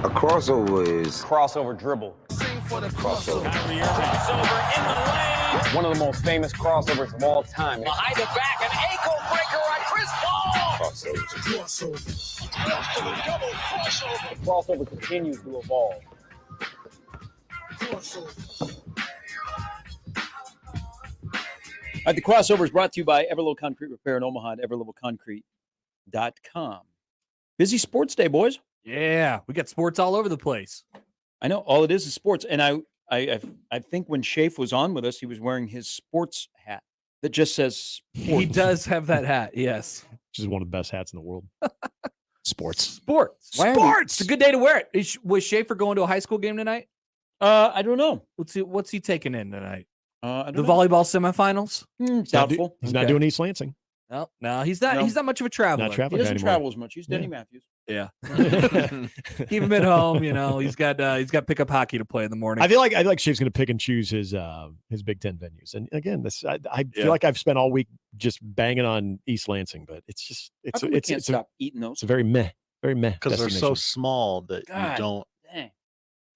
A crossover is crossover dribble. crossover. Kyrie Irving. Crossover in the lane. One of the most famous crossovers of all time. Behind the back, an ankle breaker on Chris Paul. Crossover. Double crossover. Crossover continues to evolve. All right, the crossover is brought to you by Everlevel Concrete Repair in Omaha at everlevelconcrete.com. Busy sports day, boys. Yeah, we got sports all over the place. I know all it is sports. And I think when Shafe was on with us, he was wearing his sports hat that just says sports. He does have that hat, yes. Which is one of the best hats in the world. Sports. Sports. Sports. It's a good day to wear it. Was Schaefer going to a high school game tonight? I don't know. What's he taking in tonight? I don't The know. volleyball semifinals? Doubtful. He's not doing East Lansing. No, he's not. No. He's not much of a traveler. Not He traveling doesn't anymore. travel as much. He's Denny Matthews. Yeah. Keep him at home. He's got pickup hockey to play in the morning. I feel like Shave's going to pick and choose his Big Ten venues. And again, I feel like I've spent all week just banging on East Lansing, but it's just How come we can't stop eating those? it's a very meh Because they're so destination. small that God you don't dang.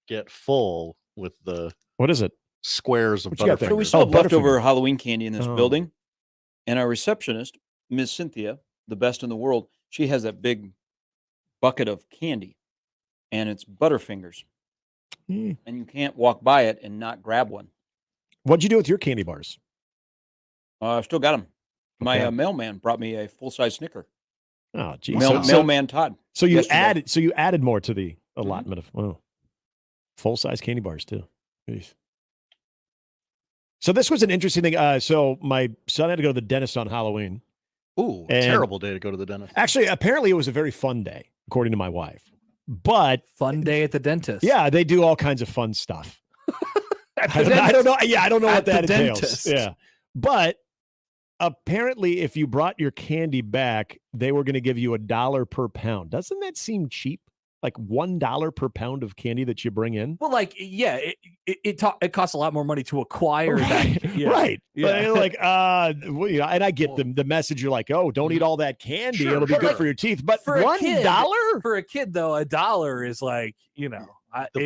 get full with the What is it? squares of What you got there? So we Butterfingers. still have leftover Butterfinger. Halloween candy in this Oh. building. And our receptionist, Miss Cynthia, the best in the world, she has that big bucket of candy. And it's Butterfingers. Mm. And you can't walk by it and not grab one. What'd you do with your candy bars? I've still got them. My Okay. mailman brought me a full-size Snicker. Oh, geez. Mailman Todd. So you yesterday. added more to the allotment of full-size candy bars too. Jeez. So this was an interesting thing. So my son had to go to the dentist on Halloween. Ooh, And- terrible day to go to the dentist. Actually, apparently it was a very fun day, according to my wife. But Fun day at the dentist. yeah, they do all kinds of fun stuff. At the I don't dentist. know. Yeah, I don't know At what that the entails. dentist. Yeah, but apparently, if you brought your candy back, they were going to give you $1 per pound. Doesn't that seem cheap? Like $1 per pound of candy that you bring in. Well, it costs a lot more money to acquire that. Yeah. Right. Yeah. But like, and I get the message. You're like, oh, don't eat all that candy. Sure, It'll be but good like, for your teeth. But for a kid- $1? For a kid, though, $1 is like, The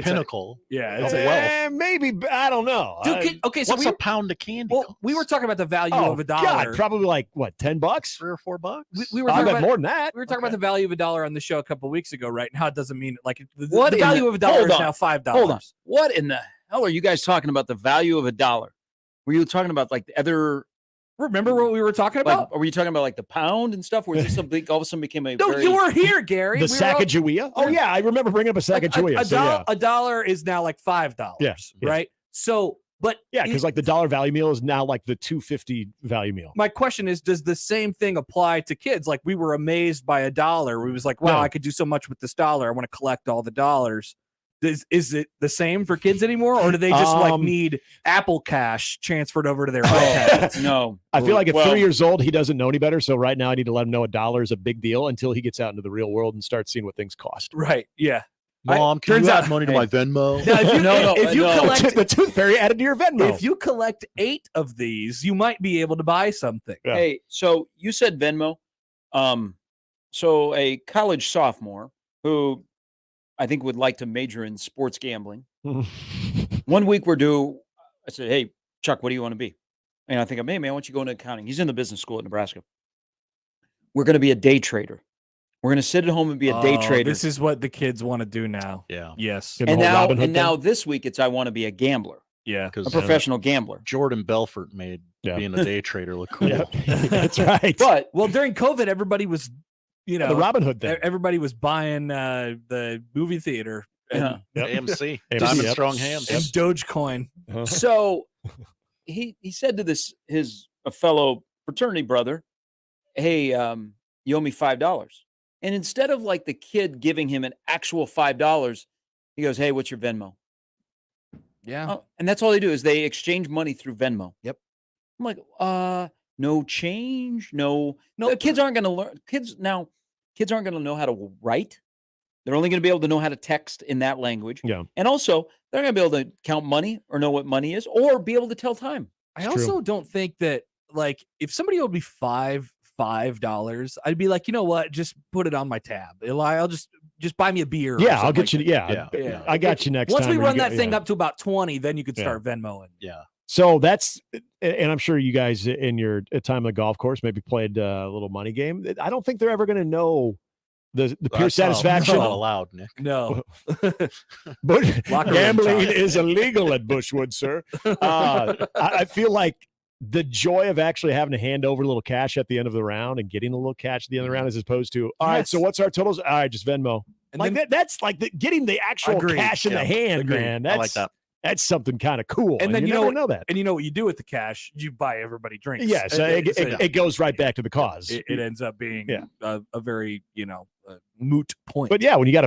pinnacle. It's of wealth. Maybe, but I don't know. Okay, so What's a pound of candy? well, we were talking about the value Oh, of $1. God, probably like, what, $10? $3 or $4. We were I talking bet about more than that. We were talking about the value of $1 on the show a couple weeks ago, right? And how it doesn't mean like the What in value the- of $1 hold is on. now $5. Hold on. What in the hell are you guys talking about the value of $1? Were you talking about like the other, Remember what we were talking like, about? were you talking about like the pound and stuff? Or is this something all of a sudden became a No, very... you were here, Gary. The We were all- Sacagawea? Oh, yeah. I remember bringing up a Sacagawea. $1 is now like $5. Yeah, yeah. Right. So, but Yeah, because like the dollar value meal is now like the $2.50 value meal. my question is, does the same thing apply to kids? Like we were amazed by $1. We was like, wow, No. I could do so much with this dollar. I want to collect all the dollars. Is it the same for kids anymore, or do they just like need Apple Cash transferred over to their iPads? No. I feel like at Well, 3 years old, he doesn't know any better. So right now, I need to let him know $1 is a big deal until he gets out into the real world and starts seeing what things cost. Right? Yeah. Mom, can turns you out- add money to my Venmo? Now, if you, No, if you no. collect The tooth fairy added to your Venmo. if you collect 8 of these, you might be able to buy something. Yeah. Hey, so you said Venmo. So a college sophomore who I think would like to major in sports gambling. 1 week we're due. I said, hey, Chuck, what do you want to be? And I think, hey, man, why don't you go into accounting? He's in the business school at Nebraska. We're going to be a day trader. We're going to sit at home and be a day Oh, trader. This is what the kids want to do now. Yeah. Yes. Get the and whole now, Robin Hood and thing. now this week it's I want to be a gambler, Yeah. a Because professional gambler. Jordan Belfort made Yeah. being a day trader look cool. Yeah, that's right. But Well, during COVID, everybody was, the Robin Hood thing. everybody was buying the movie theater and, Yeah. Yep. AMC. AMC, Diamond yep. Strong Hands. and Dogecoin. Uh-huh. so he said to a fellow fraternity brother, hey, you owe me $5. And instead of like the kid giving him an actual $5, he goes, hey, what's your Venmo? Yeah. Oh, and that's all they do is they exchange money through Venmo. Yep. I'm like, no change, no. No. The kids aren't going to learn. Kids aren't going to know how to write. They're only going to be able to know how to text in that language. Yeah. And also, they're going to be able to count money or know what money is or be able to tell time. I It's also don't think that, like, if somebody owed me $5, I'd be like, you know what? Just put it on my tab. I'll just just buy me a beer. or Yeah, I'll something get you. like Yeah, Yeah. I got you next Once time. we when run you that get- thing yeah. up to about 20, then you could start Venmoing. Yeah. So that's, and I'm sure you guys in your time on the golf course maybe played a little money game. I don't think they're ever going to know the pure That's satisfaction. not allowed, Nick. No. But Locker room gambling talk. is illegal at Bushwood, sir. I feel like the joy of actually having to hand over a little cash at the end of the round and getting a little cash at the end of the round, as opposed to, all right, Yes. so what's our totals? All right, just Venmo. And Like then, that's like getting the actual Agreed. cash in the hand, Agreed. man. I like that. That's something kind of cool. And then you you never know- know that. and you know what you do with the cash? You buy everybody drinks. Yes, And it goes right back to the cause. it ends up being Yeah. a very, moot point. But yeah, when you got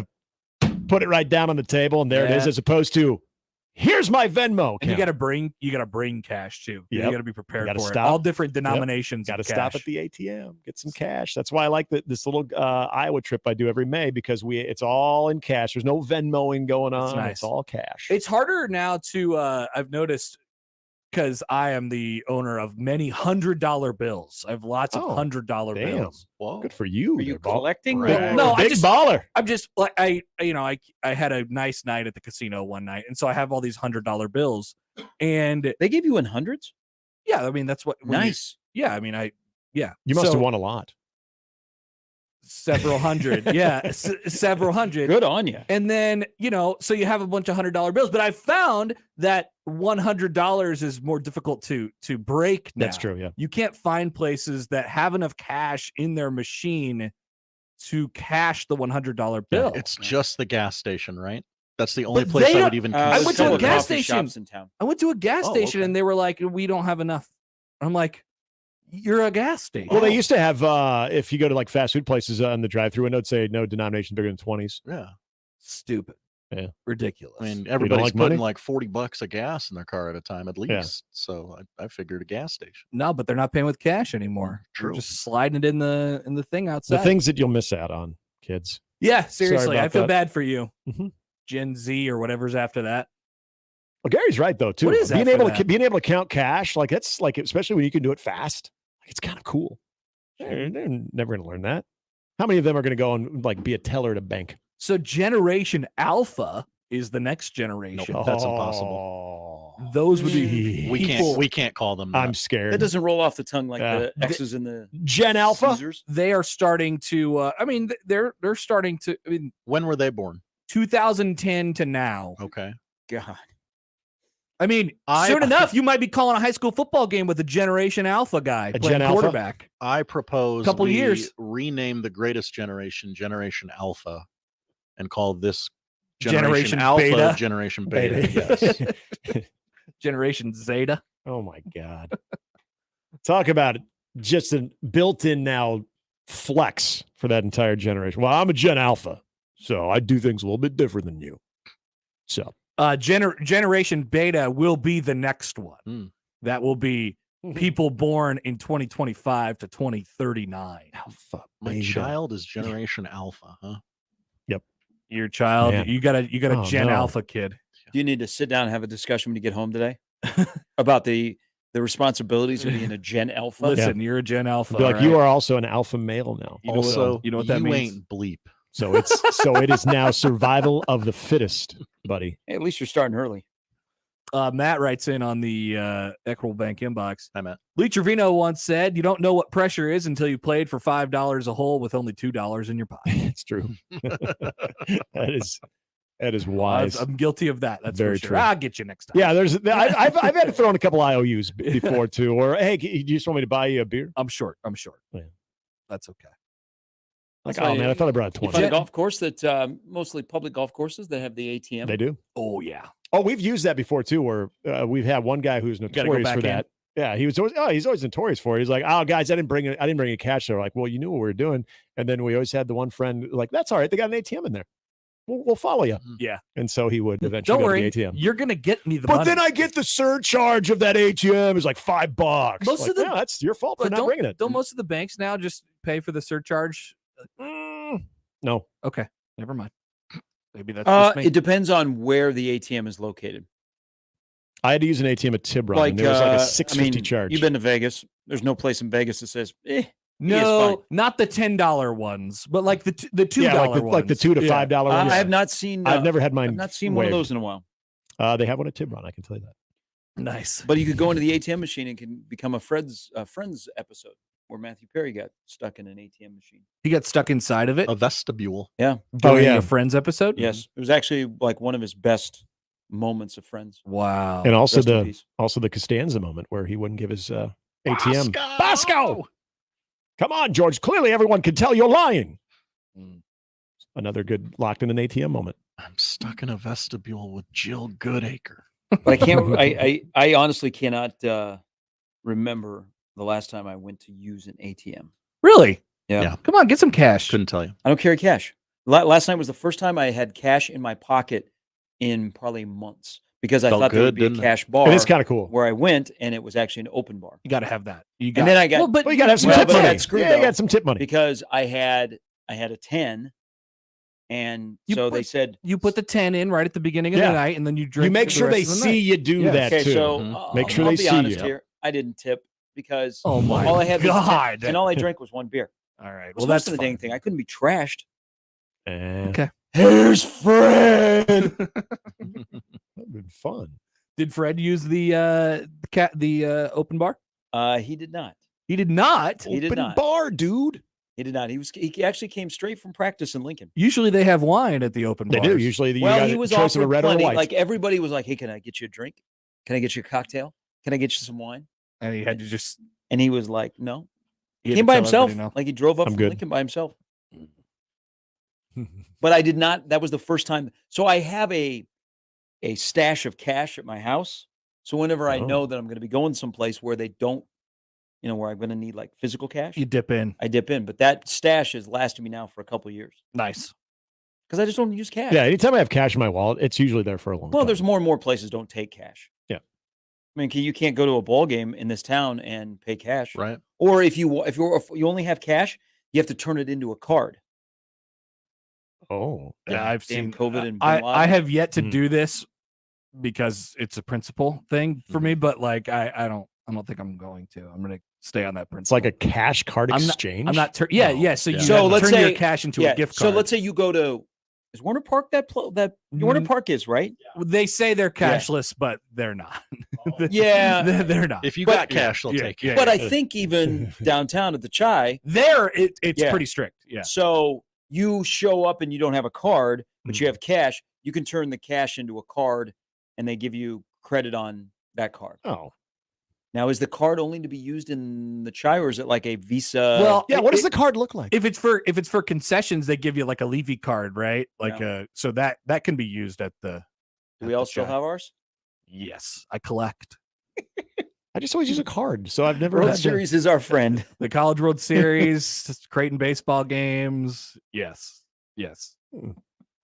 to put it right down on the table and there it is, Yeah. as opposed to, here's my Venmo. and you account. got to bring cash too. You Yep. got to be prepared gotta for stop. it. All different denominations. Got to of stop cash. at the ATM, get some cash. That's why I like this little Iowa trip I do every May, because it's all in cash. There's no Venmoing going on. That's nice. It's all cash. It's harder now to I've noticed, because I am the owner of many $100 bills. I have lots of Oh, $100 damn. bills. Whoa. Good for you. Are you there, Ball. collecting? Right. or- No, I big just- baller. I'm just like I had a nice night at the casino one night, and so I have all these $100 bills, and They give you in hundreds? yeah, I mean that's what when you- Nice. Yeah, I mean You must So, have won a lot. several hundred. Yeah, several hundred. Good on you. And then, so you have a bunch of $100 bills, but I found that $100 is more difficult to break now. That's true. Yeah. You can't find places that have enough cash in their machine to cash the $100 bill. It's just the gas station, right? That's the only But place they I would don't- even I there's went to a couple consider. gas coffee station. shops in town. I went to a gas Oh, station okay. and they were like, we don't have enough. I'm like, you're a gas station. Well, they used to have, if you go to like fast food places on the drive-through window, it'd say no denomination bigger than 20s. Yeah. Stupid. Yeah. Ridiculous. I mean, everybody's like putting money? like $40 of gas in their car at a time at least. Yeah. So I figured a gas station. no, but they're not paying with cash anymore. They're True. just sliding it in the thing outside. The things that you'll miss out on, kids. Yeah, seriously. about I feel that. bad for you. Mhm. Gen Z or whatever's after that. Well, Gary's right though too. What is being after able to that? being able to count cash, like that's like, especially when you can do it fast. Like, it's kind of cool. They're never going to learn that. How many of them are going to go and like be a teller at a bank? So Generation Alpha is the next generation. Nope. That's impossible. Oh. Those would be We can't call them. I'm that. scared. That doesn't roll off the tongue like Yeah. the X's and the Gen Alpha. Caesars. they are starting to they're starting to When were they born? 2010 to now. Okay. God. I mean, soon enough, you might be calling a high school football game with a Generation Alpha guy A playing Gen Alpha? quarterback. I propose Couple we years. rename the greatest generation Generation Alpha and call this Generation Alpha Beta. Generation Beta. Beta. Yes. Generation Zeta. Oh my God. Talk about just a built-in now flex for that entire generation. Well, I'm a Gen Alpha, so I do things a little bit different than you. So Generation Beta will be the next one. Hmm. That will be people born in 2025 to 2039. Alpha. My Beta. child is Generation Alpha, huh? Your child, Man. you got a Oh, Gen no. Alpha kid. Do you need to sit down and have a discussion when you get home today about the responsibilities of being a Gen Alpha? Listen, you're a Gen Alpha. Be like, all you right? are also an alpha male now. You know what- Also, you know what that means? ain't bleep. So it is now survival of the fittest, buddy. Hey, at least you're starting early. Matt writes in on the Equitable Bank inbox. I meant. Lee Trevino once said, "You don't know what pressure is until you played for $5 a hole with only $2 in your pocket." It's true. that is wise. I'm guilty of that. That's Very for sure. true. I'll get you next time. Yeah, I've had to throw in a couple IOUs before too. Or hey, you just want me to buy you a beer? I'm short. Yeah. That's okay. Like, That's why oh man, I thought I brought You 20. find a golf course that mostly public golf courses that have the ATM. They do. Oh yeah. Oh, we've used that before too. Where we've had one guy who's gotta go notorious for back in. that. Yeah, he's always notorious for it. He's like, oh guys, I didn't bring any cash. They're like, well, you knew what we were doing. And then we always had the one friend like, that's all right. They got an ATM in there. We'll follow you. Yeah. And so he would eventually Don't go worry. to the ATM. You're gonna get me the But money. then I get the surcharge of that ATM is like $5. Most Like, of the- yeah, that's your fault for But not bringing it. Don't most of the banks now just pay for the surcharge? No. Okay, never mind. Maybe that's just me. It depends on where the ATM is located. I had to use an ATM at Tiburon, and there was like a $6.50 charge. You've been to Vegas. There's no place in Vegas that says, No, not the $10 ones, but like the $2 ones. like the $2 to $5 ones. I have not seen. I've never had mine. I've not seen one of waived. those in a while. They have one at Tiburon. I can tell you that. Nice. But you could go into the ATM machine and can become a Friends episode where Matthew Perry got stuck in an ATM machine. He got stuck inside of it. A vestibule. Yeah. During a Friends episode. Yes, it was actually like one of his best moments of Friends. Wow. And also Rest in peace. the Costanza moment where he wouldn't give his ATM. Bosco! Come on, George. Clearly everyone can tell you're lying. Another good locked in an ATM moment. I'm stuck in a vestibule with Jill Goodacre. But I can't. I honestly cannot remember the last time I went to use an ATM. Really? Yeah. Come on, get some cash. Couldn't tell you. I don't carry cash. Last night was the first time I had cash in my pocket in probably months because I Felt thought there would good, be a didn't it? cash bar. It is kind of cool. Where I went and it was actually an open bar. You got to have that. And then I got. Well, you got to have some Well, tip but I money. got screwed, Yeah, you though. got some tip money. Because I had a 10, and they said you put the 10 in right at the beginning of the night, and then you drink. You make for the sure rest they of the see night. you do that okay, too. so Make sure I'll they be see honest you. here. I didn't tip because Oh my all I had was God. 10, and all I drank was one beer. All right. Well, Well, that's the fine. dang thing. I couldn't be trashed. Okay. Here's Fred. That'd been fun. Did Fred use the open bar? He did not. He did not. He did Open not. bar, dude. He did not. He actually came straight from practice in Lincoln. Usually they have wine at the open They bars. do. Usually you Well, got he a was choice of a offered red or a plenty. white. Like everybody was like, "Hey, can I get you a drink? Can I get you a cocktail? Can I get you some wine?" And he had to just. And he was like, "No." He had Came to by tell himself. everybody no. Like he drove up I'm from good. Lincoln by himself. But I did not. That was the first time. So I have a stash of cash at my house. So whenever I Oh. know that I'm going to be going someplace where they don't, where I'm going to need like physical cash, You dip in. I dip in. But that stash has lasted me now for a couple of years Nice. because I just don't use cash. Yeah, anytime I have cash in my wallet, it's usually there for a long Well, time. there's more and more places don't take cash. Yeah. I mean, you can't go to a ball game in this town and pay cash, Right. or if you only have cash, you have to turn it into a card. Oh, Yeah, I've Damn seen COVID and Bin I Laden. have yet to Mm. do this because it's a principle thing for me, but like I don't think I'm going to. I'm going to stay on that it's principle. like a cash card I'm not- exchange. I'm not. So No. you Yeah. so So let's turn your say- cash into yeah. a gift card. So let's say you go to is Warner Park that Warner Mm. Park is right? They say they're cashless, but they're not. Yeah. they're not. If you But- got cash, they'll yeah, take yeah, it. But I think even downtown at the Chai, There, it's Yeah. pretty strict. Yeah. so you show up and you don't have a card, but Mm. you have cash. You can turn the cash into a card, and they give you credit on that card. Oh, Now, is the card only to be used in the Chai, or is it like a Visa? Well, yeah. What does the card look like? If it's for concessions, they give you like a Levy card, right? Like so that can be used at the. do we all still have ours? Yes, I collect. I just always use a card, so I've never World had to- Series is our friend. The College World Series, Creighton baseball games. Yes. Hmm.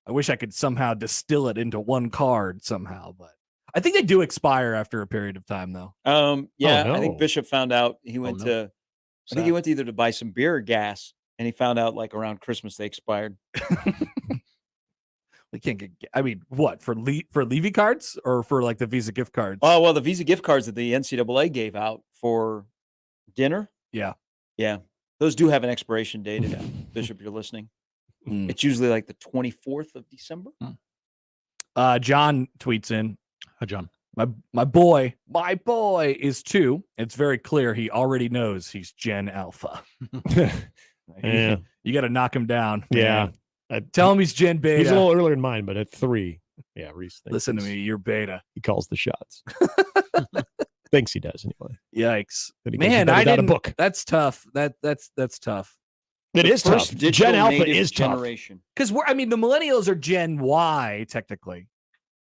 I wish I could somehow distill it into one card somehow, but I think they do expire after a period of time, though. Yeah, I no. think Bishop found out he went no. to. I think he went to either to buy some beer or gas, and he found out like around Christmas they expired. We can't get. I mean, what for Levy cards or for like the Visa gift cards? Oh well, the Visa gift cards that the NCAA gave out for dinner. Yeah. Those do have an expiration date. If Bishop, you're listening. Mm. It's usually like the 24th of December. John tweets in. Hi, John. My boy is 2. It's very clear he already knows he's Gen Alpha. Yeah. You got to knock him down. Yeah. man. Tell him he's Gen Beta. He's a little earlier in mine, but at 3. Yeah, Reese. thinks Listen to he's- me, you're Beta. He calls the shots. Thinks he does anyway. Yikes, Then he goes, "You man! better I got a didn't. book." That's tough. That's tough. It is tough. First digital Gen Alpha native is tough. generation. Because the millennials are Gen Y technically,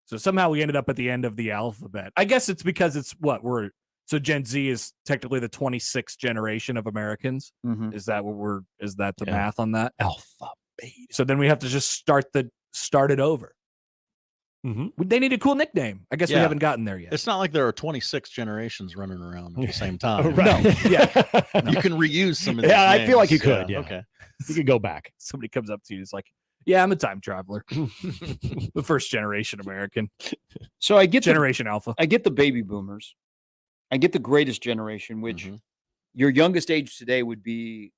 so somehow we ended up at the end of the alphabet. I guess it's because it's what we're. So Gen Z is technically the 26th generation of Americans. Mhm. Is that what we're? Is that the Yeah. math on that? Alpha, beta. So then we have to just start it over. Mm-hmm. They need a cool nickname. I guess we Yeah. haven't gotten there yet. It's not like there are 26 generations running around at the same time. Right. yeah. You can reuse some of these Yeah, I feel like you names. could, yeah. Okay. You could go back. Somebody comes up to you, is like, "Yeah, I'm a time traveler, the first generation American, So I get generation Alpha." I get the baby boomers. I get the greatest generation, which Mhm. your youngest age today would be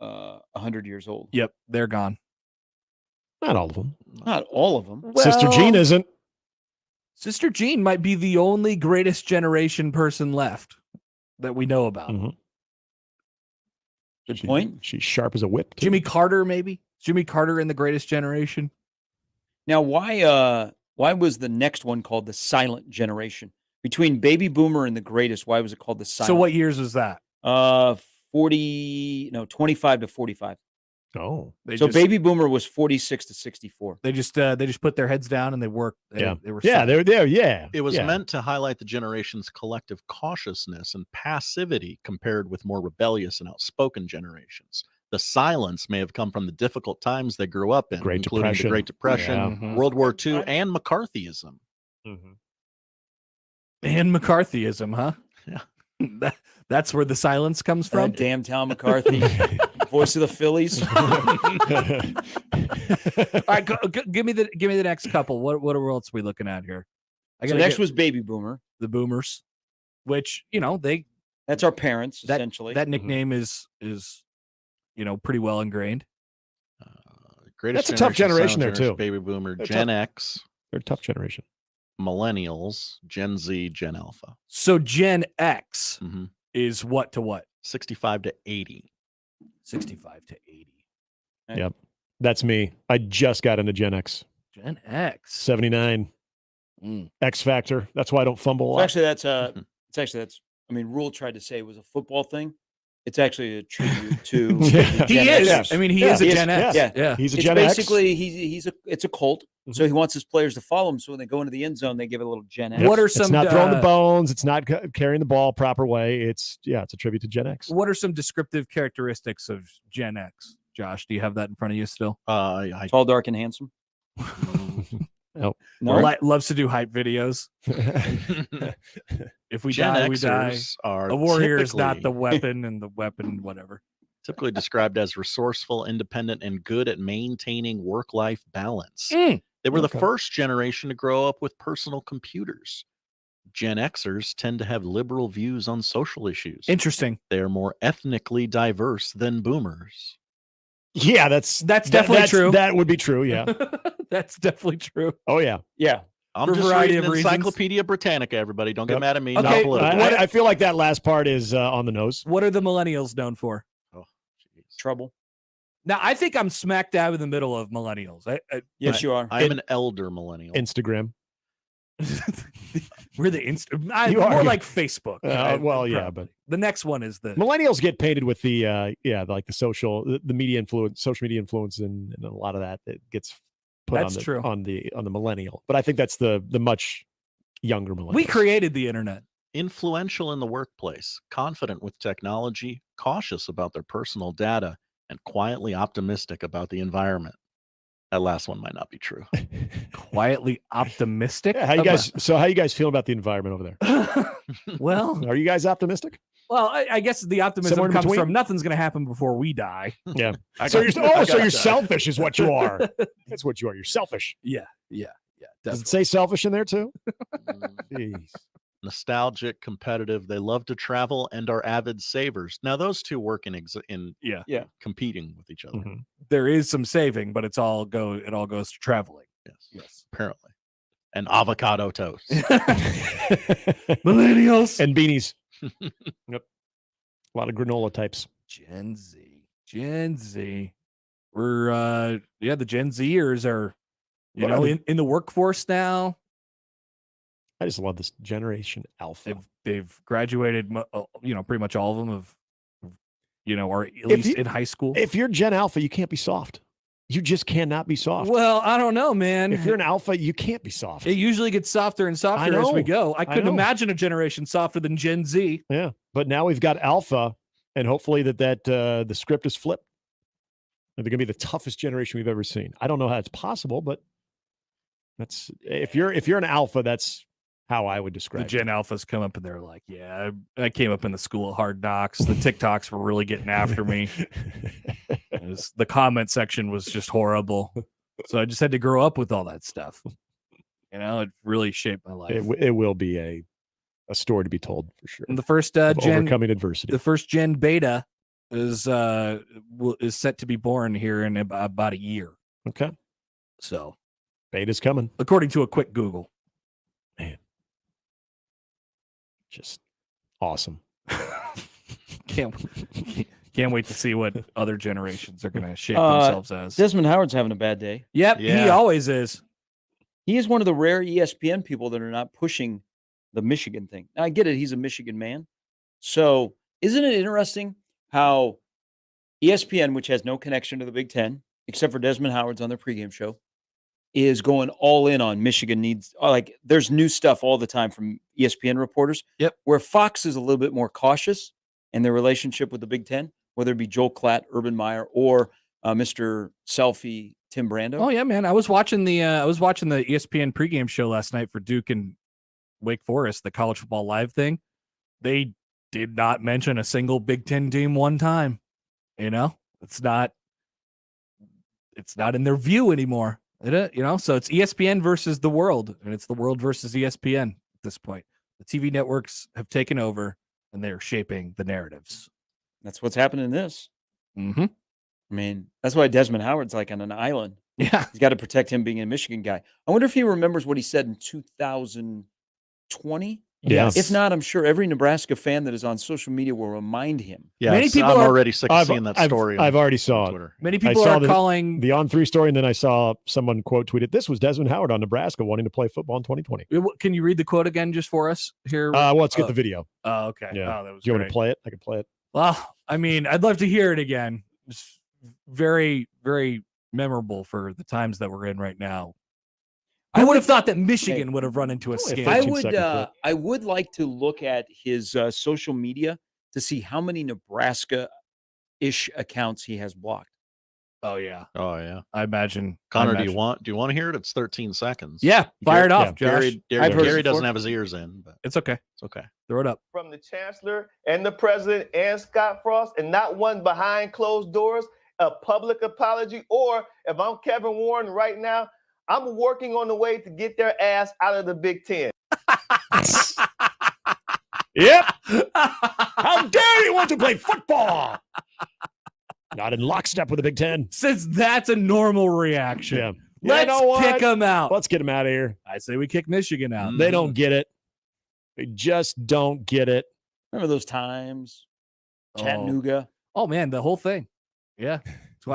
100 years old. Yep, they're gone. Not all of them. Not all of them. Sister Jean isn't. Sister Jean might be the only greatest generation person left that we know about. Mhm. Good point. She's sharp as a whip. too. Jimmy Carter, maybe. Jimmy Carter in the greatest generation. Now, why was the next one called the silent generation? Between baby boomer and the greatest, why was it called the silent? So what years was that? 25 to 45. Oh. So baby boomer was 46 to 64. They just put their heads down and they worked. They were Yeah, set. they're there. Yeah. It was yeah. meant to highlight the generation's collective cautiousness and passivity compared with more rebellious and outspoken generations. The silence may have come from the difficult times they grew up in, Great including Depression. the Great Depression, Yeah. Mhm. World War II, and McCarthyism. Mhm. And McCarthyism, huh? Yeah. That's where the silence comes from. Damn Tom McCarthy, voice of the Phillies. All right, give me the next couple. What else are we looking at here? So next was baby boomer. the boomers, which they That's our parents, that essentially. that nickname is pretty well ingrained. Greatest That's a tough generation silent there, too. Baby boomer, They're Gen tough. X, They're a tough generation. millennials, Gen Z, Gen Alpha. So Gen X hmm is what to what? 65 to 80. 65 to 80. Yep. That's me. I just got into Gen X. Gen X. 79. Mm. X Factor. That's why I don't fumble a So lot. actually, I mean, Rule tried to say it was a football thing. It's actually a tribute to Yeah. He Gen is. Xers. I mean, he Yeah, is a he is. Gen X. Yeah. Yeah. He's a It's Gen X. basically it's a cult. So he wants his players to follow him. So when they go into the end zone, they give it a little Gen X. What are It's some not throwing the bones. It's not carrying the ball proper way. It's a tribute to Gen X. What are some descriptive characteristics of Gen X? Josh, do you have that in front of you still? I Tall, dark, and handsome. No. No, Loves to do hype videos. If we Gen die, we die. Xers are A warrior is not the typically- weapon, and the weapon, whatever. typically described as resourceful, independent, and good at maintaining work-life balance. Mm. They were Okay. the first generation to grow up with personal computers. Gen Xers tend to have liberal views on social issues. Interesting. They are more ethnically diverse than boomers. Yeah, that's definitely true. That would be true. Yeah. That's definitely true. Oh yeah. yeah. I'm For a just variety reading of reasons. Encyclopedia Britannica, everybody. Don't get Yep. mad at me. Okay, Not political. I feel like that last part is on the nose. What are the millennials known for? Oh, jeez. Trouble. Now, I think I'm smack dab in the middle of millennials. Yes, you are. I'm an elder millennial. Instagram. We're the You are. more like Facebook. Well, yeah, probably. but The next one is the millennials get painted with the like the social, the media influence, social media influence, and a lot of that gets put That's on the true. on the millennial. But I think that's the much younger millennial. we created the internet. Influential in the workplace, confident with technology, cautious about their personal data, and quietly optimistic about the environment. That last one might not be true. Quietly optimistic. Yeah, how you guys? So how you guys feel about the environment over there? well, Are you guys optimistic? I guess the optimism Somewhere in comes between? from nothing's going to happen before we die. Yeah. I So got- you're I so got you're that. selfish is what you are. That's what you are. You're selfish. Yeah. Does it say selfish in there too? Jeez. Nostalgic, competitive. They love to travel and are avid savers. Now, those two work in Yeah. competing with each other. Mhm. There is some saving, but it all goes to traveling. Yes, Yes. apparently. And avocado toast. Millennials. And beanies. Yep. A lot of granola types. Gen Z. We're the Gen Zers are What are they? in the workforce now. I just love this generation alpha. They've graduated pretty much all of them are at If least you- in high school. If you're Gen Alpha, you can't be soft. You just cannot be soft. Well, I don't know, man. If you're an alpha, you can't be soft. It usually gets softer and softer as we know. go. I couldn't know. imagine a generation softer than Gen Z. Yeah. But now we've got alpha, and hopefully that the script is flipped. And they're going to be the toughest generation we've ever seen. I don't know how it's possible, but that's if you're an alpha, that's how I would The describe Gen Alphas come up and they're like, yeah, I came up in the school of hard knocks. The TikToks were really getting after me. The comment section was just horrible. So I just had to grow up with all that stuff. It really shaped my life. It will be a story to be told for sure. And the first Of Gen overcoming adversity. the first Gen Beta is set to be born here in about a year. Okay. So Beta's coming. according to a quick Google. Just awesome. Can't wait to see what other generations are going to shape themselves as. Desmond Howard's having a bad day. Yep, he Yeah. always is. He is one of the rare ESPN people that are not pushing the Michigan thing. Now, I get it. He's a Michigan man. So isn't it interesting how ESPN, which has no connection to the Big Ten, except for Desmond Howard's on their pregame show, is going all in on Michigan needs. Like, there's new stuff all the time from ESPN reporters. Yep. Where Fox is a little bit more cautious in their relationship with the Big Ten, whether it be Joel Klatt, Urban Meyer, or Mr. Selfie, Tim Brando. Oh yeah, man. I was watching the ESPN pregame show last night for Duke and Wake Forest, the college football live thing. They did not mention a single Big Ten team one time. You know, it's not in their view anymore. So it's ESPN versus the world, and it's the world versus ESPN at this point. The TV networks have taken over, and they're shaping the narratives. That's what's happening in this. Mm-hmm. I mean, that's why Desmond Howard's like on an island. Yeah. He's got to protect him being a Michigan guy. I wonder if he remembers what he said in 2020. Yes. If not, I'm sure every Nebraska fan that is on social media will remind him. Yeah, Many people I'm are- already sick of seeing that story. I've already saw on it. Twitter. Many I people saw are calling. The On3 story, and then I saw someone quote tweeted, "This was Desmond Howard on Nebraska wanting to play football in 2020." Can you read the quote again just for us here? Let's get the video. Oh, okay. Yeah. Oh, that was Do you want great. to play it? I can play it. Well, I mean, I'd love to hear it again. It's very, very memorable for the times that we're in right now. I would have thought that Michigan would have run into a Only a scandal. I 15-second clip. I would like to look at his social media to see how many Nebraska-ish accounts he has blocked. Oh yeah, Oh yeah, I imagine. Connor, I do you imagine. want to hear it? It's 13 seconds. Yeah, fire it off, yeah. Josh. I've heard Gary it doesn't before. have his ears in, but It's okay. it's okay. Throw it up. From the chancellor and the president and Scott Frost, and not one behind closed doors, a public apology. Or if I'm Kevin Warren right now, I'm working on the way to get their ass out of the Big Ten. Yep. How dare you want to play football? Not in lockstep with the Big Ten. Since that's a normal reaction, Yeah. let's You know what? kick them out. Let's get him out of here. I say we kick Michigan out. They don't get it. They just don't get it. Remember those times? Chattanooga. Oh man, the whole thing. Yeah. So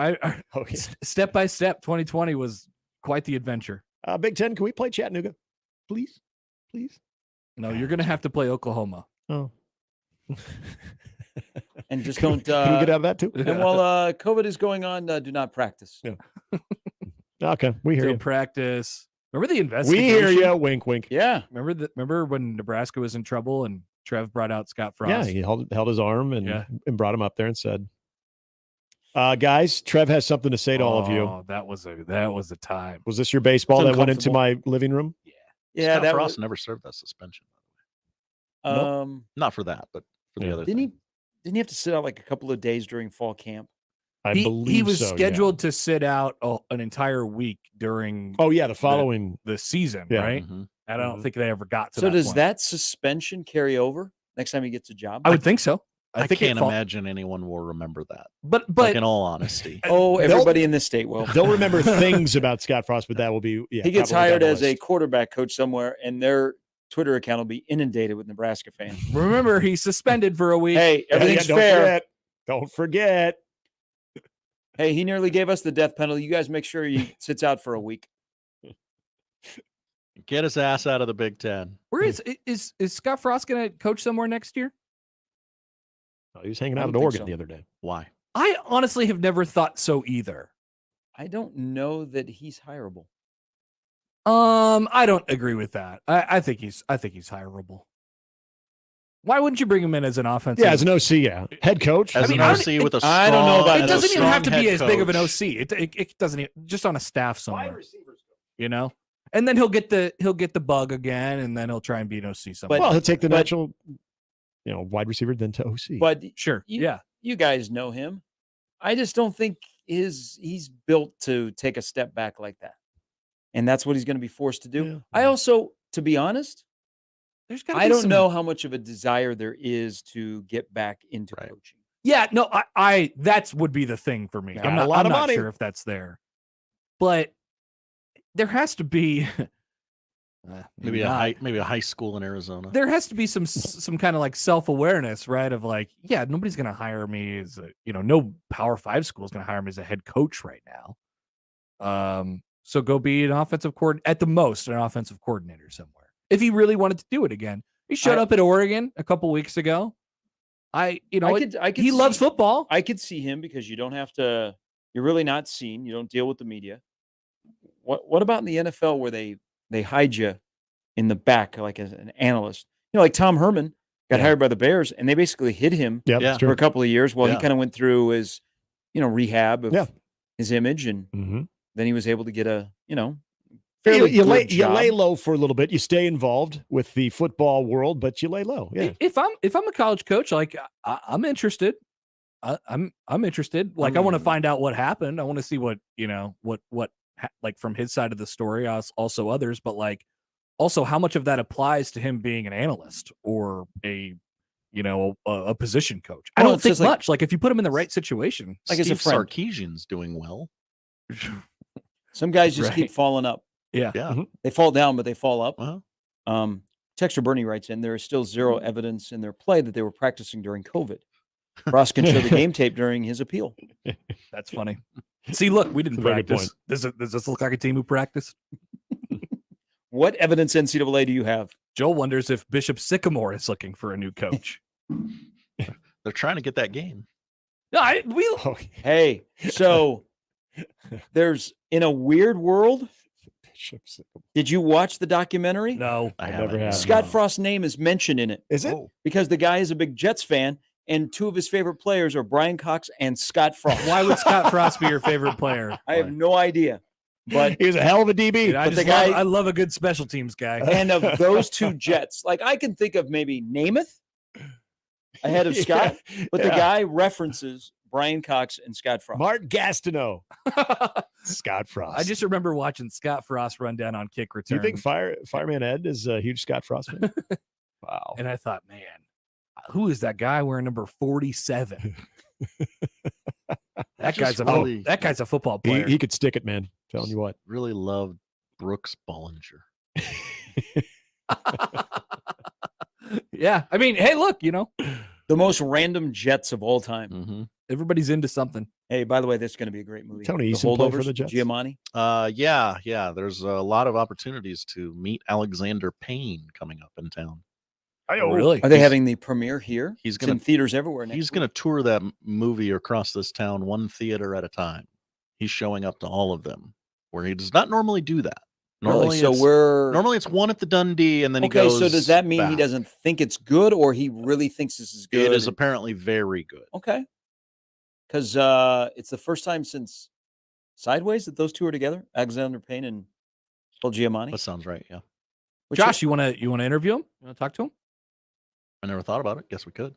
Okay. step by step, 2020 was quite the adventure. Big Ten, can we play Chattanooga? Please? Please? No, you're going to have to play Oklahoma. Oh. And just Can we don't. get out of that too? And while COVID is going on, do not practice. Yeah. Okay, we hear Don't you. practice. Remember the We investigation? hear you. Wink, wink. Yeah. Remember when Nebraska was in trouble and Trev brought out Scott Frost? Yeah, he held his arm and, Yeah. and brought him up there and said, guys, Trev has something to say to all of you. Oh, that was a time. Was this your baseball It's that went into uncomfortable. my living room? Yeah. Scott That Frost was. never served that suspension. Not for that, but for the other. Didn't thing. he have to sit out like a couple of days during fall camp? I believe he was so, yeah. scheduled to sit out an entire week during Oh, yeah, the following. the season, Yeah. right? Mhm. I don't think they ever got to So that does point. that suspension carry over next time he gets a job? I would think so. I think it can't fall- imagine anyone will remember that. But Like, in all honesty, Oh, They'll- everybody in this state will. They'll remember things about Scott Frost, but that will be. Yeah, He gets probably hired down the as a list. quarterback coach somewhere, and their Twitter account will be inundated with Nebraska fans. remember, he's suspended for a week. Hey, Yeah, everything's don't fair. Forget. Don't forget. Hey, he nearly gave us the death penalty. You guys make sure he sits out for a week. get his ass out of the Big Ten. Where is Scott Frost going to coach somewhere next year? Oh, he was hanging I out at don't think Oregon so. the other day. Why? I honestly have never thought so either. I don't know that he's hireable. I don't agree with that. I think he's hireable. Why wouldn't you bring him in as an offensive? Yeah, as an OC, yeah. Head coach. As mean, an I OC don't- with a strong, I don't know about it as a doesn't even have to strong be head as big of an coach. OC. It doesn't even, just on a staff somewhere. You know, and then he'll get the bug again, and then he'll try and be an OC somewhere. Well, he'll take the but- natural, wide receiver then to OC. But sure, you- yeah. you guys know him. I just don't think he's built to take a step back like that. And that's what he's going to be forced to do. Yeah. I also, to be honest, There's got. I don't know how much of a desire there is to get back into Right. coaching. Yeah, no, I that would be the thing for me. Got I'm a not, lot I'm of not money. sure if that's there, but there has to be Maybe a high school in Arizona. There has to be some kind of like self-awareness, right? Of like, yeah, nobody's going to hire me as no Power 5 school is going to hire me as a head coach right now. So go be an offensive coordinator, at the most, an offensive coordinator somewhere. If he really wanted to do it again, he showed up at Oregon a couple weeks ago. He loves football. I could see him because you don't have to. You're really not seen. You don't deal with the media. What about in the NFL where they hide you in the back like as an analyst? Like Tom Herman got hired by the Bears, and they basically hid him for a couple of years while he kind of went through his, rehab of his image, and then he was able to get a, fairly you good lay job. low for a little bit. You stay involved with the football world, but you lay low. Yeah. If I'm a college coach, like I'm interested. I'm interested. Like I want to find out what happened. I want to see what like from his side of the story, also others, but like also how much of that applies to him being an analyst or a position coach. I don't think much. Like if you put him in the right situation, like Steve Sarkisian's doing well. Some guys just keep falling up. Yeah. They fall down, but they fall up. Texter Bernie writes in, there is still zero evidence in their play that they were practicing during COVID. Ross can show the game tape during his appeal. That's funny. See, look, we didn't practice. Does this look like a team who practiced? What evidence, NCAA, do you have? Joel wonders if Bishop Sycamore is looking for a new coach. They're trying to get that game. No, Hey, so there's in a weird world. Did you watch the documentary? No, I never have. Scott Frost's name is mentioned in it. Is it? Because the guy is a big Jets fan, and two of his favorite players are Brian Cox and Scott Frost. Why would Scott Frost be your favorite player? I have no idea. But he's a hell of a DB. Dude, I love a good special teams guy. And of those two Jets, like I can think of maybe Namath ahead of Scott, but the guy references Brian Cox and Scott Frost. Mark Gastineau. Scott Frost. I just remember watching Scott Frost run down on kick return. Do you think Fireman Ed is a huge Scott Frost fan? Wow. And I thought, man, who is that guy wearing number 47? That guy's a football player. He could stick it, man. Telling you what. Really loved Brooks Bollinger. Yeah. I mean, hey, look, the most random Jets of all time. Mm-hmm. Everybody's into something. Hey, by the way, this is going to be a great movie. Tony The Eason played for Holdovers, the Jets. Giamatti. Yeah. There's a lot of opportunities to meet Alexander Payne coming up in town. Oh, really? Are they having the premiere here? He's in theaters everywhere next He's going to tour that movie across this town, one theater at a time. He's showing up to all of them, where he does not normally do that. Normally, it's one at the Dundee, and then he goes. So does that mean back. he doesn't think it's good, or he really thinks this is good? It is apparently very good. Okay, because it's the first time since Sideways that those two are together, Alexander Payne and Paul Giamatti. That sounds right. Yeah. Josh, you want to interview him? You want to talk to him? I never thought about it. Guess we could.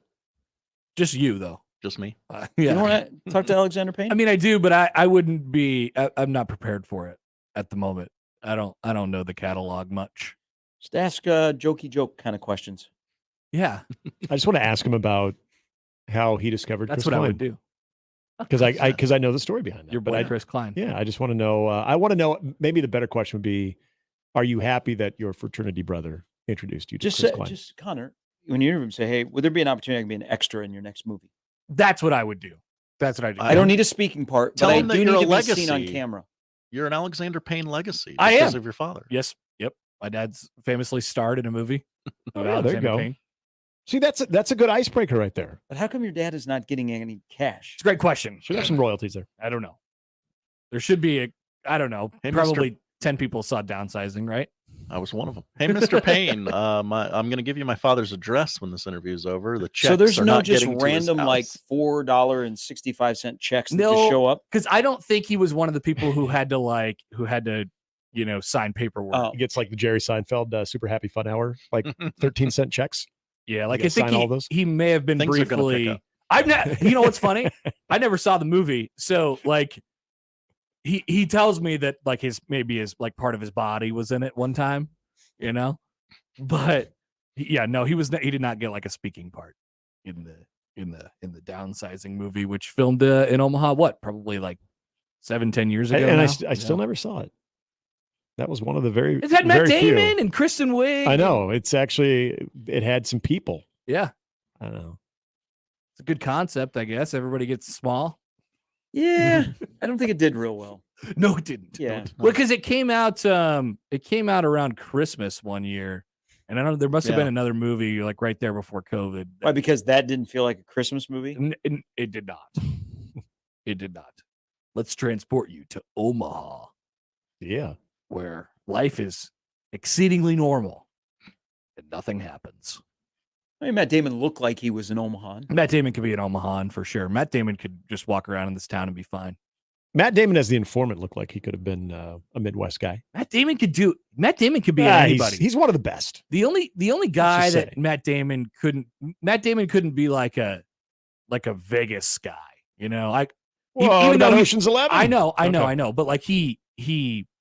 Just you, though. Just me. Yeah. You don't want to talk to Alexander Payne? I mean, I do, but I wouldn't be. I'm not prepared for it at the moment. I don't know the catalog much. Just ask jokey joke kind of questions. Yeah. I just want to ask him about how he discovered That's Chris what Klein. I would do. Because I know the story behind that. Your boy Chris Klein. Yeah, I just want to know. I want to know. Maybe the better question would be: are you happy that your fraternity brother introduced you to Chris Klein? Just Connor, when you interview him, say, "Hey, would there be an opportunity I can be an extra in your next movie?" That's what I would do. That's what I do. I don't need a speaking part, but I do need to be seen on camera. You're an Alexander Payne legacy I because am. of your father. Yes. Yep. My dad's famously starred in a movie. Oh, yeah, there you go. Payne. See, that's a good icebreaker right there. But how come your dad is not getting any cash? It's a great question. Should have some royalties there. I don't know. There should be I don't know. Hey, probably 10 people saw Downsizing, right? I was one of them. Hey, Mr. Payne, I'm going to give you my father's address when this interview is over. The checks so there's are no not just getting to his random like house. $4.65 checks that just show up. Because I don't think he was one of the people who had to sign paperwork. Oh. He gets like the Jerry Seinfeld Super Happy Fun Hour, like 13-cent checks. Yeah, like You I gotta sign all think those? he may have been Things are gonna pick briefly. up. I'm not. You know what's funny? I never saw the movie, so like he tells me that like his like part of his body was in it one time, but he did not get like a speaking part in in the downsizing movie, which filmed in Omaha. What, probably like 7-10 years ago. And I now? still never saw it. That was one of the very. It had Matt very few. Damon and Kristen Wiig. I know. It's actually, it had some people. Yeah, I don't know. it's a good concept, I guess. Everybody gets small. Yeah, I don't think it did real well. No, it didn't. Yeah. Well, because it came out around Christmas one year, and I don't know, there must have been another movie like right there before COVID. Why? Because that didn't feel like a Christmas movie? It did not. It did not. Let's transport you to Omaha, Yeah. where life is exceedingly normal and nothing happens. I mean, Matt Damon looked like he was in Omaha. Matt Damon could be in Omaha for sure. Matt Damon could just walk around in this town and be fine. Matt Damon as the informant looked like he could have been a Midwest guy. Matt Damon could be anybody. He's one of the best. The only guy just that saying. Matt Damon couldn't be like a Vegas guy, you know, like Well, even about though Ocean's 11. I know, Okay. but like he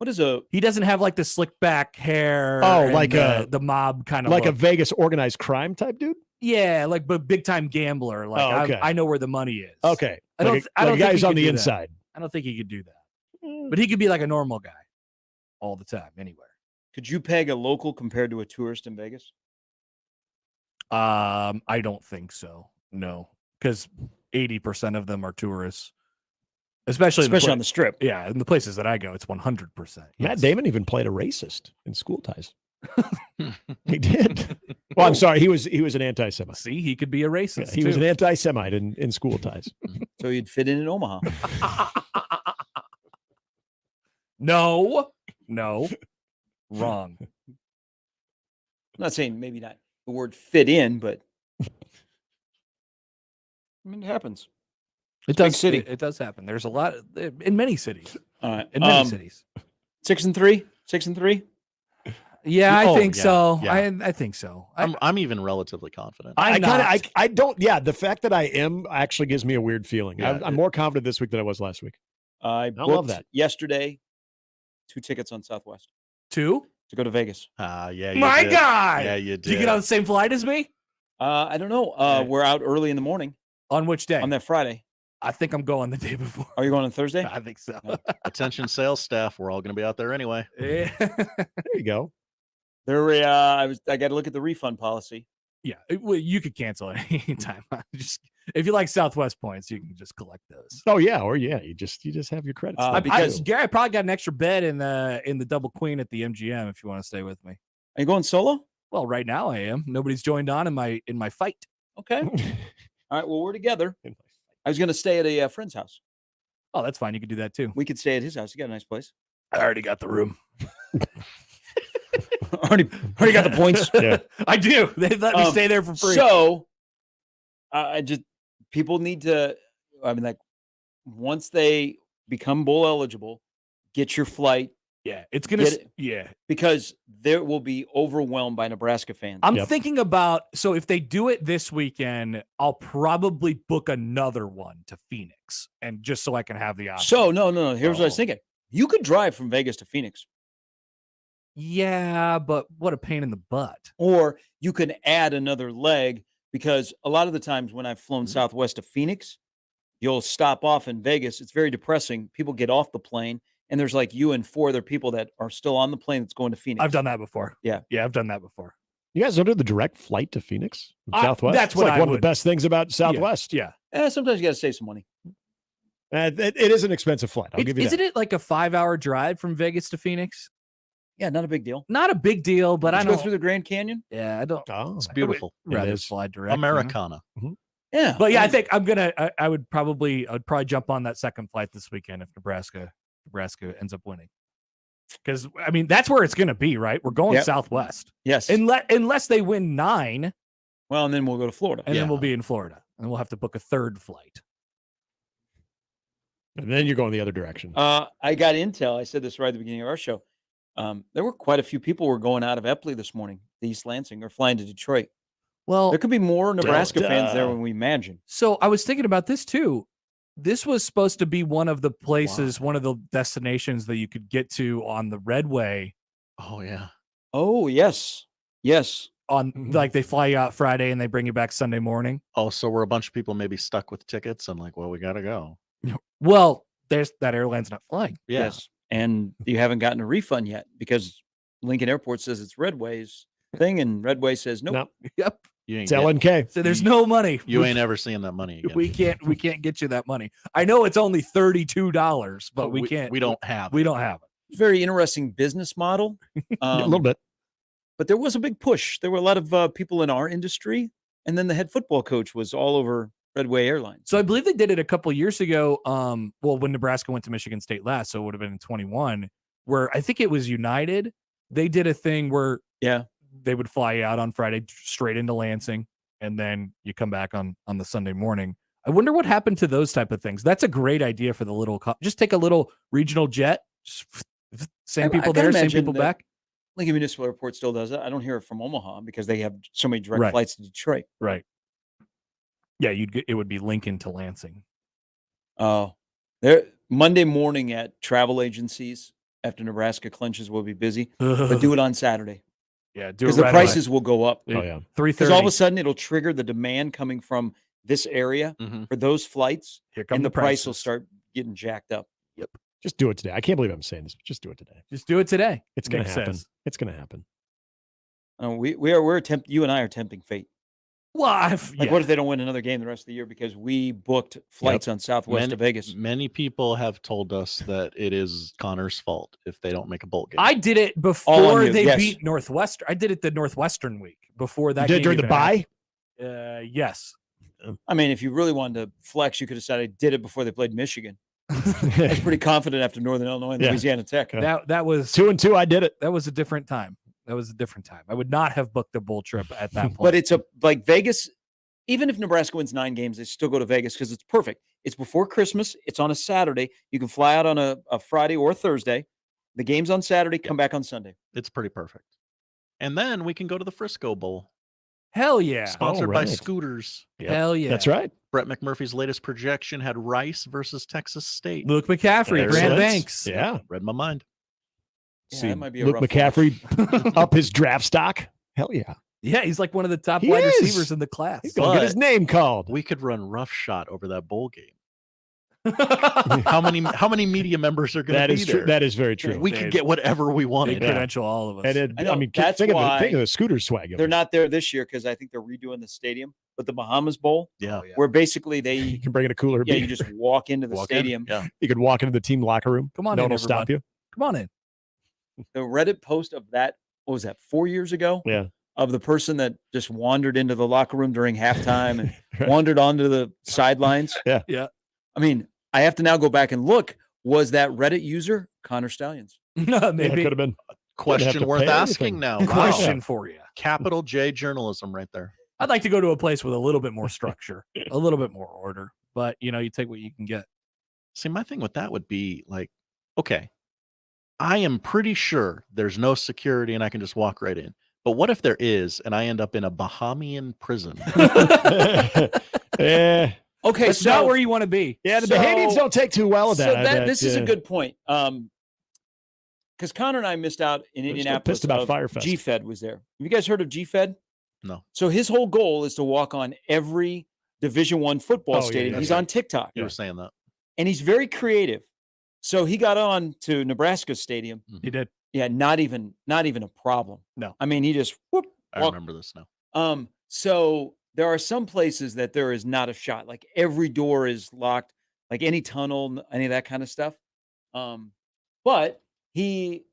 doesn't have like the slick back hair. Oh, and like the mob kind of like a look. Vegas organized crime type dude. Yeah, like but big time gambler. Like Oh, okay. I know where the money is. Okay, I don't like I don't a think guy he who's on could the do that. inside. I don't think he could do that, but he could be like a normal guy all the time, anywhere. Could you peg a local compared to a tourist in Vegas? I don't think so. No, because 80% of them are tourists, especially on the strip. Yeah, in the places that I go, it's 100%. Matt Damon even played a racist in School Ties. He did. Well, I'm sorry. He was an anti-Semite. See, he could be a racist. Yeah, he was an anti-Semite in School Ties. So you'd fit in Omaha. No, wrong. I'm not saying maybe not the word fit in, but I mean, it happens. It Big does. city. It does happen. There's a lot in many cities. All right. In many cities. 6-3. 6-3. Yeah, I think yeah, so. yeah. I think so. I'm even relatively confident. I don't. Yeah, the fact that I am actually gives me a weird feeling. Yeah, I'm more confident this week than I was last week. I love that. Yesterday, 2 tickets on Southwest 2 to go to Vegas. Yeah. You My did. God. Yeah, you did. Did you get on the same flight as me? I don't know. Yeah. We're out early in the morning On which day? on that Friday. I think I'm going the day before. Are you going on Thursday? I think so. Attention sales staff. We're all going to be out there anyway. Yeah. There you go. I got to look at the refund policy. Yeah, well, you could cancel at any time. Just if you like Southwest points, you can just collect those. Oh yeah, or yeah, you just have your credits. Because- Gary, I probably got an extra bed in the double queen at the MGM if you want to stay with me. Are you going solo? Well, right now I am. Nobody's joined on in my fight. Okay. All right. Well, we're together. I was going to stay at a friend's house. Oh, that's fine. You can do that too. We could stay at his house. He got a nice place. I already got the room. already got the points. Yeah. I do. They let me stay there for free. So, people need to. I mean, like, once they become bowl eligible, get your flight. Yeah, it's gonna. Because there will be overwhelmed by Nebraska fans. I'm thinking about, so if they do it this weekend, I'll probably book another one to Phoenix, and just so I can have the option. So no. Here's what I was thinking. You could drive from Vegas to Phoenix. Yeah, but what a pain in the butt. Or you can add another leg, because a lot of the times when I've flown Southwest to Phoenix, you'll stop off in Vegas. It's very depressing. People get off the plane, and there's like you and 4 other people that are still on the plane that's going to Phoenix. I've done that before. Yeah, I've done that before. You guys don't do the direct flight to Phoenix from Southwest? That's It's what like I one would. of the best things about Southwest. Yeah. Sometimes you got to save some money. It is an expensive flight. I'll give you that. Isn't it like a 5-hour drive from Vegas to Phoenix? Yeah, not a big deal. Not a big deal, but I Go don't. through the Grand Canyon. Yeah, I don't. Oh, It's beautiful. Rather is. fly direct. Americana. Yeah, But yeah, I think I'm gonna. I'd probably jump on that second flight this weekend if Nebraska ends up winning. Because I mean, that's where it's gonna be, right? We're going Yep. Southwest, Yes. unless they win 9, Well, and then we'll go to Florida. and then we'll be in Florida, and we'll have to book a third flight. And then you're going the other direction. I got intel. I said this right at the beginning of our show. There were quite a few people who were going out of Epley this morning, to East Lansing, or flying to Detroit. Well, There could be more Nebraska fans there than we imagine. so I was thinking about this too. This was supposed to be one of the places, one of the destinations that you could get to on the Redway. Oh yeah. Oh, yes. Yes. on like they fly you out Friday and they bring you back Sunday morning. Oh, so we're a bunch of people maybe stuck with tickets and like, well, we got to go. Well, there's that airline's not flying. Yeah. Yes. And you haven't gotten a refund yet because Lincoln Airport says it's Redway's thing and Redway says nope. No, Yep. You it's ain't, LNK. So there's no money. you ain't ever seeing that money again. We can't get you that money. I know it's only $32, but we can't. We don't have. We don't have it. Very interesting business model. A little bit. But there was a big push. There were a lot of people in our industry. And then the head football coach was all over Redway Airlines. So I believe they did it a couple years ago. Well, when Nebraska went to Michigan State last, so it would have been in 21, where I think it was United. They did a thing where they would fly you out on Friday straight into Lansing, and then you come back on the Sunday morning. I wonder what happened to those type of things. That's a great idea for the little. Just take a little regional jet, same people there, same people back. Lincoln Municipal Airport still does it. I don't hear it from Omaha because they have so many direct Right. flights to Detroit. Right. Yeah, it would be Lincoln to Lansing. Oh, there Monday morning at travel agencies after Nebraska clinches will be busy, but do it on Saturday Yeah, do it because the right away. prices will go up. Oh yeah. Because all of a 3:30. sudden it'll trigger the demand coming from this area Mhm. for those flights, Here come and the price will prices. start getting jacked up. Just do it today. I can't believe I'm saying this, but just do it today. Just do it today. It's going Nick to happen. says. It's going to happen. You and I are tempting fate. Well, Like, what if they don't win another game the rest of the year because we booked flights on Southwest to Vegas? Many people have told us that it is Connor's fault if they don't make a bowl game. I did it All before on you, they yes. beat Northwestern. I did it the Northwestern week before that. You did game during the even bye? happened. Yes. I mean, if you really wanted to flex, you could have said I did it before they played Michigan. I was pretty confident after Northern Illinois and Yeah. Louisiana Tech. That was 2-2. I did it. that was a different time. That was a different time. I would not have booked a bowl trip at that point. But it's like Vegas. Even if Nebraska wins 9 games, they still go to Vegas because it's perfect. It's before Christmas. It's on a Saturday. You can fly out on a Friday or a Thursday. The game's on Saturday. Come back on Sunday. It's pretty perfect. And then we can go to the Frisco Bowl, hell yeah. sponsored by right. Scooters. Yep. Hell yeah. That's right. Brett McMurphy's latest projection had Rice versus Texas State. Luke McCaffrey, Excellent. Grant Banks. Yeah. Read my mind. Yeah, See, that might be a Luke rough one. McCaffrey up his draft stock. Hell yeah. Yeah, he's like one of the top He wide is. receivers in the class. He's going to get his name called. We could run roughshod over that bowl game. How many media members are going to That be is there? true. That is very true. We could get whatever we They wanted. credential all of us. And it, I know, I mean, that's think of why the scooter swag. They're not there this year because I think they're redoing the stadium. But the Bahamas Bowl, Yeah. where basically You they, can bring in a cooler. yeah, beer. you just walk into the Walk in. stadium. Yeah. You could walk into the team locker room. Come on No in, one will stop everybody. you. Come on in. The Reddit post of that, what was that, 4 years ago? Yeah. Of the person that just wandered into the locker room during halftime and wandered onto the sidelines. Yeah. Yeah. I mean, I have to now go back and look. Was that Reddit user Connor Stallions? Yeah, it Maybe could have been. Question to worth pay asking anything. now. Wow. question for you. Capital J journalism right there. I'd like to go to a place with a little bit more structure, a little bit more order, but you take what you can get. See, my thing with that would be like, okay, I am pretty sure there's no security and I can just walk right in. But what if there is and I end up in a Bahamian prison? Yeah. Okay, That's so not where you want to be. Yeah, the So- Bahamians don't take too well with so that. this is a good point. Because Connor and I missed out in They're still Indianapolis. pissed about of Firefest. G-Fed was there. Have you guys heard of G-Fed? No. So his whole goal is to walk on every Division I football Oh, yeah, stadium. yeah, He's yeah. on TikTok. You were saying that. And he's very creative. So he got on to Nebraska Stadium. He did. Yeah, not even a problem. No. I mean, he just whoop, I walk. remember this now. So there are some places that there is not a shot. Like every door is locked, like any tunnel, any of that kind of stuff. But he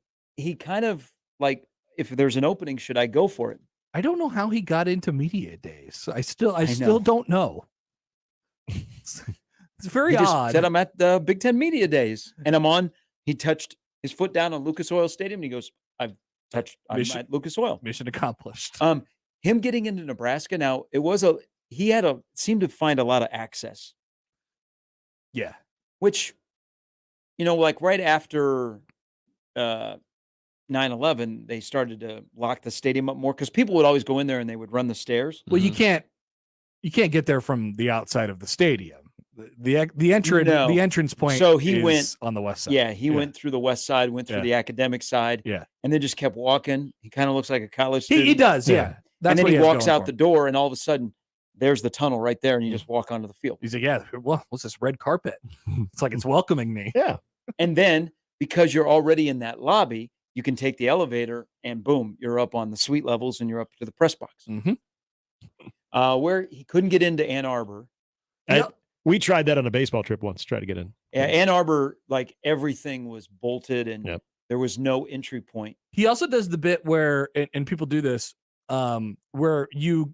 kind of like, if there's an opening, should I go for it? I don't know how he got into media days. I know. still don't know. It's very He just odd. said I'm at the Big Ten Media Days, and I'm on. He touched his foot down on Lucas Oil Stadium, and he goes, I'm Mission- at Lucas Oil. Mission accomplished. Him getting into Nebraska now, he seemed to find a lot of access, Yeah. which, like right after 9/11, they started to lock the stadium up more because people would always go in there and they would run the stairs. Well, you Mhm. can't get there from the outside of the stadium. The entrance No. the entrance point. So he is went- on the west side. Yeah, he went through the west side, went through Yeah. the academic side, Yeah. and then just kept walking. He kind of looks like a college He student. does. Yeah. That's and then what he has walks going out for the him. door, and all of a sudden, there's the tunnel right there, and you just walk onto the field. He's like, yeah, what's this red carpet? It's like it's welcoming me. Yeah. And then, because you're already in that lobby, you can take the elevator, and boom, you're up on the suite levels, and you're up to the press box. Mm-hmm. Where he couldn't get into Ann Arbor. We tried that on a baseball trip once, try to get in. Ann Arbor, like everything was bolted, and Yep. there was no entry point. He also does the bit where, and people do this, where you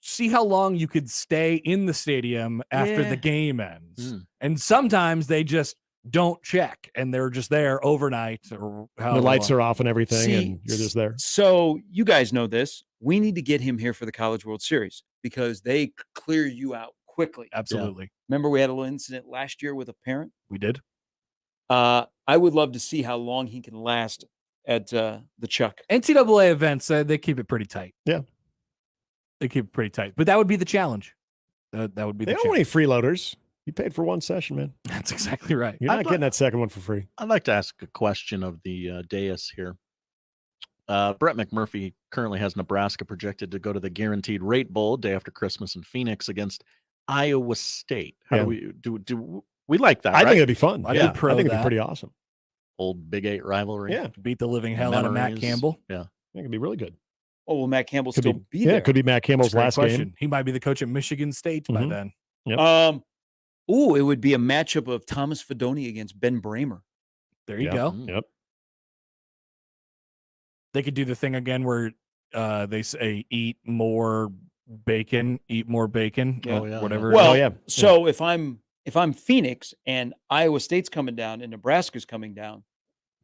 see how long you could stay in the stadium after Yeah. the game ends. And sometimes they just don't check, and they're just there overnight. Or The lights are off and everything, and you're just there. So you guys know this. We need to get him here for the College World Series because they clear you out quickly. Absolutely. Remember we had a little incident last year with a parent? We did. I would love to see how long he can last at the Chuck. NCAA events, they keep it pretty tight. Yeah. They keep it pretty tight. But that would be the challenge. That would be They the don't want challenge. any freeloaders. You paid for one session, man. That's exactly right. You're not getting that second one for free. I'd like to ask a question of the dais here. Brett McMurphy currently has Nebraska projected to go to the Guaranteed Rate Bowl day after Christmas in Phoenix against Iowa State. How do we like that? I right? think it'd be fun. I'd Yeah, be pro I think it'd that. be pretty awesome. Old Big 8 rivalry. Yeah, Beat the living hell out of Matt Memories. Campbell. Yeah. I think it'd be really good. Oh, will Matt Campbell Could still be there? Yeah, it could be Matt Campbell's That's a great last question. game. He might be the coach at Michigan State by Mhm. then. Yep. It would be a matchup of Thomas Fedoni against Ben Bramer. There you Yep. go. Yep. They could do the thing again where they say eat more bacon, Yeah. Oh, yeah, whatever. Well, yeah. so if I'm Phoenix and Iowa State's coming down and Nebraska's coming down,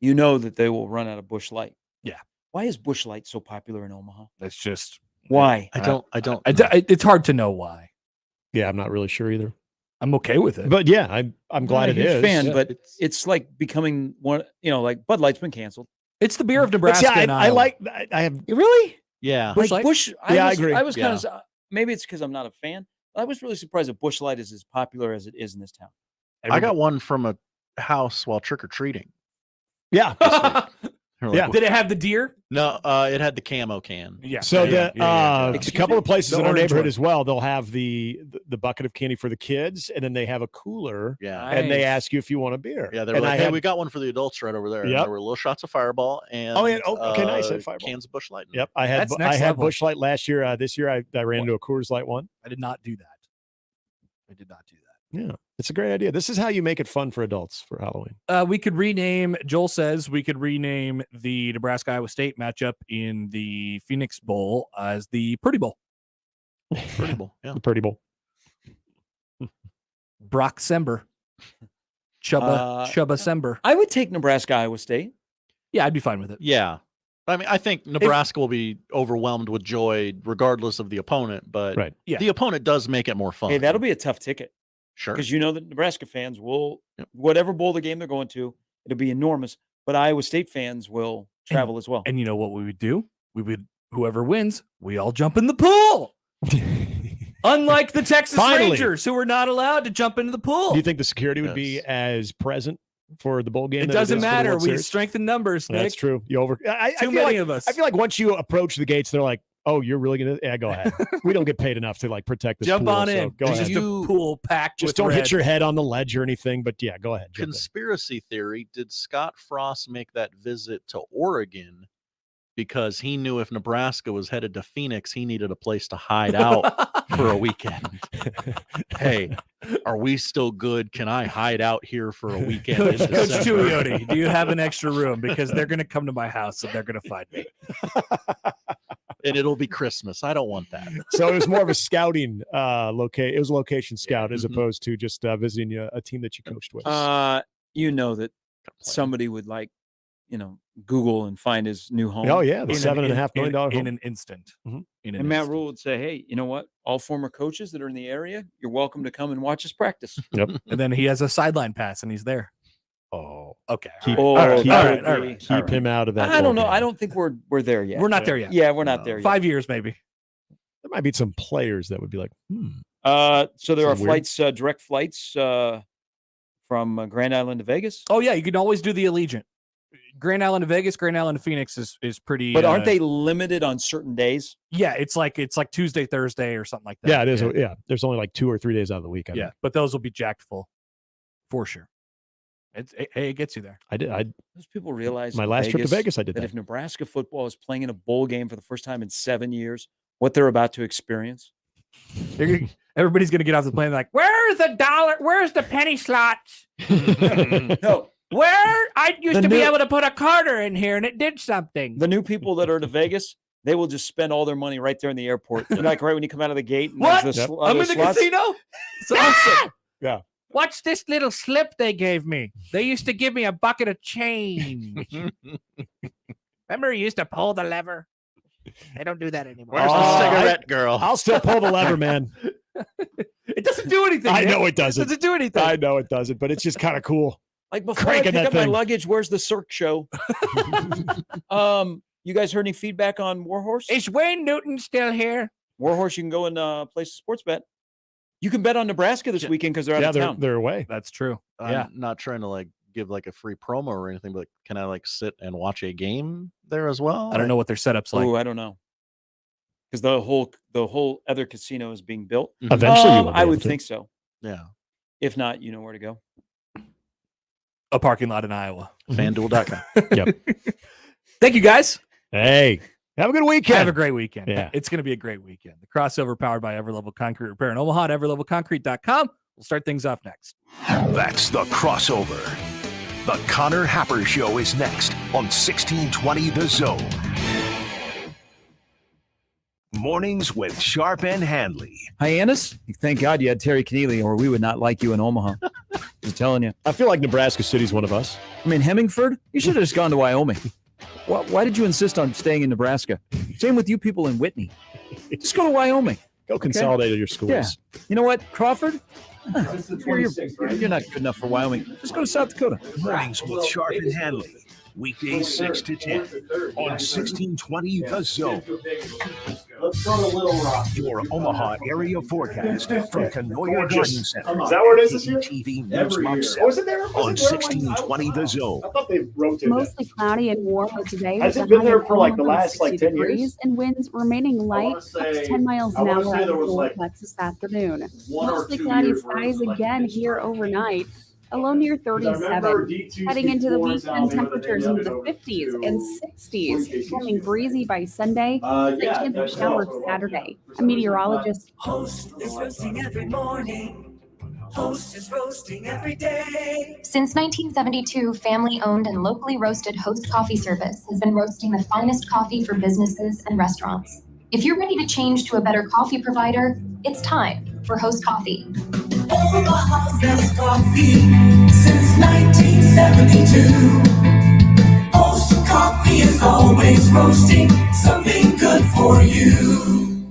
you know that they will run out of Busch Light. Yeah. Why is Busch Light so popular in Omaha? That's just Why? I don't. know. it's hard to know why. Yeah, I'm not really sure either. I'm okay with it. But yeah, I'm glad Not it a huge is. fan, Yeah. but it's like becoming one. Like Bud Light's been canceled. It's the beer of But Nebraska. see, and I Iowa. like. I have. Really? Yeah. Busch Like Light? Busch. Yeah, I agree. I was kind Yeah. of. Maybe it's because I'm not a fan. I was really surprised that Busch Light is as popular as it is in this town. I got one from a house while trick or treating. Yeah. Yeah. Did it have the deer? No, it had the camo can. Yeah. So yeah, a Excuse couple me? of places The in our orange neighborhood one. as well, they'll have the bucket of candy for the kids, and then they have a cooler, Yeah. and they Nice. ask you if you want a beer. Yeah, they were and like, I "Hey, had, we got one for the adults right over there." And Yep. there were little shots of Fireball and Oh, yeah. Oh, okay, nice. I had Fireball. cans of Busch Light. Yep, I had That's I next had level. Busch Light last year. This year I ran into a Coors Light one. I did not do that. I did not do that. Yeah, it's a great idea. This is how you make it fun for adults for Halloween. We could rename. Joel says we could rename the Nebraska Iowa State matchup in the Phoenix Bowl as the Purdy Bowl. Pretty cool. Yeah. The Purdy Bowl. Brock Sember, Chubba Sember. I would take Nebraska Iowa State. Yeah, I'd be fine with it. Yeah. I mean, I think Nebraska will be overwhelmed with joy regardless of the opponent, but Right. Yeah. the opponent does make it more fun. Hey, that'll be a tough ticket sure. because you know that Nebraska fans will, Yep. whatever bowl the game they're going to, it'll be enormous. But Iowa State fans will travel as well. And you know what we would do? We would, whoever wins, we all jump in the pool. Unlike the Texas Finally. Rangers, who were not allowed to jump into the pool. Do you think the security would be Yes. as present for the bowl game? It than doesn't is for the matter. World We Series? strengthen numbers, Nick. That's true. You over. I Too feel many like, of us. I feel like once you approach the gates, they're like, "Oh, you're really gonna? Yeah, go ahead. We don't get paid enough to like protect this Jump pool, on so in. Go There's ahead. just a pool packed Just with don't red. hit your head on the ledge or anything. But yeah, go ahead. jump in. Conspiracy theory: did Scott Frost make that visit to Oregon because he knew if Nebraska was headed to Phoenix, he needed a place to hide out for a weekend? Hey, are we still good? Can I hide out here for a weekend? Coach in December? Tuioti, do you have an extra room? Because they're going to come to my house and they're going to find me. And it'll be Christmas. I don't want that. So it was more of a scouting It was a location scout as Mhm. opposed to just visiting a team that you coached with. You know that somebody would Google and find his new home. Oh yeah, the In an- $7.5 million in home. an instant. Mhm. In an And Matt instant. Rule would say, "Hey, you know what? All former coaches that are in the area, you're welcome to come and watch us practice." And then he has a sideline pass and he's there. Oh, Okay. keep, Oh, keep, all it- right, all right, keep all right. him out of that. I don't ball know. game. I don't think we're there yet. We're not there yet. Yeah, we're not No. there yet. 5 years, maybe. There might be some players that would be like, So there are Sound weird. flights, direct flights from Grand Island to Vegas. Oh, yeah. You can always do the Allegiant. Grand Island to Vegas, Grand Island to Phoenix is pretty. But aren't they limited on certain days? Yeah, it's like Tuesday, Thursday, or something like that. Yeah, it is. Yeah, there's only like 2 or 3 days out of the week. I think. But those will be jacked full, for sure. It gets you there. I did. Those people realize My last trip to Vegas, I did that that. if Nebraska football is playing in a bowl game for the first time in 7 years, what they're about to experience. Everybody's gonna get off the plane like, where's the dollar? Where's the penny slots? No. Where I used to be able to put a quarter in here and it did something. The new people that are to Vegas, they will just spend all their money right there in the airport. You're like right when you come out of the gate. And What? there's the I'm in the casino? It's awesome. Yeah. Watch this little slip they gave me. They used to give me a bucket of change. Remember you used to pull the lever? They don't do that anymore. Where's the cigarette girl? I'll still pull the lever, man. It doesn't do anything. I know it doesn't. It doesn't do anything. I know it doesn't, but it's just kind of cool. Like before Cranking I pick that up my thing. luggage, where's the Cirque show? You guys heard any feedback on Warhorse? Is Wayne Newton still here? Warhorse, you can go and place a sports bet. You can bet on Nebraska this weekend because they're out of town. They're away. That's true. I'm not trying to like give like a free promo or anything, but can I like sit and watch a game there as well? I don't know what their setup's like. Oh, I don't know. Because the whole other casino is being built. Eventually, you will be I able would to. think so. Yeah. If not, you know where to go. A parking lot in Iowa. FanDuel.com. Yep. Thank you, guys. Hey, have a good weekend. Have a great weekend. Yeah. It's going to be a great weekend. The crossover powered by Everlevel Concrete Repair in Omaha at everlevelconcrete.com. We'll start things off next. That's the crossover. The Connor Happer Show is next on 1620 The Zone. Mornings with Sharp and Handley. Hyannis? Thank God you had Terry Keneally, or we would not like you in Omaha. Just telling you. I feel like Nebraska City's one of us. I mean, Hemingford, you should have just gone to Wyoming. Why did you insist on staying in Nebraska? Same with you people in Whitney. Just go to Wyoming. Go consolidate your schools. Yeah. You know what, Crawford? You're not good enough for Wyoming. Just go to South Dakota. Mornings with Sharp and Handley. Weekdays 6 to 10 on 1620 The Zone. Let's go to Little Rock. Your Omaha area forecast from Canoia Garden Center. Is that where it is this year? TV News Every year. Box Oh, is it there? on 1620 The Zone. I thought they rotated Mostly cloudy and warmer today. Has with it a been high there of for like the Omaha last like 60 10 degrees years? and winds remaining light up to 10 miles an hour at the cuts this afternoon. Mostly cloudy skies again here overnight. A low near 37. Heading into the weekend, temperatures into the 50s and 60s. Becoming breezy by Sunday. A chance of showers Saturday. A meteorologist. Host is roasting every morning. Host is roasting every day. Since 1972, family-owned and locally roasted Host Coffee Service has been roasting the finest coffee for businesses and restaurants. If you're ready to change to a better coffee provider, it's time for Host Coffee. Omaha's best coffee since 1972. Host Coffee is always roasting something good for you.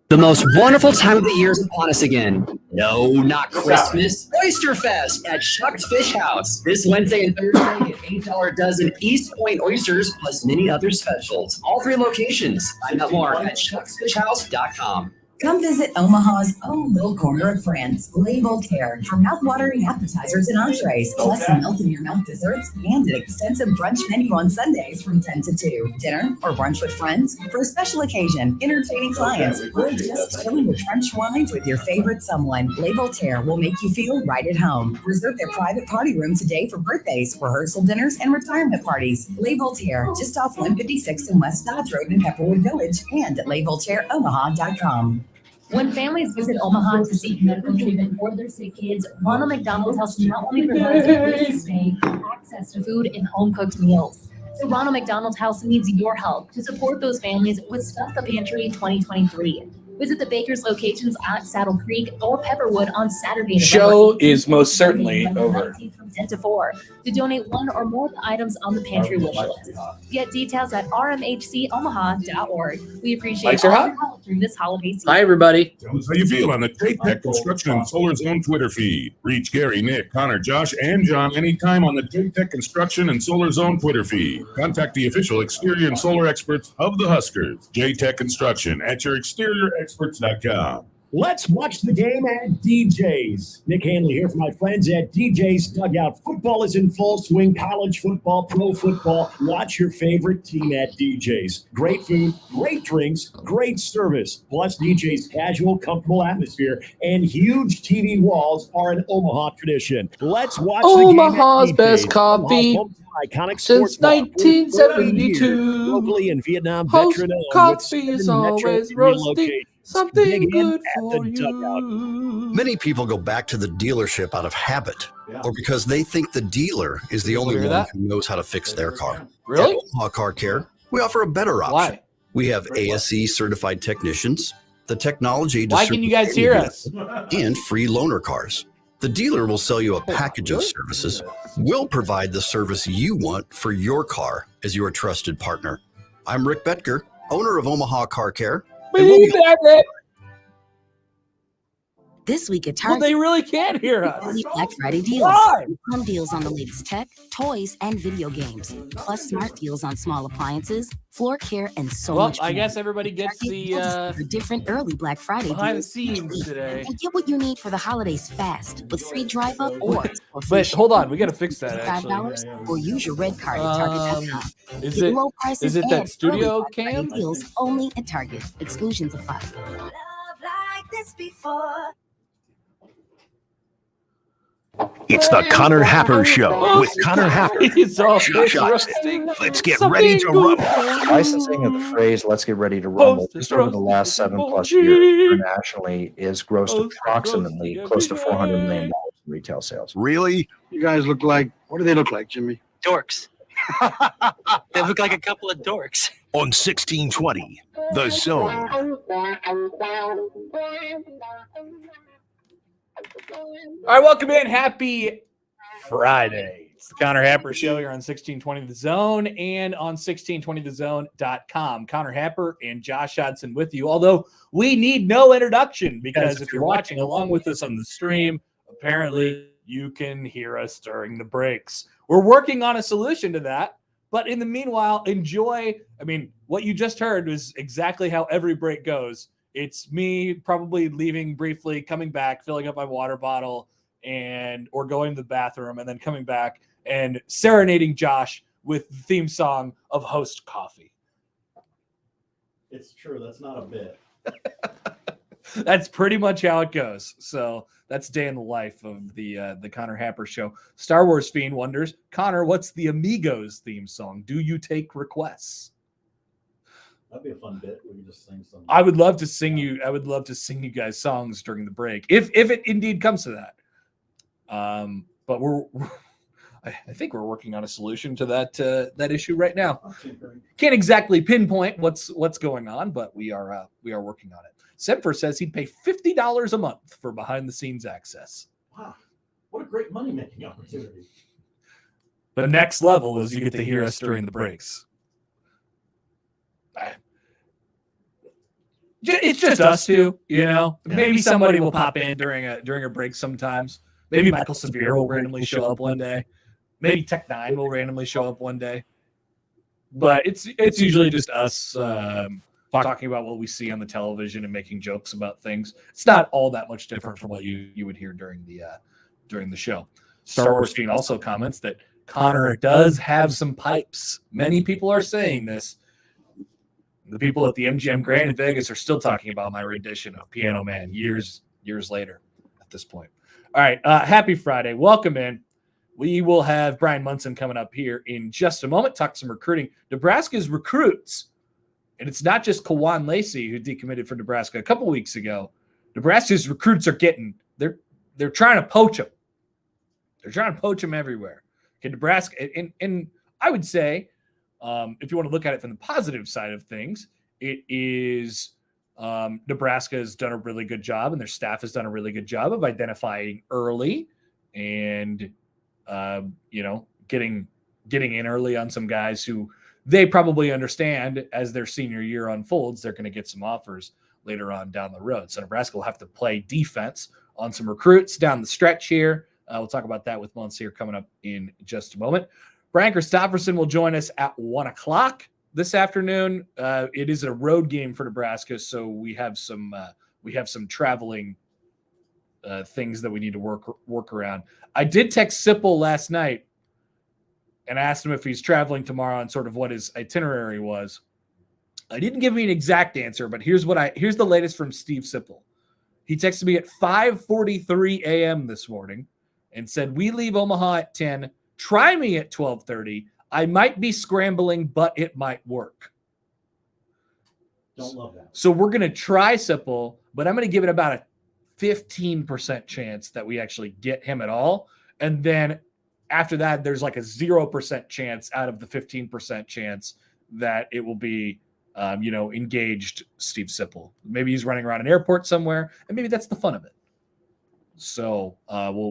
The most wonderful time of the year is upon us again. No, not Christmas. Oyster Fest at Shuck's Fish House. This Wednesday and Thursday, get $8 a dozen East Point oysters plus many other specials. All 3 locations. Find out more at shucksfishhouse.com. Come visit Omaha's own little corner of France, Les Voltaire, for mouth-watering appetizers and entrees, plus melt-in-your-mouth desserts and an extensive brunch menu on Sundays from 10 to 2. Dinner or brunch with friends, for a special occasion, entertaining clients, or just chilling with French wines with your favorite someone, Les Voltaire will make you feel right at home. Reserve their private party room today for birthdays, rehearsal dinners, and retirement parties. Les Voltaire, just off 156 in West Dodge Road in Pepperwood Village, and at lesvoltaireomaha.com. When families visit Omaha to seek medical treatment for their sick kids, Ronald McDonald House not only provides a place to stay, but access to food and home-cooked meals. So Ronald McDonald House needs your help to support those families with Stuff the Pantry 2023. Visit the Baker's locations at Saddle Creek or Pepperwood on Saturday. Show is most certainly over. From 10 to 4 to donate one or more of the items on the pantry wish list. Get details at rmhcomaha.org. We appreciate Lights are all hot. your help through this holiday season. Hi, everybody. Tell us how you feel on the J-Tech Construction and Solar Zone Twitter feed. Reach Gary, Nick, Connor, Josh, and John anytime on the J-Tech Construction and Solar Zone Twitter feed. Contact the official exterior and solar experts of the Huskers. J-Tech Construction at yourexteriorexperts.com. Let's watch the game at DJ's. Nick Hanley here for my friends at DJ's Dugout. Football is in full swing. College football, pro football. Watch your favorite team at DJ's. Great food, great drinks, great service. Plus, DJ's casual, comfortable atmosphere and huge TV walls are an Omaha tradition. Let's watch Omaha's the game at DJ's. best coffee Iconic since sports bar, 1972. locally in Vietnam, Host veteran owned, coffee with is 7 metro always area roasting locations. something Dig in good at for the Dugout. Many people go back to the dealership out of habit or because they think the dealer is the only hear one that? who knows how to fix their car. Really? At Omaha Car Care, we offer a better option. Why? We have ASE certified technicians, the technology to Why can you guys service hear any us? vehicle, and free loaner cars. The dealer will sell you a package of services. We'll provide the service you want for your car as your trusted partner. I'm Rick Betker, owner of Omaha Car Care. and we'll be- This week at Well, Target. they really can't hear us. Early Black Friday deals. Why? Fun deals on the latest tech, toys, and video games. Plus smart deals on small appliances, floor care, and so Well, much more. I guess everybody gets the For different early Black Friday behind the deals. scenes today. And get what you need for the holidays fast with free drive up or But hold on, we got to fix that $5 actually. or use your red card at Target.com. Is Get it low prices is it and that early studio Black Friday cam? deals only at Target. Exclusions apply. It's the Connor Happer Show with Connor Happer. Josh Hudson. Let's get ready to rumble. Licensing of the phrase "Let's get ready to rumble" just over the last 7+ years internationally is grossed approximately close to $400 million in retail sales. Really? You guys look like, what do they look like, Jimmy? Dorks. They look like a couple of dorks. On 1620, The Zone. All right, welcome in. Happy Friday. It's the Connor Happer Show here on 1620 The Zone and on 1620thezone.com. Connor Happer and Josh Hudson with you, although we need no introduction because if you're watching along with us on the stream, apparently you can hear us during the breaks. We're working on a solution to that, but in the meanwhile, enjoy. I mean, what you just heard was exactly how every break goes. It's me probably leaving briefly, coming back, filling up my water bottle, or going to the bathroom, and then coming back and serenading Josh with the theme song of Host Coffee. It's true. That's not a bit. That's pretty much how it goes. So that's day in the life of the Connor Happer Show. Star Wars Fiend wonders, Connor, what's the Amigos theme song? Do you take requests? That'd be a fun bit. We can just sing some. I would love to sing you guys songs during the break, if it indeed comes to that. But I think we're working on a solution to that issue right now. Can't exactly pinpoint what's going on, but we are working on it. Semper says he'd pay $50 a month for behind the scenes access. Wow, what a great money making opportunity! The next level is you get to hear us during the breaks. It's just us two, you know. Maybe somebody will pop in during a break sometimes. Maybe Michael Severe will randomly show up one day. Maybe Tech 9 will randomly show up one day. But it's usually just us talking about what we see on the television and making jokes about things. It's not all that much different from what you would hear during the show. Star Wars Fiend also comments that Connor does have some pipes. Many people are saying this. The people at the MGM Grand in Vegas are still talking about my rendition of Piano Man years later at this point. All right. Happy Friday. Welcome in. We will have Bryan Munson coming up here in just a moment, talk some recruiting. Nebraska's recruits, and it's not just Kawan Lacey who decommitted for Nebraska a couple weeks ago. Nebraska's recruits are they're trying to poach them. They're trying to poach them everywhere. Okay, Nebraska, and I would say, if you want to look at it from the positive side of things, it is Nebraska has done a really good job, and their staff has done a really good job of identifying early and getting in early on some guys who they probably understand as their senior year unfolds, they're going to get some offers later on down the road. So Nebraska will have to play defense on some recruits down the stretch here. We'll talk about that with Munson here coming up in just a moment. Brian Christopherson will join us at 1:00 this afternoon. It is a road game for Nebraska, so we have some we have some traveling things that we need to work around. I did text Sipple last night and asked him if he's traveling tomorrow and sort of what his itinerary was. I didn't give me an exact answer, but here's the latest from Steve Sipple. He texted me at 5:43 a.m. this morning and said, "We leave Omaha at 10. Try me at 12:30. I might be scrambling, but it might work." Don't love that. So we're going to try Sipple, but I'm going to give it about a 15% chance that we actually get him at all. And then after that, there's like a 0% chance out of the 15% chance that it will be, engaged Steve Sipple. Maybe he's running around an airport somewhere, and maybe that's the fun of it. So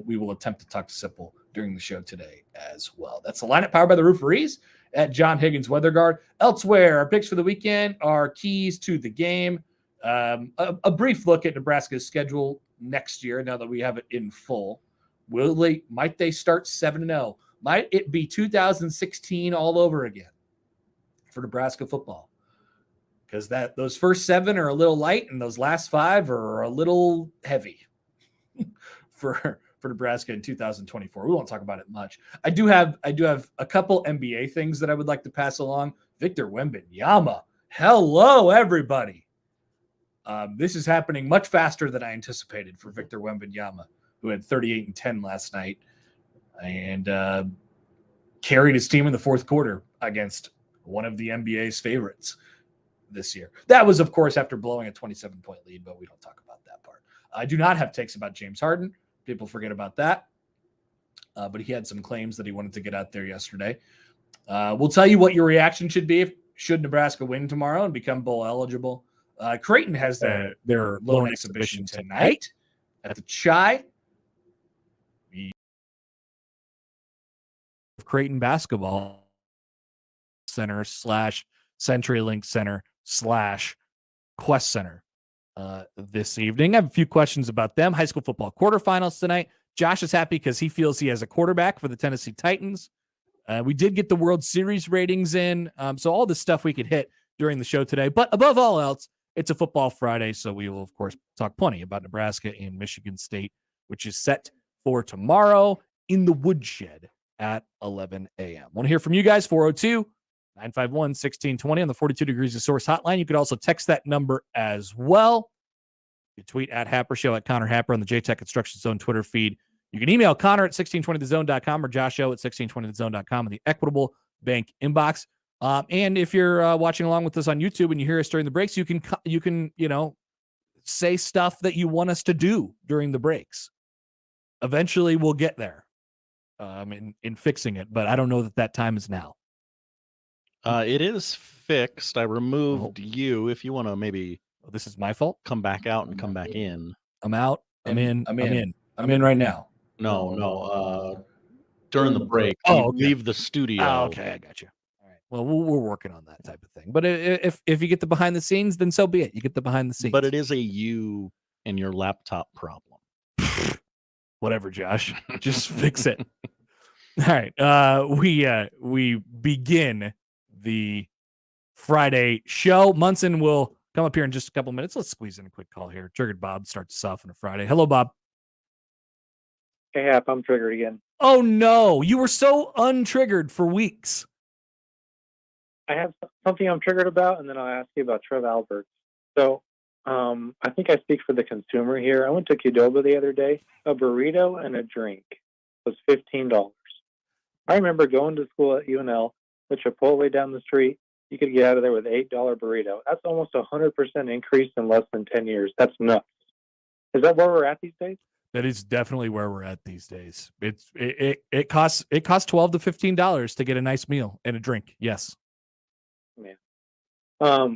we will attempt to talk to Sipple during the show today as well. That's the lineup powered by the Rooferees at John Higgins Weather Guard. Elsewhere, our picks for the weekend are keys to the game. A brief look at Nebraska's schedule next year now that we have it in full. Might they start 7-0? Might it be 2016 all over again for Nebraska football? Because those first 7 are a little light and those last 5 are a little heavy for Nebraska in 2024. We won't talk about it much. I do have a couple NBA things that I would like to pass along. Victor Wembanyama. Hello, everybody. This is happening much faster than I anticipated for Victor Wembanyama, who had 38 and 10 last night and carried his team in the fourth quarter against one of the NBA's favorites this year. That was, of course, after blowing a 27-point lead, but we don't talk about that part. I do not have takes about James Harden. People forget about that. But he had some claims that he wanted to get out there yesterday. We'll tell you what your reaction should be should Nebraska win tomorrow and become bowl eligible. Creighton has their lone exhibition tonight at the Chi. Creighton basketball center / CenturyLink Center / Quest Center this evening. I have a few questions about them. High school football quarterfinals tonight. Josh is happy because he feels he has a quarterback for the Tennessee Titans. We did get the World Series ratings in, so all this stuff we could hit during the show today. But above all else, it's a football Friday, so we will, of course, talk plenty about Nebraska and Michigan State, which is set for tomorrow in the Woodshed at 11 a.m. Want to hear from you guys? 402-951-1620 on the 42 Degrees of Source hotline. You could also text that number as well. You tweet at Happer Show at Connor Happer on the JTech Construction Zone Twitter feed. You can email Connor at 1620thezone.com or Josh Show at 1620thezone.com in the Equitable Bank inbox. And if you're watching along with us on YouTube and you hear us during the breaks, you can say stuff that you want us to do during the breaks. Eventually, we'll get there in fixing it, but I don't know that time is now. It is fixed. I removed you. If you want to maybe, this is my fault. Come back out and come back in. I'm out. I'm in right now. No. During the break, leave the studio. Oh, okay, I got you. All right. Well, we're working on that type of thing. But if you get the behind the scenes, then so be it. You get the behind the scenes. But it is a you and your laptop problem. Whatever, Josh. Just fix it. All right. We begin the Friday show. Munson will come up here in just a couple minutes. Let's squeeze in a quick call here. Triggered Bob starts us off on a Friday. Hello, Bob. Hey, Hap, I'm triggered again. Oh, no. You were so untriggered for weeks. I have something I'm triggered about, and then I'll ask you about Trev Alberts. So I think I speak for the consumer here. I went to Qdoba the other day. A burrito and a drink was $15. I remember going to school at UNL, the Chipotle down the street. You could get out of there with $8 burrito. That's almost 100% increase in less than 10 years. That's nuts. Is that where we're at these days? That is definitely where we're at these days. It costs $12 to $15 to get a nice meal and a drink. Yes. Man.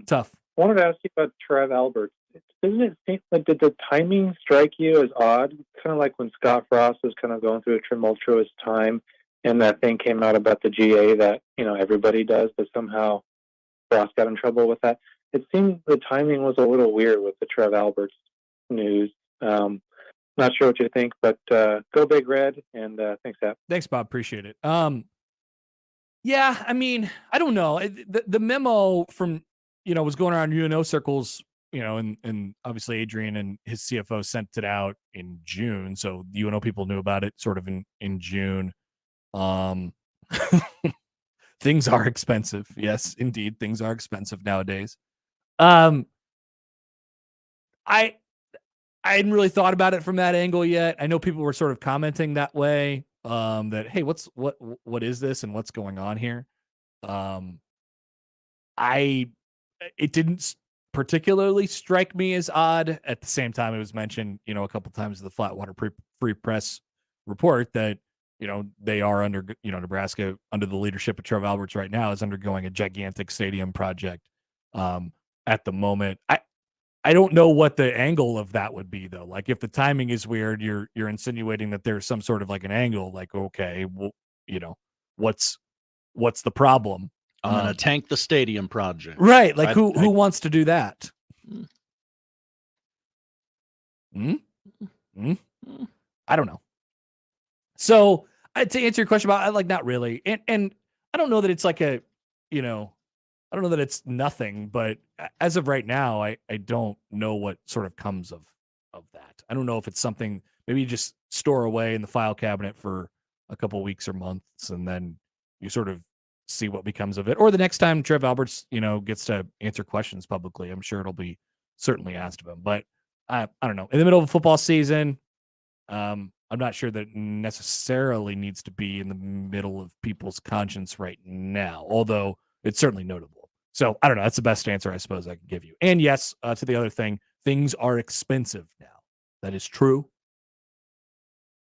Tough. I wanted to ask you about Trev Alberts. Doesn't it seem like, did the timing strike you as odd? Kind of like when Scott Frost was kind of going through a tumultuous time, and that thing came out about the GA that everybody does, but somehow Frost got in trouble with that. It seemed the timing was a little weird with the Trev Alberts news. Not sure what you think, but go Big Red, and thanks, Hap. Thanks, Bob. Appreciate it. Yeah, I mean, I don't know. The memo from was going around UNO circles and obviously Adrian and his CFO sent it out in June. So UNO people knew about it sort of in June. Things are expensive. Yes, indeed. Things are expensive nowadays. I hadn't really thought about it from that angle yet. I know people were sort of commenting that way. That, hey, what is this and what's going on here? It didn't particularly strike me as odd. At the same time, it was mentioned, a couple times in the Flatwater Free Press report that, they are under, Nebraska under the leadership of Trev Alberts right now is undergoing a gigantic stadium project at the moment. I don't know what the angle of that would be, though. Like, if the timing is weird, you're insinuating that there's some sort of like an angle, like, okay, well, what's the problem? I'm going to tank the stadium project. Right. Like, who wants to do that? I don't know. So to answer your question about, like, not really. And I don't know that it's like I don't know that it's nothing, but as of right now, I don't know what sort of comes of that. I don't know if it's something maybe you just store away in the file cabinet for a couple weeks or months, and then you sort of see what becomes of it. Or the next time Trev Alberts, gets to answer questions publicly, I'm sure it'll be certainly asked of him. But I don't know. In the middle of a football season, I'm not sure that necessarily needs to be in the middle of people's conscience right now, although it's certainly notable. So I don't know. That's the best answer I suppose I can give you. And yes, to the other thing, things are expensive now. That is true.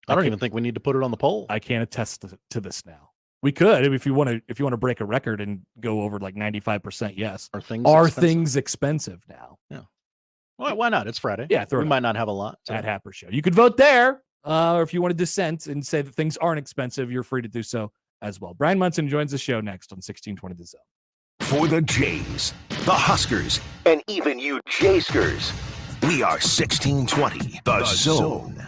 I don't even think we need to put it on the poll. I can't attest to this now. We could, if you want to break a record and go over like 95%. Yes. Are things expensive now? Yeah. Well, why not? It's Friday. Yeah. We might not have a lot. At Happer Show. You could vote there. Or if you want to dissent and say that things aren't expensive, you're free to do so as well. Bryan Munson joins the show next on 1620 The Zone. For the Jays, the Huskers, and even you Jayskers, we are 1620 The Zone.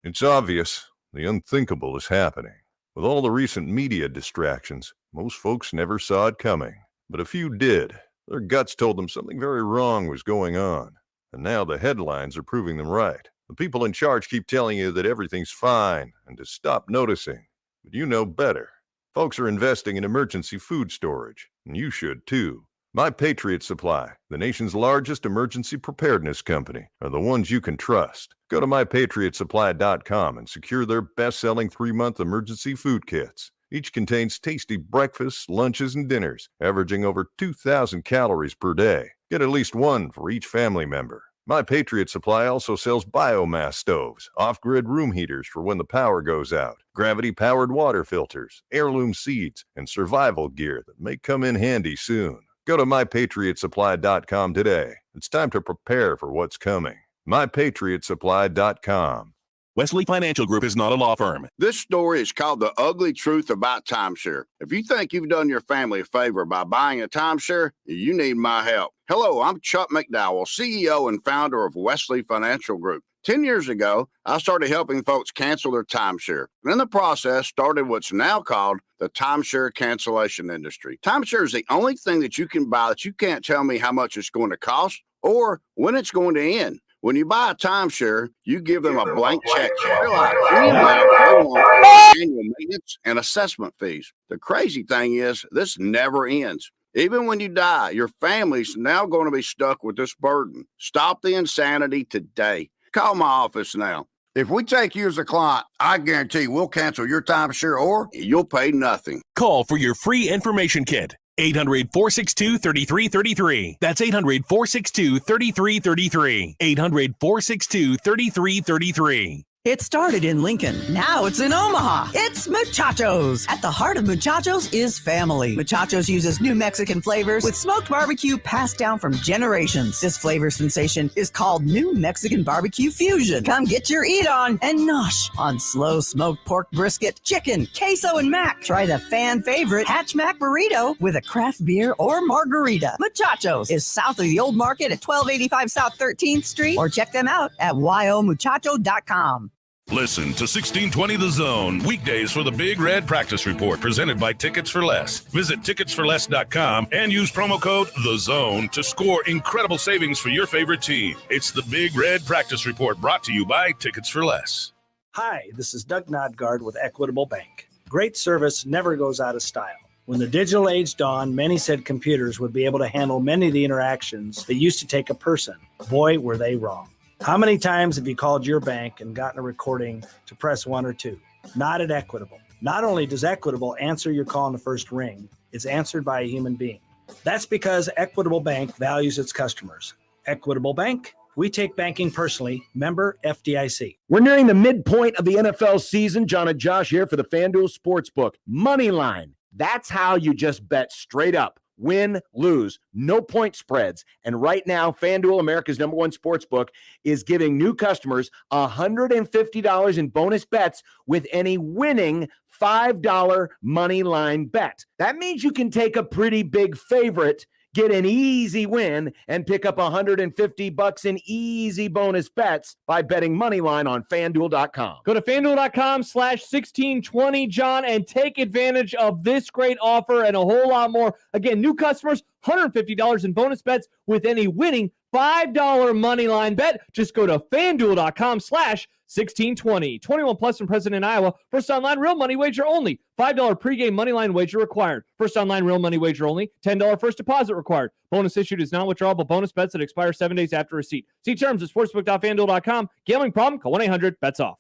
It's obvious the unthinkable is happening. With all the recent media distractions, most folks never saw it coming. But a few did. Their guts told them something very wrong was going on. And now the headlines are proving them right. The people in charge keep telling you that everything's fine and to stop noticing. But you know better. Folks are investing in emergency food storage, and you should too. My Patriot Supply, the nation's largest emergency preparedness company, are the ones you can trust. Go to mypatriotsupply.com and secure their best-selling 3-month emergency food kits. Each contains tasty breakfasts, lunches, and dinners, averaging over 2,000 calories per day. Get at least one for each family member. My Patriot Supply also sells biomass stoves, off-grid room heaters for when the power goes out, gravity-powered water filters, heirloom seeds, and survival gear that may come in handy soon. Go to mypatriotsupply.com today. It's time to prepare for what's coming. mypatriotsupply.com. Wesley Financial Group is not a law firm. This story is called The Ugly Truth About Timeshare. If you think you've done your family a favor by buying a timeshare, you need my help. Hello, I'm Chuck McDowell, CEO and founder of Wesley Financial Group. 10 years ago, I started helping folks cancel their timeshare. And in the process, started what's now called the timeshare cancellation industry. Timeshare is the only thing that you can buy that you can't tell me how much it's going to cost or when it's going to end. When you buy a timeshare, you give them a blank check. Fill out any amount they want for annual maintenance and assessment fees. The crazy thing is, this never ends. Even when you die, your family's now going to be stuck with this burden. Stop the insanity today. Call my office now. If we take you as a client, I guarantee we'll cancel your timeshare or you'll pay nothing. Call for your free information kit. 800-462-3333. That's 800-462-3333. 800-462-3333. It started in Lincoln. Now it's in Omaha. It's Muchachos. At the heart of Muchachos is family. Muchachos uses new Mexican flavors with smoked barbecue passed down from generations. This flavor sensation is called New Mexican Barbecue Fusion. Come get your eat on and nosh on slow smoked pork brisket, chicken, queso, and mac. Try the fan favorite Hatch Mac Burrito with a craft beer or margarita. Muchachos is south of the Old Market at 1285 South 13th Street, or check them out at yomuchacho.com. Listen to 1620 The Zone weekdays for the Big Red Practice Report presented by Tickets for Less. Visit ticketsforless.com and use promo code The Zone to score incredible savings for your favorite team. It's the Big Red Practice Report brought to you by Tickets for Less. Hi, this is Doug Nodgard with Equitable Bank. Great service never goes out of style. When the digital age dawned, many said computers would be able to handle many of the interactions that used to take a person. Boy, were they wrong. How many times have you called your bank and gotten a recording to press 1 or 2? Not at Equitable. Not only does Equitable answer your call in the first ring, it's answered by a human being. That's because Equitable Bank values its customers. Equitable Bank, we take banking personally. Member FDIC. We're nearing the midpoint of the NFL season. John and Josh here for the FanDuel Sportsbook. Money line. That's how you just bet straight up. Win, lose, no point spreads. And right now, FanDuel, America's #1 sportsbook, is giving new customers $150 in bonus bets with any winning $5 money line bet. That means you can take a pretty big favorite, get an easy win, and pick up $150 in easy bonus bets by betting moneyline on FanDuel.com. Go to FanDuel.com/1620, John, and take advantage of this great offer and a whole lot more. Again, new customers, $150 in bonus bets with any winning $5 money line bet. Just go to FanDuel.com/1620. 21 plus from present in Iowa. First online real money wager only. $5 pregame money line wager required. First online real money wager only. $10 first deposit required. Bonus issued is non-withdrawable bonus bets that expire 7 days after receipt. See terms at sportsbook.fanduel.com. Gambling problem? Call 1-800-BETS-OFF.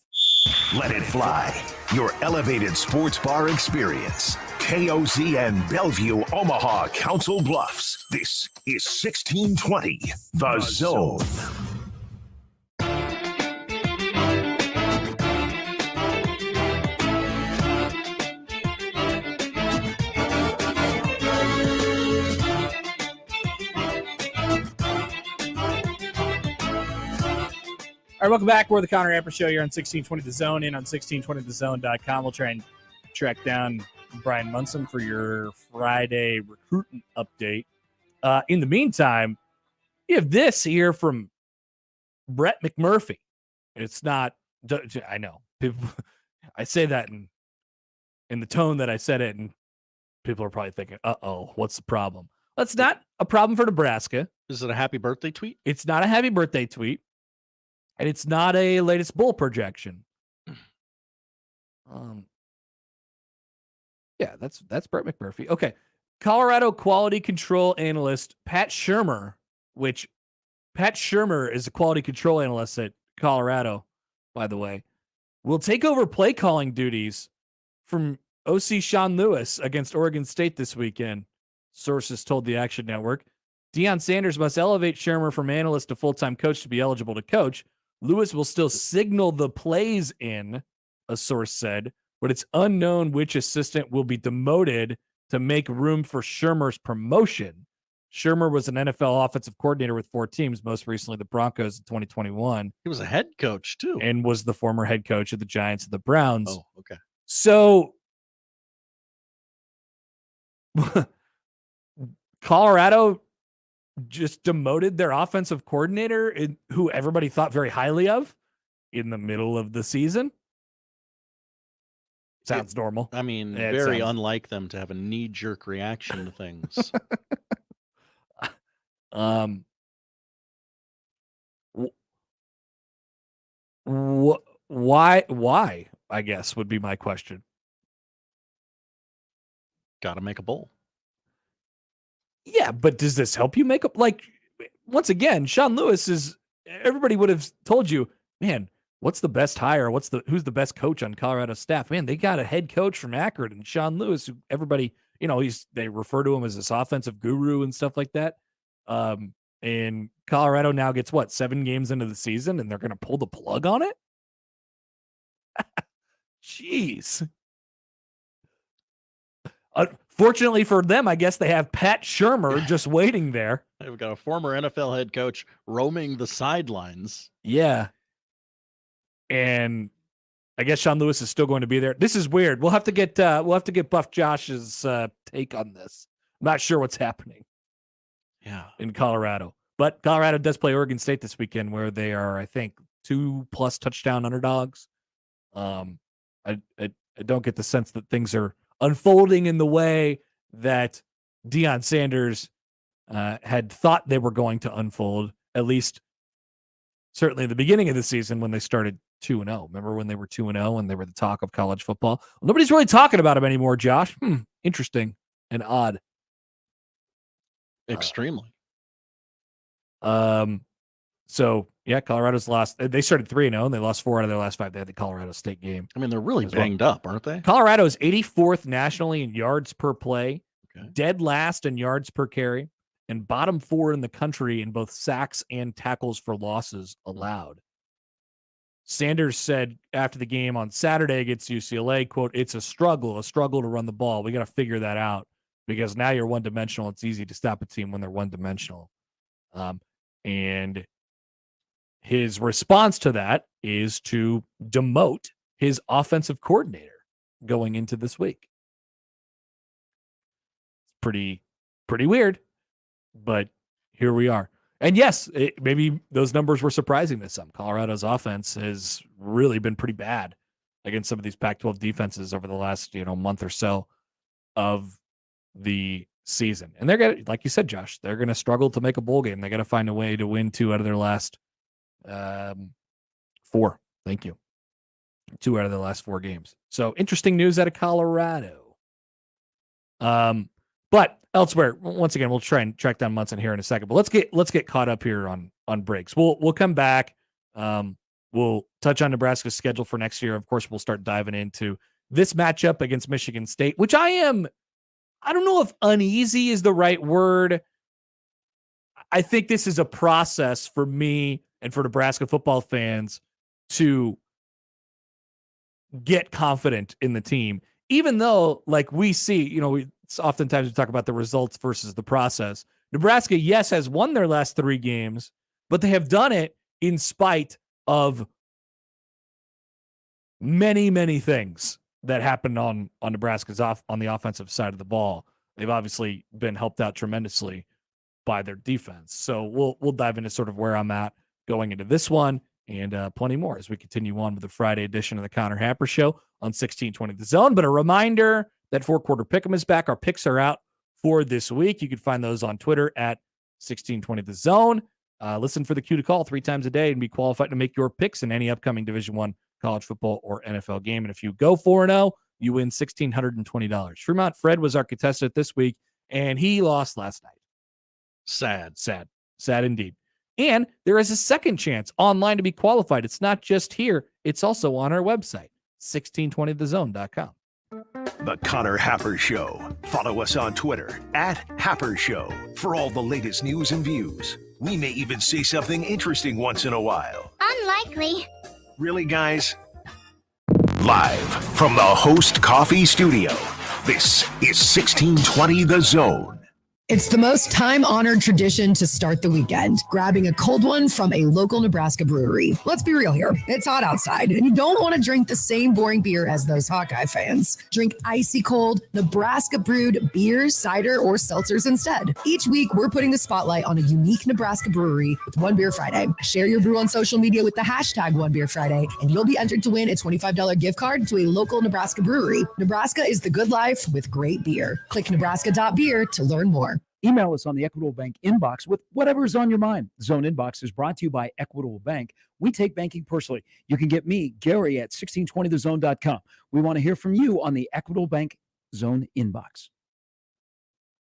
Let it fly. Your elevated sports bar experience. KOZ and Bellevue, Omaha, Council Bluffs. This is 1620, The Zone. All right, welcome back. We're the Connor Happer Show here on 1620 The Zone and on 1620thezone.com. We'll try and track down Bryan Munson for your Friday recruiting update. In the meantime, you have this here from Brett McMurphy. It's not, I know, people, I say that in the tone that I said it, and people are probably thinking, uh-oh, what's the problem? That's not a problem for Nebraska. Is it a happy birthday tweet? It's not a happy birthday tweet. And it's not a latest bowl projection. Yeah, that's Brett McMurphy. Okay. Colorado quality control analyst Pat Shermer, which Pat Shermer is a quality control analyst at Colorado, by the way, will take over play calling duties from OC Sean Lewis against Oregon State this weekend, sources told the Action Network. Deion Sanders must elevate Shermer from analyst to full-time coach to be eligible to coach. Lewis will still signal the plays in, a source said, but it's unknown which assistant will be demoted to make room for Shermer's promotion. Shermer was an NFL offensive coordinator with 4 teams, most recently the Broncos in 2021. He was a head coach, too. And was the former head coach of the Giants and the Browns. Oh, okay. So, Colorado just demoted their offensive coordinator, who everybody thought very highly of, in the middle of the season. Sounds normal. I mean, very unlike them to have a knee-jerk reaction to things. Why, I guess, would be my question. Got to make a bowl. Yeah, but does this help you make up? Like, once again, Sean Lewis is, everybody would have told you, man, what's the best hire? Who's the best coach on Colorado's staff? Man, they got a head coach from Akron and Sean Lewis, who everybody, they refer to him as this offensive guru and stuff like that. And Colorado now gets 7 games into the season and they're going to pull the plug on it? Jeez. Fortunately for them, I guess they have Pat Shermer just waiting there. They've got a former NFL head coach roaming the sidelines. Yeah. And I guess Sean Lewis is still going to be there. This is weird. We'll have to get Buff Josh's take on this. I'm not sure what's happening. Yeah. In Colorado. But Colorado does play Oregon State this weekend, where they are, I think, 2+ touchdown underdogs. I don't get the sense that things are unfolding in the way that Deion Sanders had thought they were going to unfold, at least certainly at the beginning of the season when they started 2-0. Remember when they were 2-0 and they were the talk of college football? Well, nobody's really talking about them anymore, Josh. Interesting and odd. Extremely. So, yeah, Colorado's lost. They started 3-0, and they lost 4 out of their last 5. They had the Colorado State game. I mean, they're really banged up, aren't they? Colorado is 84th nationally in yards per play, dead last in yards per carry, and bottom 4 in the country in both sacks and tackles for losses allowed. Sanders said after the game on Saturday against UCLA, quote, "It's a struggle to run the ball. We got to figure that out because now you're one-dimensional. It's easy to stop a team when they're one-dimensional." And his response to that is to demote his offensive coordinator going into this week. Pretty weird, but here we are. And yes, maybe those numbers were surprising to some. Colorado's offense has really been pretty bad against some of these Pac-12 defenses over the last month or so of the season. And they're going to, like you said, Josh, they're going to struggle to make a bowl game. They got to find a way to win 2 out of their last 4. Thank you. 2 out of the last 4 games. So interesting news out of Colorado. But elsewhere, once again, we'll try and track down Munson here in a second. But let's get caught up here on breaks. We'll come back. We'll touch on Nebraska's schedule for next year. Of course, we'll start diving into this matchup against Michigan State, which I don't know if uneasy is the right word. I think this is a process for me and for Nebraska football fans to get confident in the team, even though, like we see, oftentimes we talk about the results versus the process. Nebraska, yes, has won their last 3 games, but they have done it in spite of many, many things that happened on Nebraska's on the offensive side of the ball. They've obviously been helped out tremendously by their defense. So we'll dive into sort of where I'm at going into this one and plenty more as we continue on with the Friday edition of the Connor Happer Show on 1620 The Zone. But a reminder that 4-quarter pick'em is back. Our picks are out for this week. You can find those on Twitter at 1620 The Zone. Listen for the cue to call 3 times a day and be qualified to make your picks in any upcoming Division I college football or NFL game. And if you go 4-0, you win $1,620. Fremont Fred was our contestant this week, and he lost last night. Sad indeed. And there is a second chance online to be qualified. It's not just here. It's also on our website, 1620thezone.com. The Connor Happer Show. Follow us on Twitter at Happer Show for all the latest news and views. We may even say something interesting once in a while. Unlikely. Really, guys? Live from the Host Coffee Studio, this is 1620 The Zone. It's the most time-honored tradition to start the weekend, grabbing a cold one from a local Nebraska brewery. Let's be real here. It's hot outside, and you don't want to drink the same boring beer as those Hawkeye fans. Drink icy cold, Nebraska-brewed beers, cider, or seltzers instead. Each week, we're putting the spotlight on a unique Nebraska brewery with One Beer Friday. Share your brew on social media with the hashtag One Beer Friday, and you'll be entered to win a $25 gift card to a local Nebraska brewery. Nebraska is the good life with great beer. Click nebraska.beer to learn more. Email us on the Equitable Bank inbox with whatever is on your mind. Zone Inbox is brought to you by Equitable Bank. We take banking personally. You can get me, Gary, at 1620thezone.com. We want to hear from you on the Equitable Bank Zone Inbox.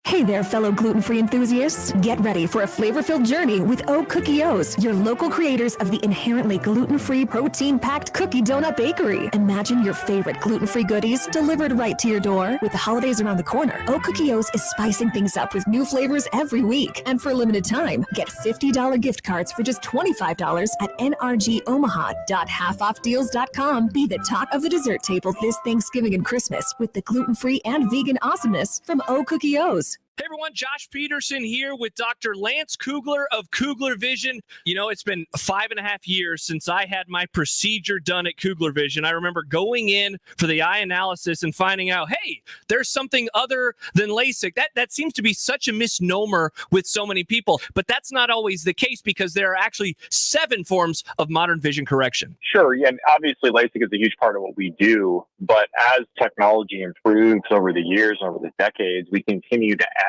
Hey there, fellow gluten-free enthusiasts. Get ready for a flavor-filled journey with O Cookie O's, your local creators of the inherently gluten-free, protein-packed cookie donut bakery. Imagine your favorite gluten-free goodies delivered right to your door. With the holidays around the corner, O Cookie O's is spicing things up with new flavors every week. And for a limited time, get $50 gift cards for just $25 at nrgomaha.halfoffdeals.com. Be the talk of the dessert table this Thanksgiving and Christmas with the gluten-free and vegan awesomeness from O Cookie O's. Hey everyone, Josh Peterson here with Dr. Lance Kugler of Kugler Vision. You know, it's been 5.5 years since I had my procedure done at Kugler Vision. I remember going in for the eye analysis and finding out, hey, there's something other than LASIK. That seems to be such a misnomer with so many people, but that's not always the case because there are actually 7 forms of modern vision correction. Sure, yeah, and obviously LASIK is a huge part of what we do, but as technology improves over the years, over the decades, we continue to add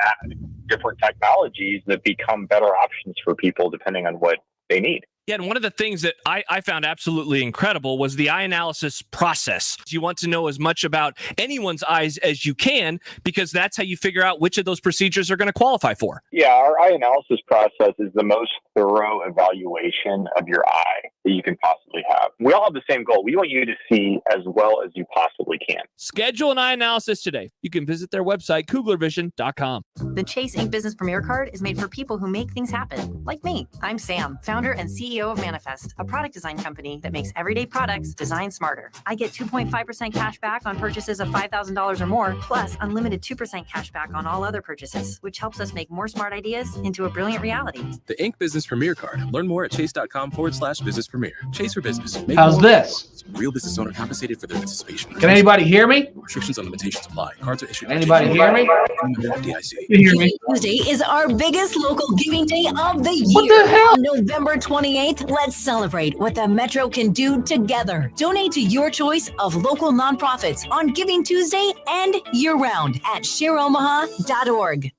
different technologies that become better options for people depending on what they need. Yeah, and one of the things that I found absolutely incredible was the eye analysis process. You want to know as much about anyone's eyes as you can because that's how you figure out which of those procedures are going to qualify for. Yeah, our eye analysis process is the most thorough evaluation of your eye that you can possibly have. We all have the same goal. We want you to see as well as you possibly can. Schedule an eye analysis today. You can visit their website, kuglervision.com. The Chase Ink Business Premier Card is made for people who make things happen, like me. I'm Sam, founder and CEO of Manifest, a product design company that makes everyday products designed smarter. I get 2.5% cash back on purchases of $5,000 or more, plus unlimited 2% cash back on all other purchases, which helps us make more smart ideas into a brilliant reality. The Ink Business Premier Card. Learn more at chase.com/business premier. Chase for business. Make How's this? Real business owner compensated for their participation. Can anybody hear me? Restrictions and limitations apply. Cards are issued. Anybody hear me? FDIC. You hear me? Tuesday is our biggest local giving day of the year. What the hell? On November 28th, let's celebrate what the Metro can do together. Donate to your choice of local nonprofits on Giving Tuesday and year-round at shareomaha.org.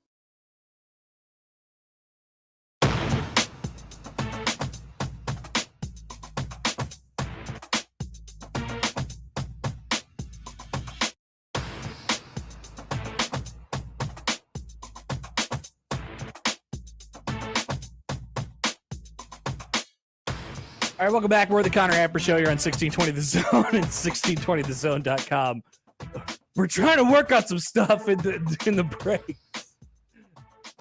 All right, welcome back. We're the Connor Happer Show here on 1620 The Zone and 1620thezone.com. We're trying to work on some stuff in the break.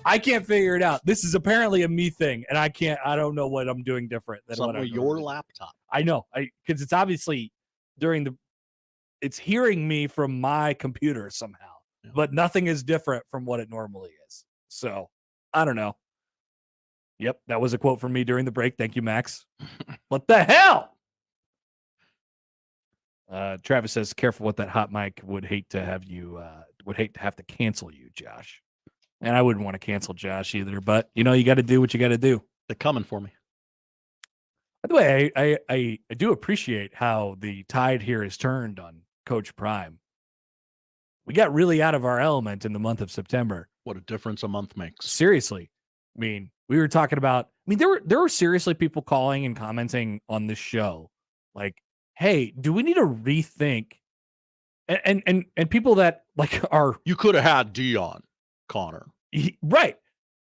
I can't figure it out. This is apparently a me thing, and I don't know what I'm doing different than Something what with your laptop. I know, because it's obviously it's hearing me from my computer somehow, but nothing is different from what it normally is. So I don't know. Yep, that was a quote from me during the break. Thank you, Max. What the hell? Travis says, "Careful with that hot mic. Would hate to have to cancel you, Josh." And I wouldn't want to cancel Josh either. But you got to do what you got to do. They're coming for me. By the way, I do appreciate how the tide here has turned on Coach Prime. We got really out of our element in the month of September. What a difference a month makes. Seriously, I mean. We were talking about, there were seriously people calling and commenting on this show. Like, hey, do we need to rethink? And people that are. You could have had Dion, Connor. Right.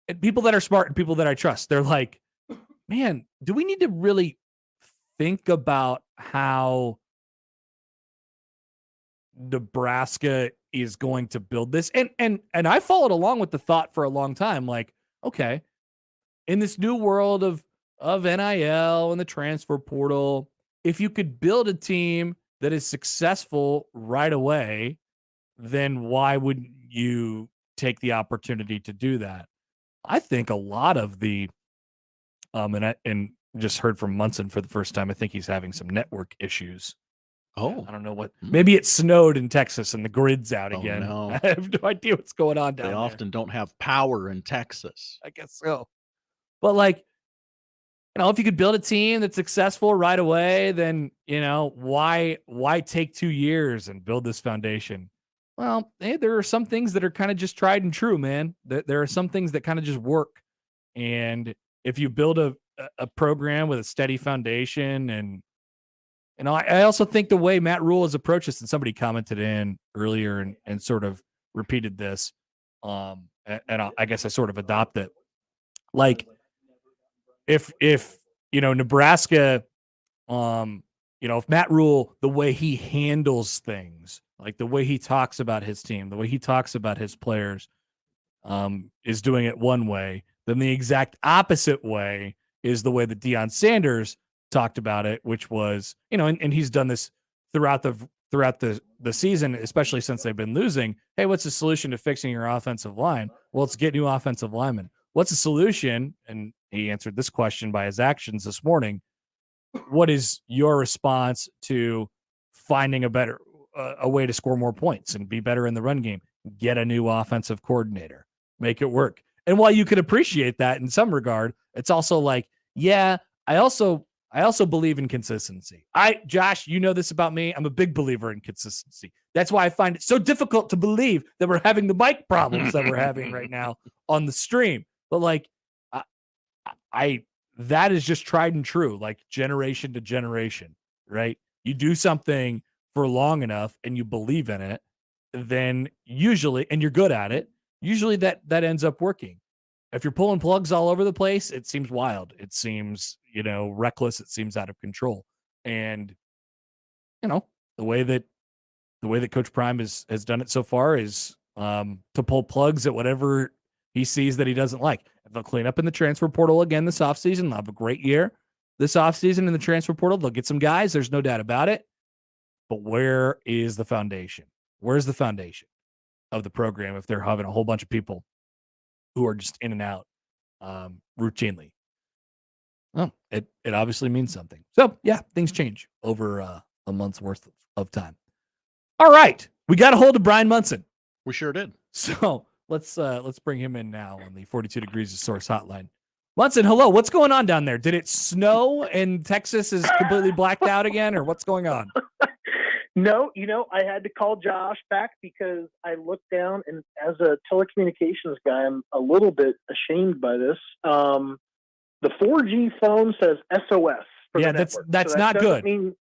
And people that are smart and people that I trust. They're like, man, do we need to really think about how Nebraska is going to build this? And I followed along with the thought for a long time. Like, okay. In this new world of NIL and the transfer portal, if you could build a team that is successful right away, then why wouldn't you take the opportunity to do that? I think a lot of the and just heard from Munson for the first time. I think he's having some network issues. Oh, I don't know what. Maybe it snowed in Texas and the grid's out again. No. I have no idea what's going on down there. They often don't have power in Texas. I guess so. But if you could build a team that's successful right away, then, why take 2 years and build this foundation? Well, hey, there are some things that are kind of just tried and true, man. There are some things that kind of just work. And if you build a program with a steady foundation and I also think the way Matt Rule has approached this, and somebody commented in earlier and sort of repeated this, and I guess I sort of adopt it. If Nebraska, if Matt Rule, the way he handles things, like the way he talks about his team, the way he talks about his players, is doing it one way, then the exact opposite way is the way that Deion Sanders talked about it, which was, and he's done this throughout throughout the season, especially since they've been losing. Hey, what's the solution to fixing your offensive line? Well, it's get new offensive linemen. What's the solution? And he answered this question by his actions this morning. What is your response to finding a way to score more points and be better in the run game? Get a new offensive coordinator, make it work. And while you could appreciate that in some regard, it's also like, yeah, I also believe in consistency. Josh, you know this about me. I'm a big believer in consistency. That's why I find it so difficult to believe that we're having the mic problems that we're having right now on the stream. But like, that is just tried and true, like generation to generation, right? You do something for long enough and you believe in it, then usually, and you're good at it, usually that ends up working. If you're pulling plugs all over the place, it seems wild. It seems, reckless. It seems out of control. And, the way that Coach Prime has done it so far is to pull plugs at whatever he sees that he doesn't like. If they'll clean up in the transfer portal again this offseason, they'll have a great year this offseason in the transfer portal. They'll get some guys. There's no doubt about it. But where is the foundation? Where's the foundation of the program if they're having a whole bunch of people who are just in and out routinely? Well, it obviously means something. So, yeah, things change over a month's worth of time. All right. We got a hold of Bryan Munson. We sure did. So let's bring him in now on the 42 Degrees of Source hotline. Munson, hello. What's going on down there? Did it snow and Texas is completely blacked out again, or what's going on? No, I had to call Josh back because I looked down, and as a telecommunications guy, I'm a little bit ashamed by this. The 4G phone says SOS. Yeah, that's not good.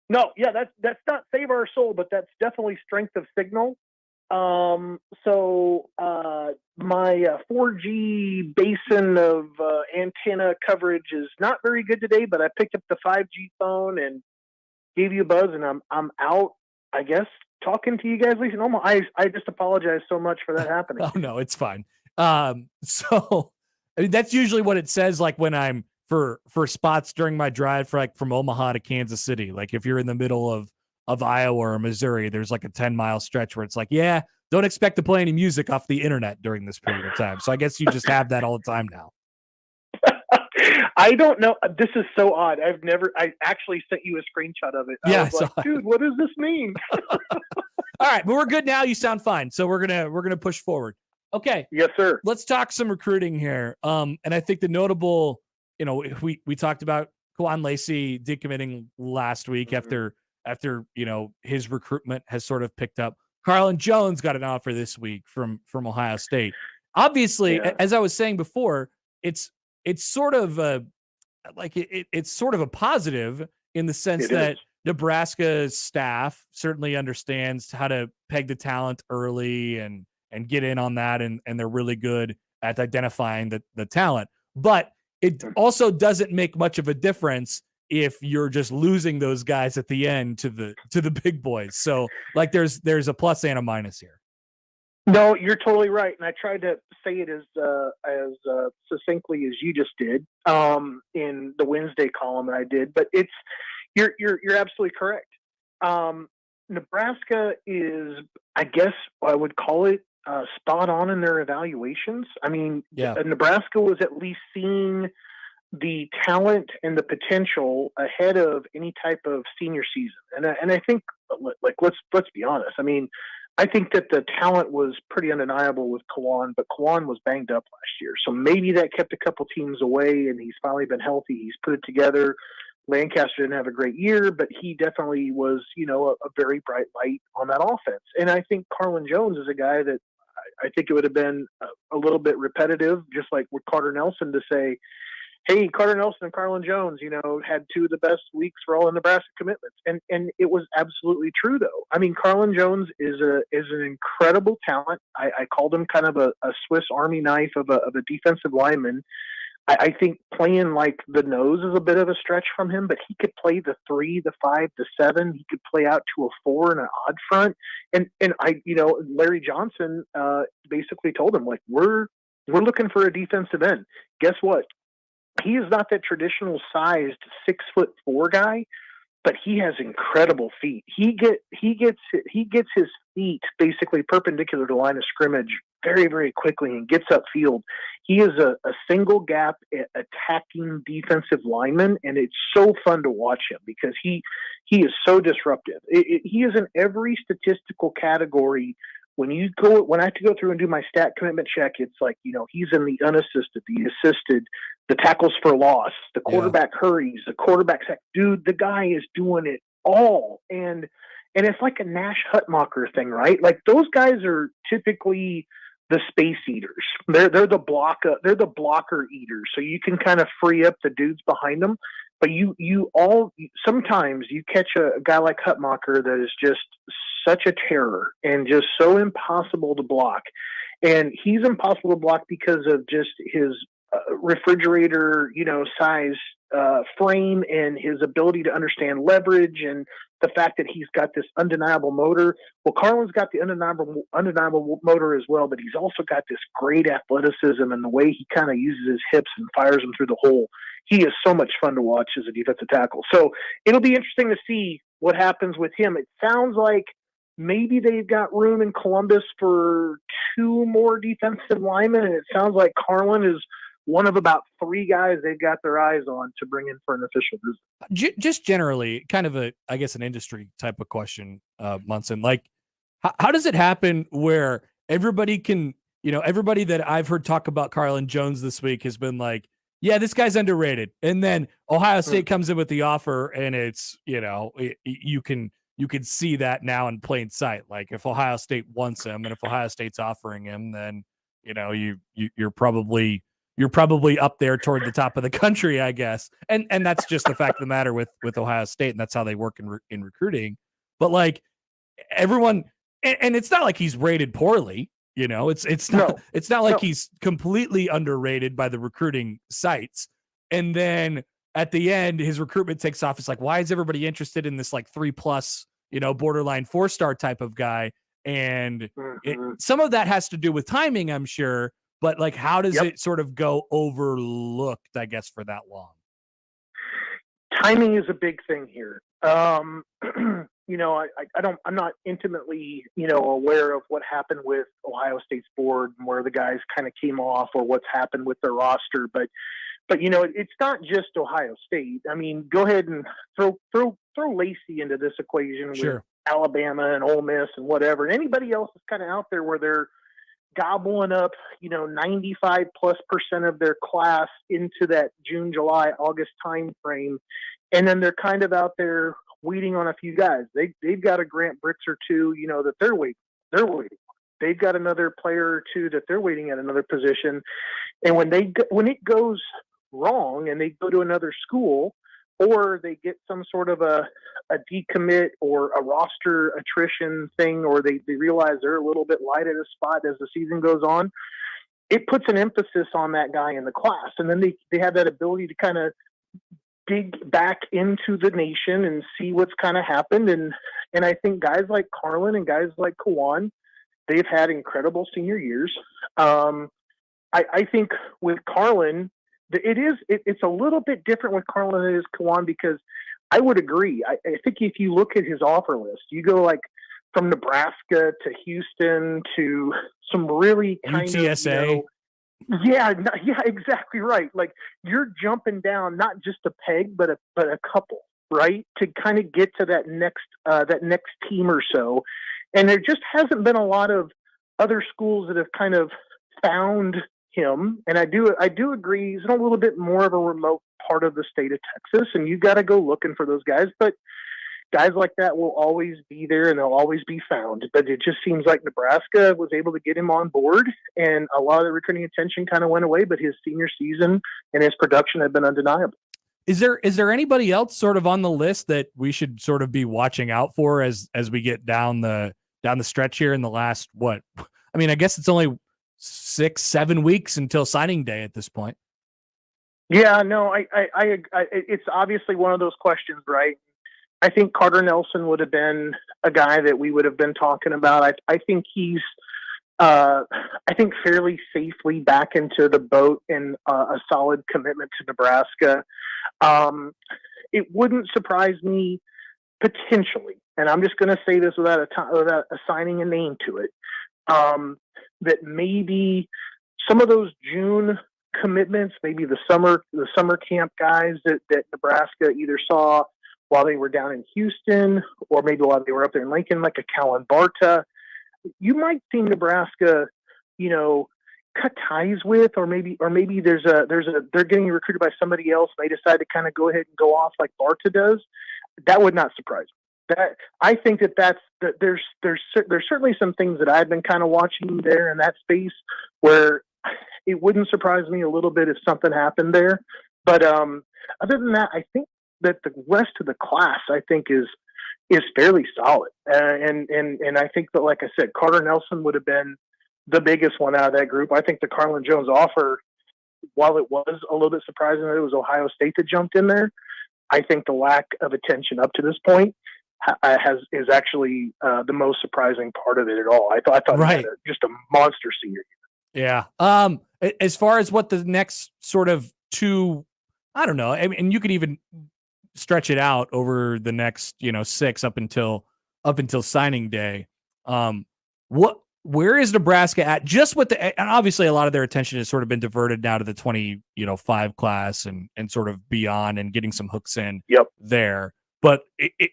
That's not save our soul, but that's definitely strength of signal. So my 4G basin of antenna coverage is not very good today, but I picked up the 5G phone and gave you a buzz, and I'm out, I guess, talking to you guys. Lisa, I just apologize so much for that happening. Oh no, it's fine. So I mean, that's usually what it says, like when I'm for spots during my drive from Omaha to Kansas City. Like if you're in the middle of Iowa or Missouri, there's like a 10-mile stretch where it's like, yeah, don't expect to play any music off the internet during this period of time. So I guess you just have that all the time now. I don't know. This is so odd. I actually sent you a screenshot of it. I was like, dude, what does this mean? All right, but we're good now. You sound fine. So we're gonna push forward. Okay. Yes, sir. Let's talk some recruiting here. And I think the notable, we talked about Kwan Lacey decommitting last week after his recruitment has sort of picked up. Carlin Jones got an offer this week from Ohio State. Obviously, as I was saying before, it's sort of it's sort of a positive in the sense that Nebraska's staff certainly understands how to peg the talent early and get in on that, and they're really good at identifying the talent. But it also doesn't make much of a difference if you're just losing those guys at the end to the big boys. So like there's a plus and a minus here. No, you're totally right, and I tried to say it as succinctly as you just did in the Wednesday column that I did. But you're absolutely correct. Nebraska is, I guess, I would call it spot on in their evaluations. I mean, Nebraska was at least seeing the talent and the potential ahead of any type of senior season, and I think, like, let's be honest. I mean, I think that the talent was pretty undeniable with Kwan, but Kwan was banged up last year. So maybe that kept a couple teams away, and he's finally been healthy. He's put it together. Lancaster didn't have a great year, but he definitely was, a very bright light on that offense. And I think Carlin Jones is a guy that I think it would have been a little bit repetitive, just like with Carter Nelson, to say, hey, Carter Nelson and Carlin Jones, had two of the best weeks for all the Nebraska commitments. And it was absolutely true, though. I mean, Carlin Jones is an incredible talent. I called him kind of a Swiss Army knife of a defensive lineman. I think playing like the nose is a bit of a stretch from him, but he could play the 3, the 5, the 7. He could play out to a 4 and an odd front. And Larry Johnson basically told him, like, we're looking for a defensive end. Guess what? He is not that traditional sized 6'4" guy, but he has incredible feet. He gets his feet basically perpendicular to the line of scrimmage very, very quickly and gets upfield. He is a single gap attacking defensive lineman, and it's so fun to watch him because he is so disruptive. He is in every statistical category. When I have to go through and do my stat commitment check, it's like, he's in the unassisted, the assisted, the tackles for loss, the quarterback hurries, the quarterback sack. Dude, the guy is doing it all. And it's like a Nash Hutmacher thing, right? Like those guys are typically the space eaters. They're the blocker eaters. So you can kind of free up the dudes behind them. But sometimes you catch a guy like Hutmacher that is just such a terror and just so impossible to block. And he's impossible to block because of just his refrigerator, size frame and his ability to understand leverage and the fact that he's got this undeniable motor. Well, Carlin's got the undeniable motor as well, but he's also got this great athleticism and the way he kind of uses his hips and fires them through the hole. He is so much fun to watch as a defensive tackle. So it'll be interesting to see what happens with him. It sounds like maybe they've got room in Columbus for 2 more defensive linemen, and it sounds like Carlin is one of about 3 guys they've got their eyes on to bring in for an official visit. Just generally, kind of an industry type of question, Munson. Like, how does it happen where everybody can, everybody that I've heard talk about Carlin Jones this week has been like, yeah, this guy's underrated. And then Ohio State comes in with the offer and it's, you can see that now in plain sight. Like if Ohio State wants him and if Ohio State's offering him, then, you're probably up there toward the top of the country, I guess. And that's just the fact of the matter with Ohio State. And that's how they work in recruiting. But like everyone, and it's not like he's rated poorly. It's not like he's completely underrated by the recruiting sites. And then at the end, his recruitment takes off. It's like, why is everybody interested in this like 3+, borderline 4-star type of guy? And some of that has to do with timing, I'm sure. But like, how does it sort of go overlooked, I guess, for that long? Timing is a big thing here. I'm not intimately, aware of what happened with Ohio State's board and where the guys kind of came off or what's happened with their roster. But it's not just Ohio State. I mean, go ahead and throw Lacey into this equation with Alabama and Ole Miss and whatever. And anybody else is kind of out there where they're gobbling up, 95+% of their class into that June, July, August time frame. And then they're kind of out there waiting on a few guys. They've got a Grant Bricks or 2, that they're waiting. They've got another player or 2 that they're waiting at another position. And when it goes wrong and they go to another school or they get some sort of a decommit or a roster attrition thing, or they realize they're a little bit light at a spot as the season goes on, it puts an emphasis on that guy in the class. And then they have that ability to kind of dig back into the nation and see what's kind of happened. And I think guys like Carlin and guys like Kawan, they've had incredible senior years. I think with Carlin, it's a little bit different with Carlin than it is Kawan, because I would agree. I think if you look at his offer list, you go like from Nebraska to Houston to some really kind UTSA. Yeah, exactly right. Like you're jumping down not just a peg, but a couple, right, to kind of get to that next team or so. And there just hasn't been a lot of other schools that have kind of found him. And I do agree he's in a little bit more of a remote part of the state of Texas, and you got to go looking for those guys. But guys like that will always be there and they'll always be found. But it just seems like Nebraska was able to get him on board, and a lot of the recruiting attention kind of went away, but his senior season and his production have been undeniable. Is there anybody else sort of on the list that we should sort of be watching out for as we get down the stretch here in the last, I guess it's only 6-7 weeks until signing day at this point. Yeah, no, I it's obviously one of those questions, right? I think Carter Nelson would have been a guy that we would have been talking about. I think he's, fairly safely back into the boat and a solid commitment to Nebraska. It wouldn't surprise me potentially, and I'm just going to say this without assigning a name to it, that maybe some of those June commitments, maybe the summer camp guys that Nebraska either saw while they were down in Houston or maybe while they were up there in Lincoln, like a Callan Barta, you might see Nebraska, cut ties with, or maybe they're getting recruited by somebody else. And they decide to kind of go ahead and go off like Barta does. That would not surprise me. That I think that there's certainly some things that I've been kind of watching there in that space where it wouldn't surprise me a little bit if something happened there. But other than that, I think that the rest of the class, I think, is fairly solid. And I think that, like I said, Carter Nelson would have been the biggest one out of that group. I think the Carlin Jones offer, while it was a little bit surprising that it was Ohio State that jumped in there, I think the lack of attention up to this point is actually the most surprising part of it at all. I thought right. It was just a monster senior year. Yeah. As far as what the next sort of two, I don't know. I mean, and you could even stretch it out over the next, 6 up until signing day. Where is Nebraska at? Just with and obviously a lot of their attention has sort of been diverted now to the 25 class and sort of beyond and getting some hooks in there. But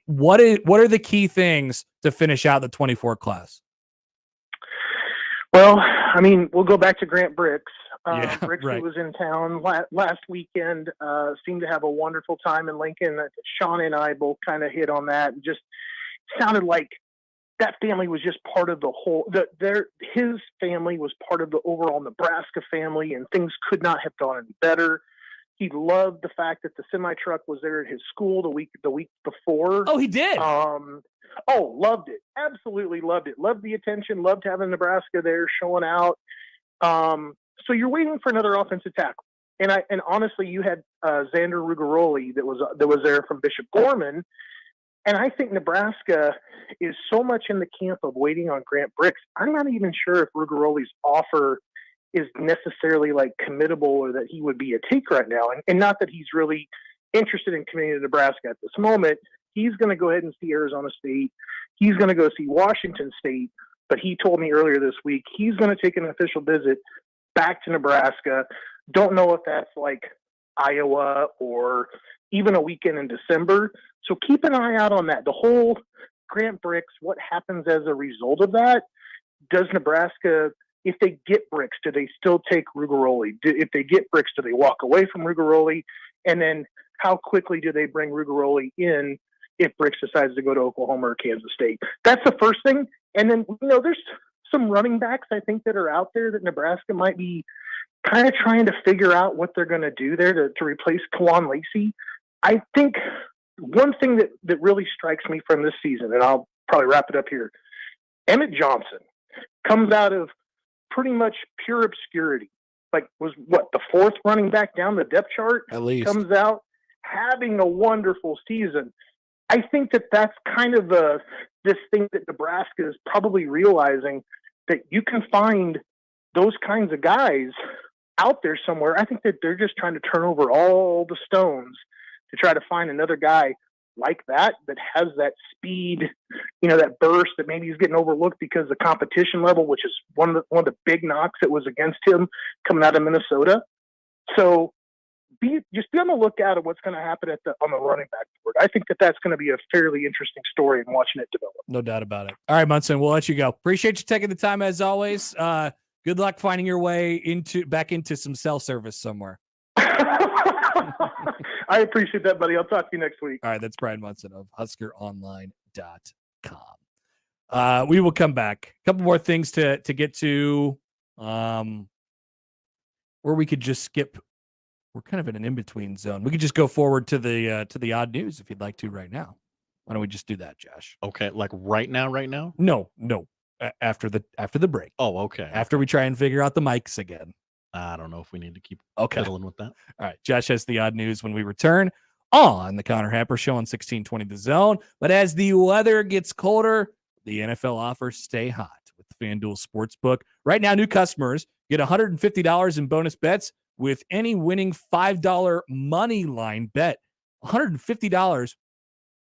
what are the key things to finish out the 24 class? Well, I mean, we'll go back to Grant Bricks. Bricks, right. who was in town last weekend, seemed to have a wonderful time in Lincoln. Sean and I both kind of hit on that. And just sounded like that family was just part of the whole. His family was part of the overall Nebraska family, and things could not have gone any better. He loved the fact that the semi truck was there at his school the week before. Oh, he did. Loved it. Absolutely loved it. Loved the attention. Loved having Nebraska there showing out. So you're waiting for another offensive tackle, and honestly, you had Xander Rugaroli that was there from Bishop Gorman, and I think Nebraska is so much in the camp of waiting on Grant Bricks. I'm not even sure if Rugaroli's offer is necessarily like committable or that he would be a take right now, and not that he's really interested in committing to Nebraska at this moment. He's going to go ahead and see Arizona State. He's going to go see Washington State, but he told me earlier this week he's going to take an official visit back to Nebraska. Don't know if that's like Iowa or even a weekend in December. So keep an eye out on that. The whole Grant Bricks, what happens as a result of that? Does Nebraska, if they get Bricks, do they still take Rugaroli? If they get Bricks, do they walk away from Rugaroli? And then how quickly do they bring Rugaroli in if Bricks decides to go to Oklahoma or Kansas State? That's the first thing. And then, there's some running backs I think that are out there that Nebraska might be kind of trying to figure out what they're going to do there to replace Kawan Lacey. I think one thing that really strikes me from this season, and I'll probably wrap it up here, Emmett Johnson comes out of pretty much pure obscurity. Like, was the fourth running back down the depth chart? At least. Comes out having a wonderful season. I think that's kind of this thing that Nebraska is probably realizing, that you can find those kinds of guys out there somewhere. I think that they're just trying to turn over all the stones to try to find another guy like that has that speed, that burst that maybe he's getting overlooked because the competition level, which is one of the big knocks that was against him coming out of Minnesota. So just be on the lookout of what's going to happen on the running back board. I think that's going to be a fairly interesting story and watching it develop. No doubt about it. All right, Munson, we'll let you go. Appreciate you taking the time as always. Good luck finding your way back into some cell service somewhere. I appreciate that, buddy. I'll talk to you next week. All right, that's Bryan Munson of HuskerOnline.com. We will come back. A couple more things to get to, where we could just skip. We're kind of in an in-between zone. We could just go forward to the odd news if you'd like to right now. Why don't we just do that, Josh? Okay, like right now? No. After the break. Oh, okay. After we try and figure out the mics again. I don't know if we need to keep fiddling with that. All right, Josh has the odd news when we return on the Connor Happer Show on 1620 The Zone. But as the weather gets colder, the NFL offers stay hot with FanDuel Sportsbook. Right now, new customers get $150 in bonus bets with any winning $5 money line bet. $150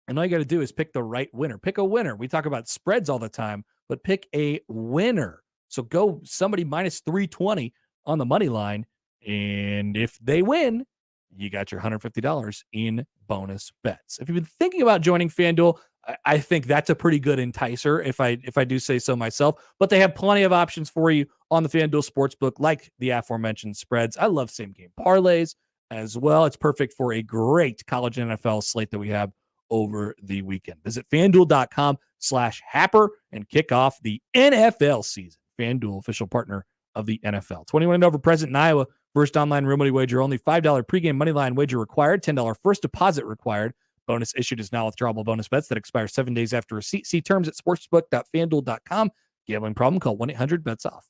And all you got to do is pick the right winner. Pick a winner. We talk about spreads all the time, but pick a winner. So go somebody minus 320 on the money line. And if they win, you got your $150 in bonus bets. If you've been thinking about joining FanDuel, I think that's a pretty good enticer if I do say so myself. But they have plenty of options for you on the FanDuel Sportsbook, like the aforementioned spreads. I love same game parlays as well. It's perfect for a great college and NFL slate that we have over the weekend. Visit FanDuel.com/Happer and kick off the NFL season. FanDuel, official partner of the NFL. 21 and over, present in Iowa. First online real money wager only. $5 pregame money line wager required. $10 first deposit required. Bonus issued is now withdrawable bonus bets that expire 7 days after receipt. See terms at sportsbook.fanduel.com. Gambling problem? Call 1-800-BETS-OFF.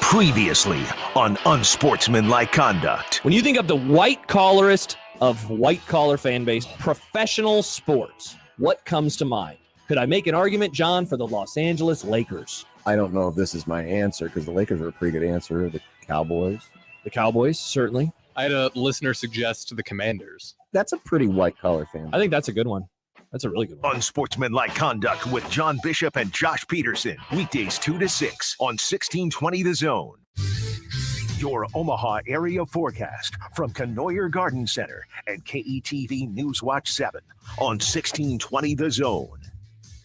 Previously on Unsportsmanlike Conduct. When you think of the white-collarist of white-collar fan base, professional sports, what comes to mind? Could I make an argument, John, for the Los Angeles Lakers? I don't know if this is my answer because the Lakers are a pretty good answer. The Cowboys. The Cowboys, certainly. I had a listener suggest the Commanders. That's a pretty white-collar fan. I think that's a good one. That's a really good one. Unsportsmanlike Conduct with John Bishop and Josh Peterson. Weekdays 2 to 6 on 1620 The Zone. Your Omaha area forecast from Knoyer Garden Center and KETV Newswatch 7 on 1620 The Zone.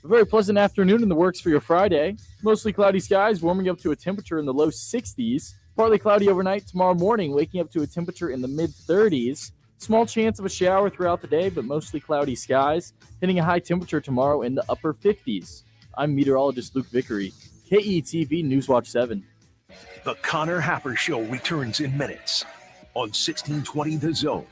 A very pleasant afternoon in the works for your Friday. Mostly cloudy skies, warming up to a temperature in the low 60s. Partly cloudy overnight tomorrow morning, waking up to a temperature in the mid-30s. Small chance of a shower throughout the day, but mostly cloudy skies. Hitting a high temperature tomorrow in the upper 50s. I'm meteorologist Luke Vickery, KETV Newswatch 7. The Connor Happer Show returns in minutes on 1620 The Zone.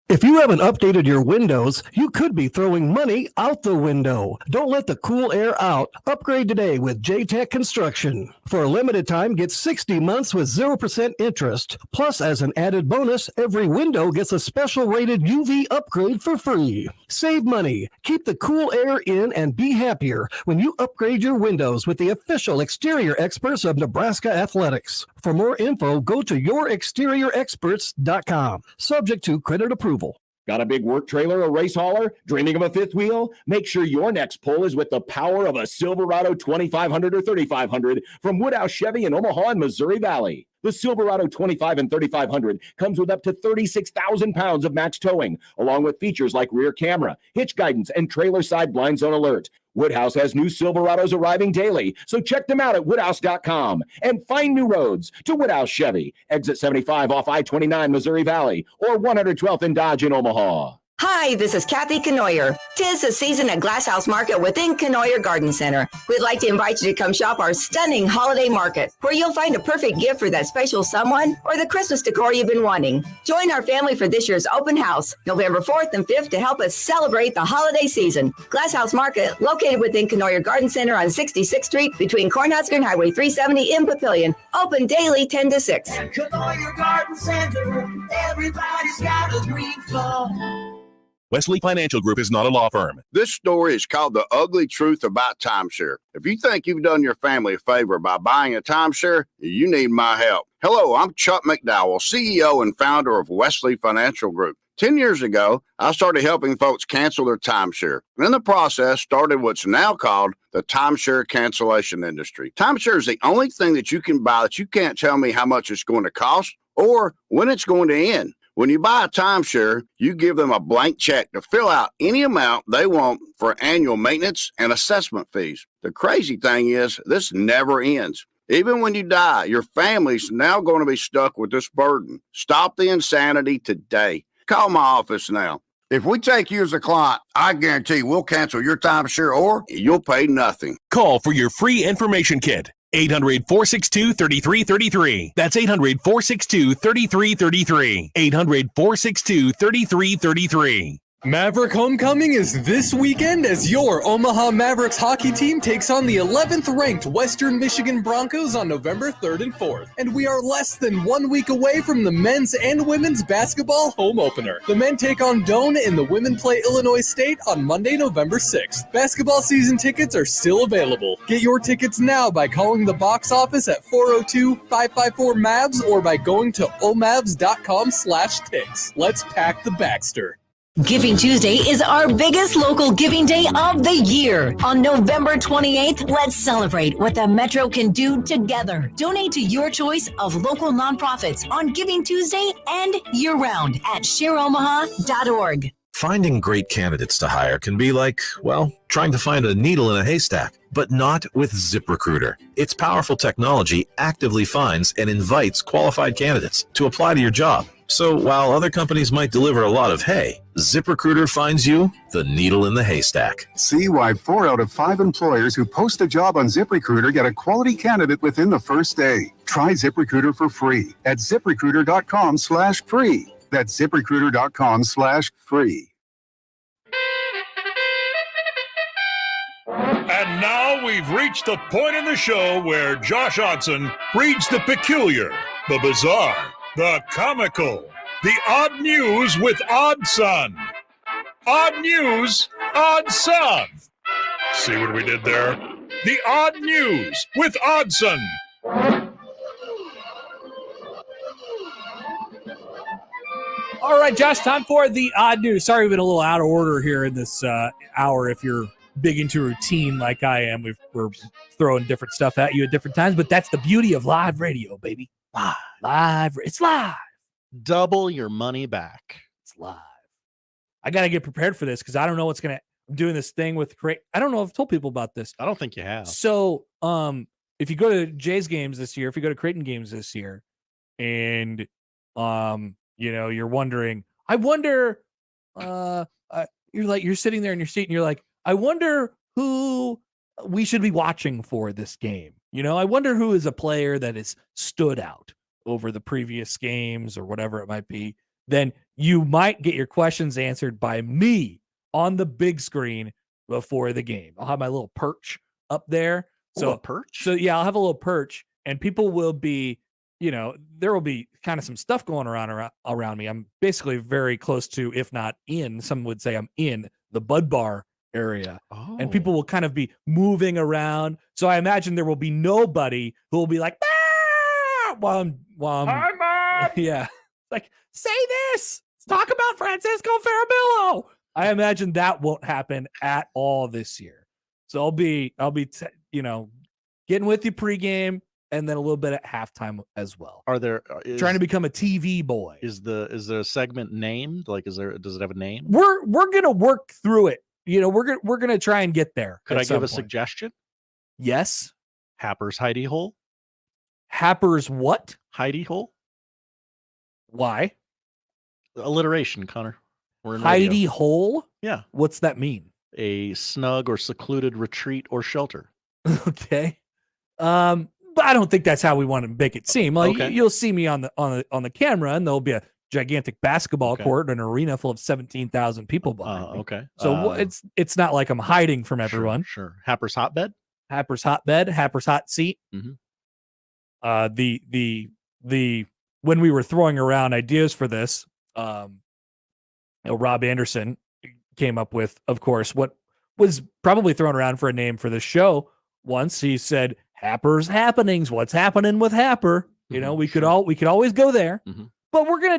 If you haven't updated your windows, you could be throwing money out the window. Don't let the cool air out. Upgrade today with J-Tech Construction. For a limited time, get 60 months with 0% interest. Plus, as an added bonus, every window gets a special rated UV upgrade for free. Save money, keep the cool air in, and be happier when you upgrade your windows with the official exterior experts of Nebraska Athletics. For more info, go to yourexteriorexperts.com. Subject to credit approval. Got a big work trailer or race hauler? Dreaming of a fifth wheel? Make sure your next pull is with the power of a Silverado 2500 or 3500 from Woodhouse Chevy in Omaha and Missouri Valley. The Silverado 25 and 3500 comes with up to 36,000 pounds of max towing, along with features like rear camera, hitch guidance, and trailer side blind zone alert. Woodhouse has new Silverados arriving daily, so check them out at woodhouse.com and find new roads to Woodhouse Chevy, exit 75 off I-29 Missouri Valley, or 112th and Dodge in Omaha. Hi, this is Kathy Knoyer. 'Tis the season at Glass House Market within Knoyer Garden Center. We'd like to invite you to come shop our stunning holiday market, where you'll find a perfect gift for that special someone or the Christmas decor you've been wanting. Join our family for this year's open house, November 4th and 5th, to help us celebrate the holiday season. Glass House Market, located within Knoyer Garden Center on 66th Street between Cornhusker and Highway 370 in Papillion. Open daily 10 to 6. At Knoyer Garden Center, everybody's got a green thumb. Wesley Financial Group is not a law firm. This story is called The Ugly Truth About Timeshare. If you think you've done your family a favor by buying a timeshare, you need my help. Hello, I'm Chuck McDowell, CEO and founder of Wesley Financial Group. 10 years ago, I started helping folks cancel their timeshare. And in the process, started what's now called the timeshare cancellation industry. Timeshare is the only thing that you can buy that you can't tell me how much it's going to cost or when it's going to end. When you buy a timeshare, you give them a blank check to fill out any amount they want for annual maintenance and assessment fees. The crazy thing is, this never ends. Even when you die, your family's now going to be stuck with this burden. Stop the insanity today. Call my office now. If we take you as a client, I guarantee we'll cancel your timeshare or you'll pay nothing. Call for your free information kit. 800-462-3333. That's 800-462-3333. 800-462-3333. Maverick Homecoming is this weekend as your Omaha Mavericks hockey team takes on the 11th ranked Western Michigan Broncos on November 3rd and 4th. And we are less than 1 week away from the men's and women's basketball home opener. The men take on Doane and the women play Illinois State on Monday, November 6th. Basketball season tickets are still available. Get your tickets now by calling the box office at 402-554-MAVS or by going to omavs.com/tickets. Let's pack the Baxter. Giving Tuesday is our biggest local giving day of the year. On November 28th, let's celebrate what the Metro can do together. Donate to your choice of local nonprofits on Giving Tuesday and year-round at shareomaha.org. Finding great candidates to hire can be like, well, trying to find a needle in a haystack, but not with ZipRecruiter. Its powerful technology actively finds and invites qualified candidates to apply to your job. So while other companies might deliver a lot of hay, ZipRecruiter finds you the needle in the haystack. See why 4 out of 5 employers who post a job on ZipRecruiter get a quality candidate within the first day. Try ZipRecruiter for free at ZipRecruiter.com/free. That's ZipRecruiter.com/free. And now we've reached the point in the show where Josh Odson reads the peculiar, the bizarre, the comical, the odd news with Odd Son. Odd news, Odd Son. See what we did there? The odd news with Oddson. All right, Josh, time for the odd news. Sorry, we've been a little out of order here in this hour. If you're big into routine like I am, we're throwing different stuff at you at different times, but that's the beauty of live radio, baby. Live. It's live. Double your money back. It's live. I got to get prepared for this because I don't know what's going to... I'm doing this thing with Creighton. I don't know if I've told people about this. I don't think you have. So, if you go to Jay's games this year, if you go to Creighton games this year, and you're wondering, I wonder, you're sitting there in your seat and you're like, I wonder who we should be watching for this game. I wonder who is a player that has stood out over the previous games or whatever it might be. Then you might get your questions answered by me on the big screen before the game. I'll have my little perch up there. So a perch? So yeah, I'll have a little perch and people will be, there will be kind of some stuff going around me. I'm basically very close to, if not in, some would say I'm in the Bud Bar area. And people will kind of be moving around. So I imagine there will be nobody who will be like, ah! while I'm yeah. Like, say this. Let's talk about Francisco Farabillo. I imagine that won't happen at all this year. So I'll be getting with you pregame and then a little bit at halftime as well. Are there trying to become a TV boy? Is there a segment named? Like, does it have a name? We're gonna work through it. We're gonna try and get there. Could I give a suggestion? Yes. Happer's hidey hole. Happer's what? Hidey hole. Why? Alliteration, Connor. We're in hidey radio. hole? Yeah. What's that mean? A snug or secluded retreat or shelter. Okay. But I don't think that's how we want to make it seem. Like Okay. you'll see me on the camera, and there'll be a gigantic basketball court and an arena full of 17,000 people behind me. Okay. So it's not like I'm hiding from everyone. Sure. Happer's hotbed. Happer's hotbed. Happer's hot seat. Mm-hmm. The when we were throwing around ideas for this, Rob Anderson came up with, of course, what was probably thrown around for a name for the show. Once he said, "Happer's happenings. What's happening with Happer?" We could always go there, but we're gonna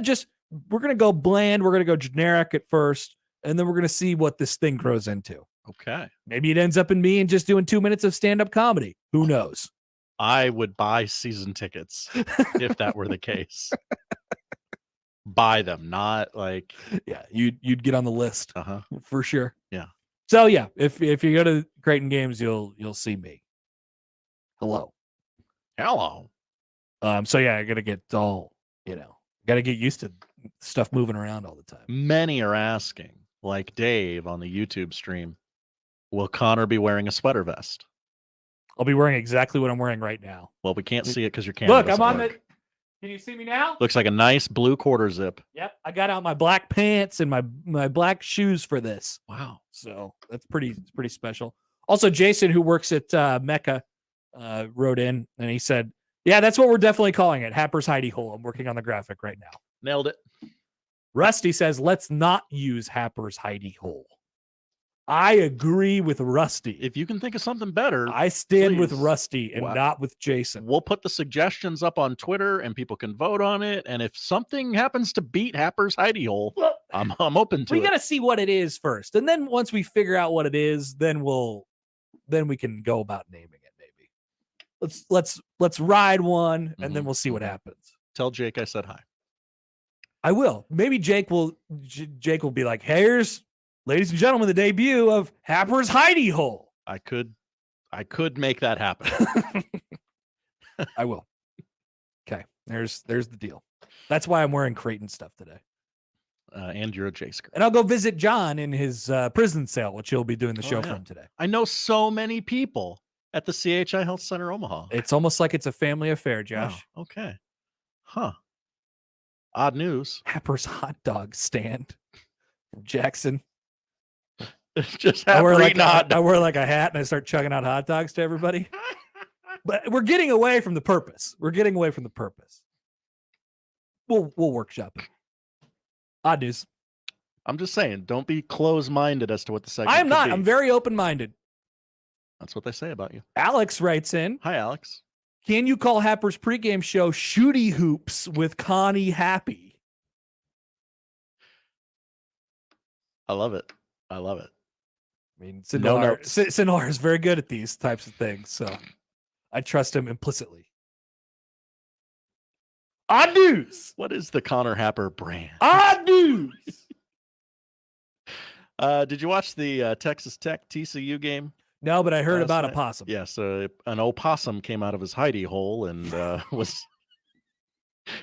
go bland. We're gonna go generic at first, and then we're gonna see what this thing grows into. Okay. Maybe it ends up in me and just doing 2 minutes of stand-up comedy. Who knows? I would buy season tickets if that were the case. Buy them, not like you'd get on the list for sure. Yeah. So yeah, if you go to Creighton games, you'll see me. Hello. So yeah, I gotta get gotta get used to stuff moving around all the time. Many are asking, like Dave on the YouTube stream, will Connor be wearing a sweater vest? I'll be wearing exactly what I'm wearing right now. Well, we can't see it because your camera. Look, I'm doesn't on work. Can you see me now? Looks like a nice blue quarter zip. Yep, I got out my black pants and my black shoes for this. Wow. So that's pretty special. Also, Jason, who works at Mecca, wrote in and he said, "Yeah, that's what we're definitely calling it. Happer's hidey hole." I'm working on the graphic right now. Nailed it. Rusty says, "Let's not use Happer's hidey hole." I agree with Rusty. If you can think of something better, I stand with please. Rusty and not with Jason. We'll put the suggestions up on Twitter and people can vote on it. And if something happens to beat Happer's hidey hole, I'm open to we it. got to see what it is first, and then once we figure out what it is, then we can go about naming it. Maybe let's ride one, and then we'll see what happens. Tell Jake I said hi. I will. Maybe Jake will be like, "Here's, ladies and gentlemen, the debut of Happer's Hidey Hole." I could make that happen. I will. Okay, there's the deal. That's why I'm wearing Creighton stuff today. And you're a J-skirt. And I'll go visit John in his prison cell, which he'll be doing the show from today. I know so many people at the CHI Health Center Omaha. It's almost like it's a family affair, Josh. Oh, okay. Huh. Odd news. Happer's hot dog stand from Jackson. Just I wear eating a hot dog. I wear like a hat and I start chugging out hot dogs to everybody. But we're getting away from the purpose. We'll workshop it. Odd news. I'm just saying, don't be closed-minded as to what the segment I am could not. be. I'm very open-minded. That's what they say about you. Alex writes in. Hi, Alex. Can you call Happer's pregame show Shooty Hoops with Connie Happy? I love it. I mean, No notes. Sinor is very good at these types of things, so I trust him implicitly. Odd news. What is the Connor Happer brand? Odd news. Did you watch the Texas Tech TCU game? No, but I heard about a possum. Yeah, so an opossum came out of his hidey hole and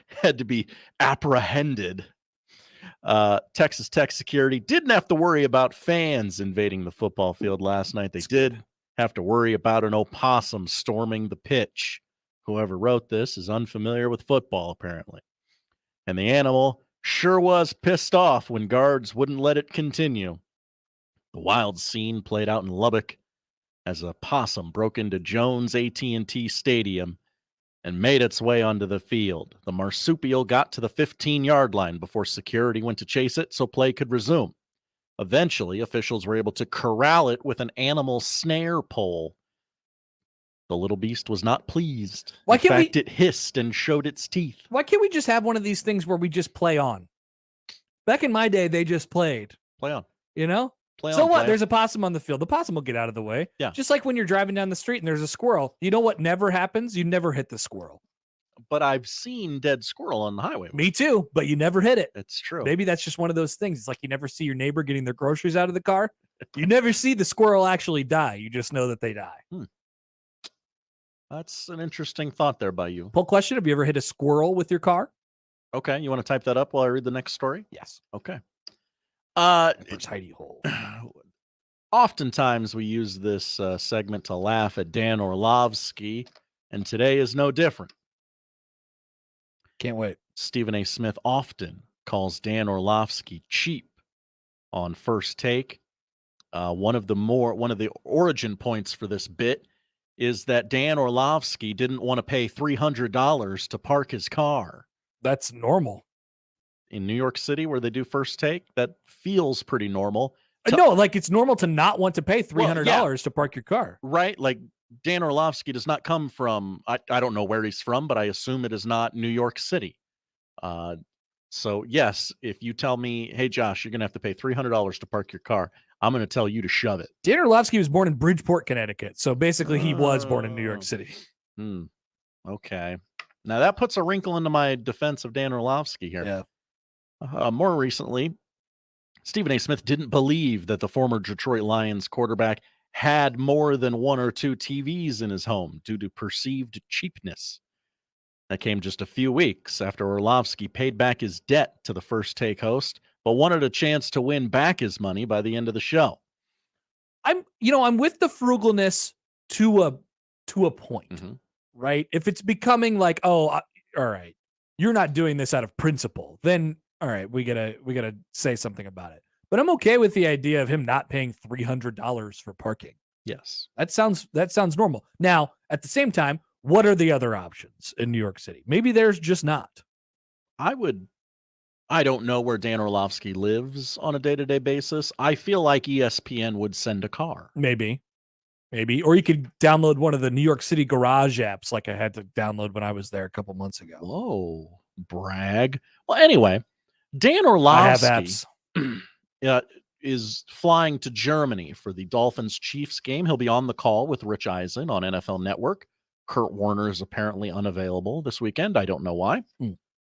had to be apprehended. Texas Tech security didn't have to worry about fans invading the football field last night. They did have to worry about an opossum storming the pitch. Whoever wrote this is unfamiliar with football, apparently. And the animal sure was pissed off when guards wouldn't let it continue. The wild scene played out in Lubbock as a possum broke into Jones AT&T Stadium and made its way onto the field. The marsupial got to the 15-yard line before security went to chase it so play could resume. Eventually, officials were able to corral it with an animal snare pole. The little beast was not pleased. In fact, it hissed and showed its teeth. Why can't we just have one of these things where we just play on? Back in my day, they just played. Play on. You know? Play so on, what? play There's a possum on the field. The possum will get out of the way. Yeah. Just like when you're driving down the street and there's a squirrel. You know what never happens? You never hit the squirrel. But I've seen dead squirrel on the highway. Me too, but you never hit it. It's true. Maybe that's just one of those things. It's like you never see your neighbor getting their groceries out of the car. You never see the squirrel actually die. You just know that they die. That's an interesting thought there by you. Poll question: have you ever hit a squirrel with your car? Okay, you want to type that up while I read the next story? Yes. Okay. It's hidey hole. Oftentimes we use this segment to laugh at Dan Orlovsky, and today is no different. Can't wait. Stephen A. Smith often calls Dan Orlovsky cheap on First Take. One of the origin points for this bit is that Dan Orlovsky didn't want to pay $300 to park his car. That's normal. In New York City, where they do First Take, that feels pretty normal. No, like it's normal to not want to pay $300 to park your car. Right? Like Dan Orlovsky does not come from, I don't know where he's from, but I assume it is not New York City. So yes, if you tell me, hey, Josh, you're going to have to pay $300 to park your car, I'm going to tell you to shove it. Dan Orlovsky was born in Bridgeport, Connecticut. So basically he was born in New York City. Okay. Now that puts a wrinkle into my defense of Dan Orlovsky here. Yeah. More recently, Stephen A. Smith didn't believe that the former Detroit Lions quarterback had more than one or two TVs in his home due to perceived cheapness. That came just a few weeks after Orlovsky paid back his debt to the First Take host, but wanted a chance to win back his money by the end of the show. I'm with the frugalness to a point, right? If it's becoming like, all right, you're not doing this out of principle, then all right, we gotta say something about it. But I'm okay with the idea of him not paying $300 for parking. Yes, that sounds normal. Now, at the same time, what are the other options in New York City? Maybe there's just not. I don't know where Dan Orlovsky lives on a day-to-day basis. I feel like ESPN would send a car. Maybe. Or you could download one of the New York City garage apps like I had to download when I was there a couple months ago. Whoa, brag. Well, anyway, Dan Orlovsky. I have apps. is flying to Germany for the Dolphins-Chiefs game. He'll be on the call with Rich Eisen on NFL Network. Kurt Warner is apparently unavailable this weekend. I don't know why.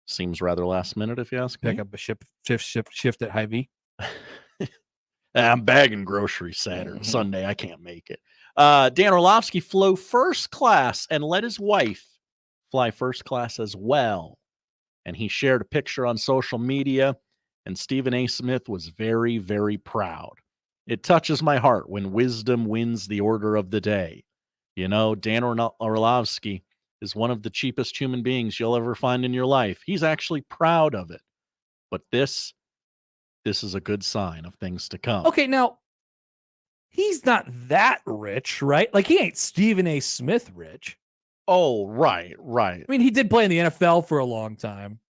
Seems rather last minute, if you ask me. Pick up a shift at Hy-Vee. I'm bagging groceries Saturday, Sunday. I can't make it. Dan Orlovsky flew first class and let his wife fly first class as well. And he shared a picture on social media, and Stephen A. Smith was very, very proud. It touches my heart when wisdom wins the order of the day. You know, Dan Orlovsky is one of the cheapest human beings you'll ever find in your life. He's actually proud of it. But this is a good sign of things to come. Okay, now, he's not that rich, right? Like, he ain't Stephen A. Smith rich. Oh, right. I mean, he did play in the NFL for a long time.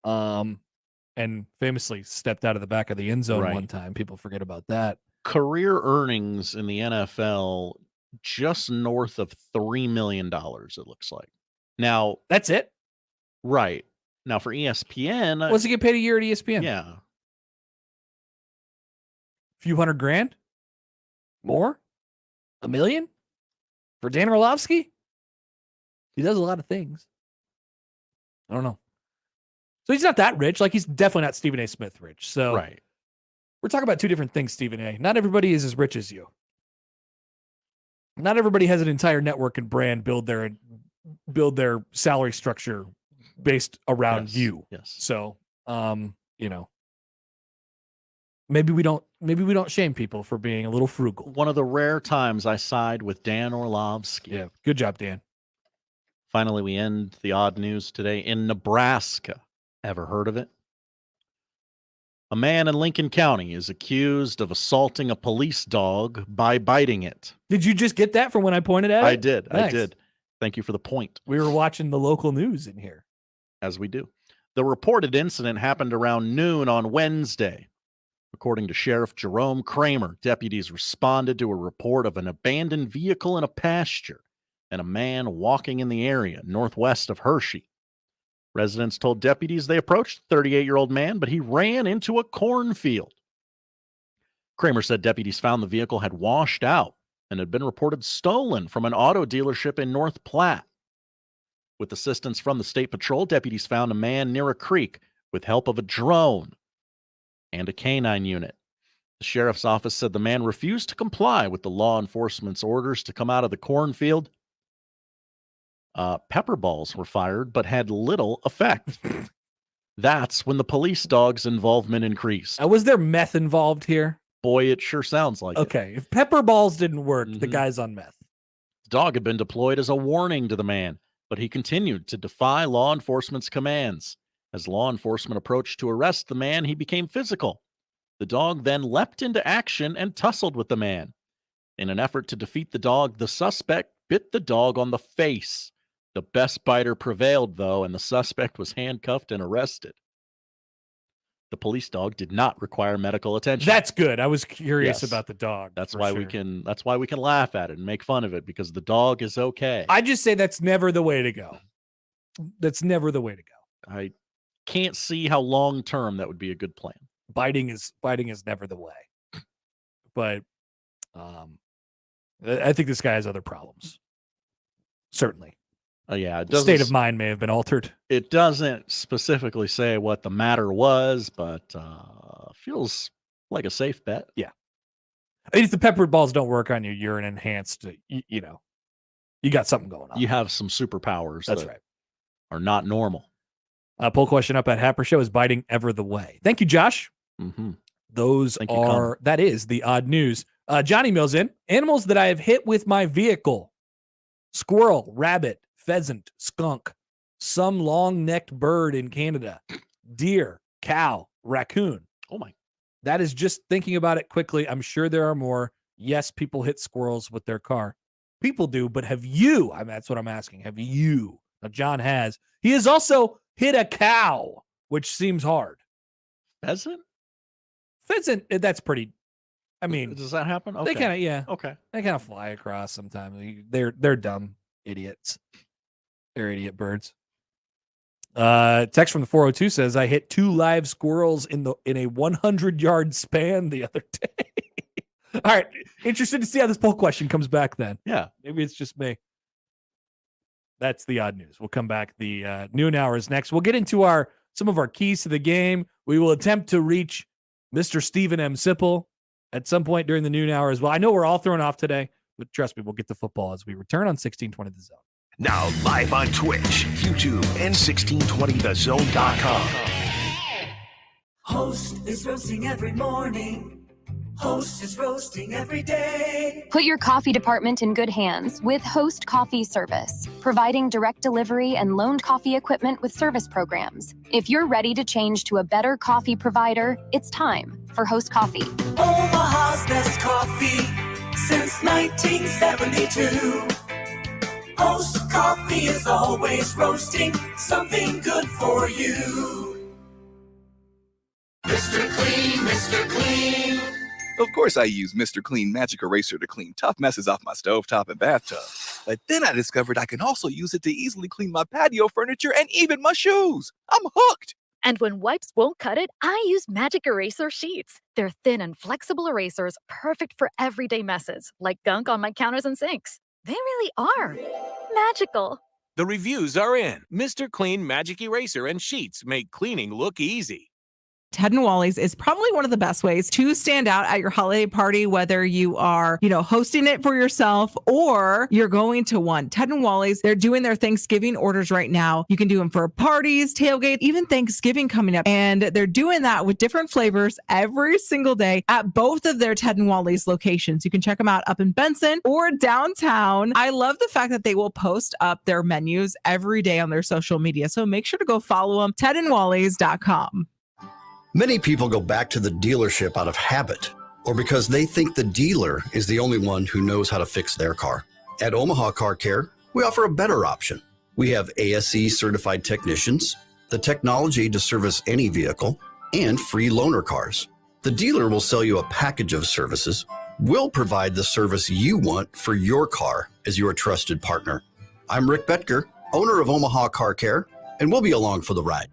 And famously stepped out of the back of the end zone one time. People forget about that. Career earnings in the NFL just north of $3 million, it looks like. Now, that's it? Right. Now, for ESPN... What's he get paid a year at ESPN? Yeah. Few $100,000? More? $1 million? For Dan Orlovsky? He does a lot of things. I don't know. So he's not that rich. Like, he's definitely not Stephen A. Smith rich. So right. We're talking about two different things, Stephen A. Not everybody is as rich as you. Not everybody has an entire network and brand build their salary structure based around you. Yes. So, you know, maybe we don't shame people for being a little frugal. One of the rare times I side with Dan Orlovsky. Yeah. Good job, Dan. Finally, we end the odd news today in Nebraska. Ever heard of it? A man in Lincoln County is accused of assaulting a police dog by biting it. Did you just get that from when I pointed at it? I did. Nice. I did. Thank you for the point. We were watching the local news in here. As we do. The reported incident happened around noon on Wednesday. According to Sheriff Jerome Kramer, deputies responded to a report of an abandoned vehicle in a pasture and a man walking in the area northwest of Hershey. Residents told deputies they approached the 38-year-old man, but he ran into a cornfield. Kramer said deputies found the vehicle had washed out and had been reported stolen from an auto dealership in North Platte. With assistance from the State Patrol, deputies found a man near a creek with help of a drone and a canine unit. The sheriff's office said the man refused to comply with the law enforcement's orders to come out of the cornfield. Pepper balls were fired, but had little effect. That's when the police dog's involvement increased. Was there meth involved here? Boy, it sure sounds like it. Okay, if pepper balls didn't work, the guy's on meth. The dog had been deployed as a warning to the man, but he continued to defy law enforcement's commands. As law enforcement approached to arrest the man, he became physical. The dog then leapt into action and tussled with the man. In an effort to defeat the dog, the suspect bit the dog on the face. The best biter prevailed, though, and the suspect was handcuffed and arrested. The police dog did not require medical attention. That's good. I was curious about the dog. That's why we can laugh at it and make fun of it, because the dog is okay. I just say that's never the way to go. That's never the way to go. I can't see how long term that would be a good plan. Biting is never the way. But I think this guy has other problems. Certainly. Yeah, state of mind may have been altered. It doesn't specifically say what the matter was, but feels like a safe bet. Yeah. I mean, if the pepper balls don't work on you, you're an enhanced, you know, you got something going on. You have some superpowers. That's that right. Are not normal. Poll question up at Happer Show: is biting ever the way? Thank you, Josh. Mm-hmm. That is the odd news. Johnny Mills in. Animals that I have hit with my vehicle: squirrel, rabbit, pheasant, skunk, some long-necked bird in Canada, deer, cow, raccoon. Oh my. That is just thinking about it quickly. I'm sure there are more. Yes, people hit squirrels with their car. People do, but have you? That's what I'm asking. Have you? Now, John has. He has also hit a cow, which seems hard. Pheasant? Pheasant, that's pretty. I mean, does that happen? Okay. They kind of, yeah. Okay. They kind of fly across sometimes. They're dumb idiots. They're idiot birds. Text from the 402 says, I hit 2 live squirrels in a 100-yard span the other day. All right. Interested to see how this poll question comes back then. Yeah. Maybe it's just me. That's the odd news. We'll come back. The noon hour is next. We'll get into some of our keys to the game. We will attempt to reach Mr. Stephen M. Sipple at some point during the noon hour as well. I know we're all thrown off today, but trust me, we'll get to football as we return on 1620 The Zone. Now live on Twitch, YouTube, and 1620thezone.com. Host is roasting every morning. Host is roasting every day. Put your coffee department in good hands with Host Coffee Service, providing direct delivery and loaned coffee equipment with service programs. If you're ready to change to a better coffee provider, it's time for Host Coffee. Omaha's best coffee since 1972. Host Coffee is always roasting something good for you. Mr. Clean, Mr. Clean. Of course I use Mr. Clean Magic Eraser to clean tough messes off my stovetop and bathtub. But then I discovered I can also use it to easily clean my patio furniture and even my shoes. I'm hooked. And when wipes won't cut it, I use Magic Eraser Sheets. They're thin and flexible erasers, perfect for everyday messes, like gunk on my counters and sinks. They really are magical. The reviews are in. Mr. Clean Magic Eraser and Sheets make cleaning look easy. Ted and Wally's is probably one of the best ways to stand out at your holiday party, whether you are, hosting it for yourself or you're going to one. Ted and Wally's, they're doing their Thanksgiving orders right now. You can do them for parties, tailgate, even Thanksgiving coming up. And they're doing that with different flavors every single day at both of their Ted and Wally's locations. You can check them out up in Benson or downtown. I love the fact that they will post up their menus every day on their social media. So make sure to go follow them, tedandwallys.com. Many people go back to the dealership out of habit or because they think the dealer is the only one who knows how to fix their car. At Omaha Car Care, we offer a better option. We have ASE certified technicians, the technology to service any vehicle, and free loaner cars. The dealer will sell you a package of services. We'll provide the service you want for your car as your trusted partner. I'm Rick Betker, owner of Omaha Car Care, and we'll be along for the ride.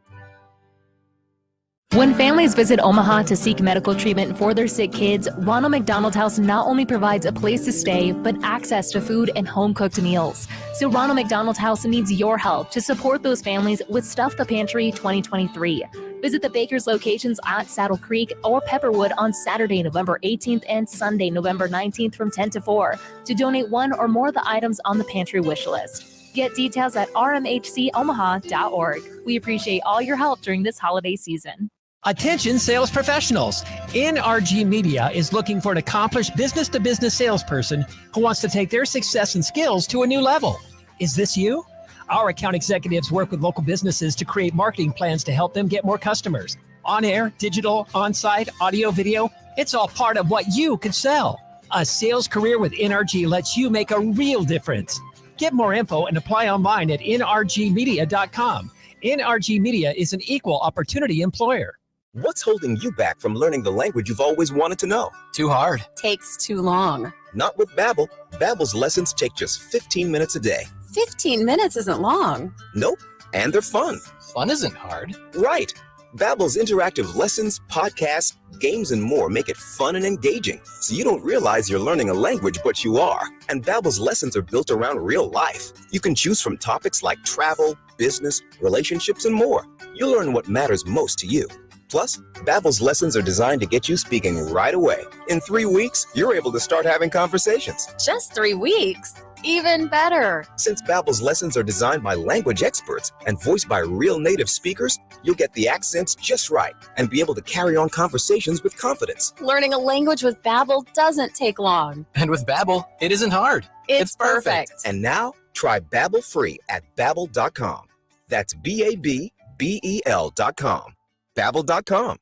When families visit Omaha to seek medical treatment for their sick kids, Ronald McDonald House not only provides a place to stay, but access to food and home-cooked meals. So Ronald McDonald House needs your help to support those families with Stuff the Pantry 2023. Visit the Baker's locations at Saddle Creek or Pepperwood on Saturday, November 18th and Sunday, November 19th from 10 to 4 to donate one or more of the items on the pantry wish list. Get details at rmhcomaha.org. We appreciate all your help during this holiday season. Attention sales professionals. NRG Media is looking for an accomplished business-to-business salesperson who wants to take their success and skills to a new level. Is this you? Our account executives work with local businesses to create marketing plans to help them get more customers. On air, digital, on-site, audio, video, it's all part of what you can sell. A sales career with NRG lets you make a real difference. Get more info and apply online at nrgmedia.com. NRG Media is an equal opportunity employer. What's holding you back from learning the language you've always wanted to know? Too hard. Takes too long. Not with Babbel. Babbel's lessons take just 15 minutes a day. 15 minutes isn't long. Nope. And they're fun. Fun isn't hard. Right. Babbel's interactive lessons, podcasts, games, and more make it fun and engaging, so you don't realize you're learning a language, but you are. And Babbel's lessons are built around real life. You can choose from topics like travel, business, relationships, and more. You'll learn what matters most to you. Plus, Babbel's lessons are designed to get you speaking right away. In 3 weeks, you're able to start having conversations. Just 3 weeks? Even better. Since Babbel's lessons are designed by language experts and voiced by real native speakers, you'll get the accents just right and be able to carry on conversations with confidence. Learning a language with Babbel doesn't take long. And with Babbel, it isn't hard. It's perfect. And now, try Babbel free at Babbel.com. That's Babbel.com. Babbel.com.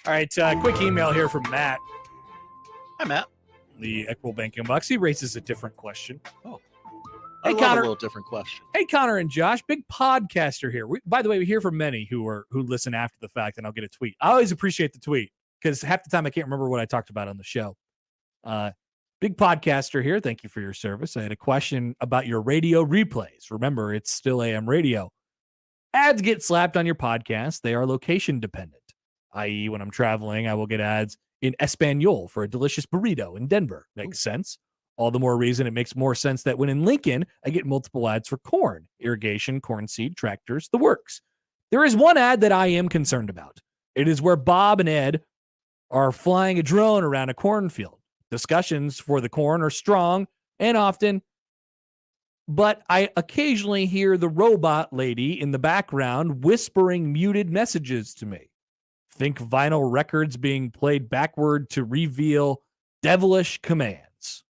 All right, quick email here from Matt. Hi, Matt. The Equitable Bank inbox. He raises a different question. Oh. I love Connor. a little different question. Hey, Connor and Josh, big podcaster here. By the way, we hear from many who listen after the fact, and I'll get a tweet. I always appreciate the tweet because half the time I can't remember what I talked about on the show. Big podcaster here. Thank you for your service. I had a question about your radio replays. Remember, it's still AM radio. Ads get slapped on your podcast. They are location dependent, i.e., when I'm traveling, I will get ads in Espanol for a delicious burrito in Denver. Makes sense. All the more reason it makes more sense that when in Lincoln, I get multiple ads for corn, irrigation, corn seed, tractors, the works. There is one ad that I am concerned about. It is where Bob and Ed are flying a drone around a cornfield. Discussions for the corn are strong and often, but I occasionally hear the robot lady in the background whispering muted messages to me. Think vinyl records being played backward to reveal devilish commands.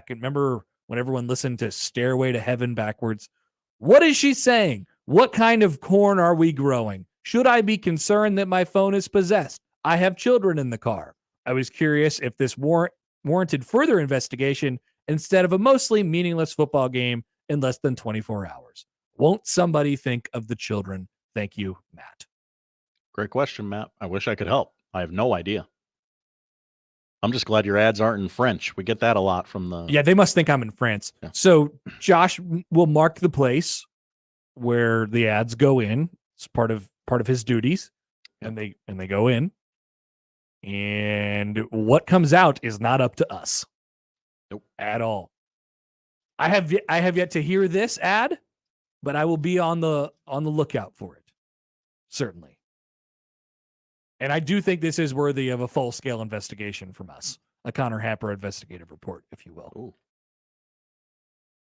Remember when everyone listened to Stairway to Heaven backwards? What is she saying? What kind of corn are we growing? Should I be concerned that my phone is possessed? I have children in the car. I was curious if this warranted further investigation instead of a mostly meaningless football game in less than 24 hours. Won't somebody think of the children? Thank you, Matt. Great question, Matt. I wish I could help. I have no idea. I'm just glad your ads aren't in French. We get that a lot from the... Yeah, they must think I'm in France. Yeah. So Josh will mark the place where the ads go in. It's part of his duties, and they go in. And what comes out is not up to us. Nope. At all. I have yet to hear this ad, but I will be on the lookout for it. Certainly. And I do think this is worthy of a full-scale investigation from us. A Connor Happer investigative report, if you will. Ooh.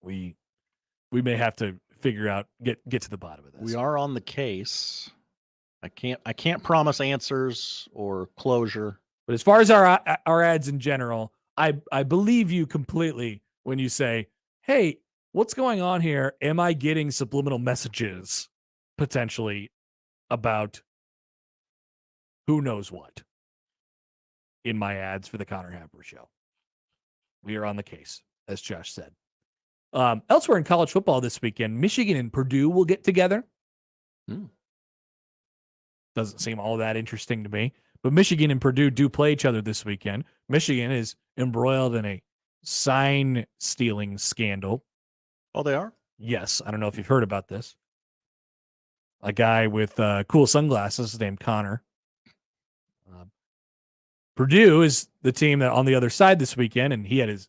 We may have to figure out, get to the bottom of this. We are on the case. I can't promise answers or closure. But as far as our ads in general, I believe you completely when you say, hey, what's going on here? Am I getting subliminal messages potentially about who knows what in my ads for the Connor Happer show? We are on the case, as Josh said. Elsewhere in college football this weekend, Michigan and Purdue will get together. Doesn't seem all that interesting to me. But Michigan and Purdue do play each other this weekend. Michigan is embroiled in a sign-stealing scandal. Oh, they are? Yes. I don't know if you've heard about this. A guy with cool sunglasses named Connor. Purdue is the team that on the other side this weekend, and he had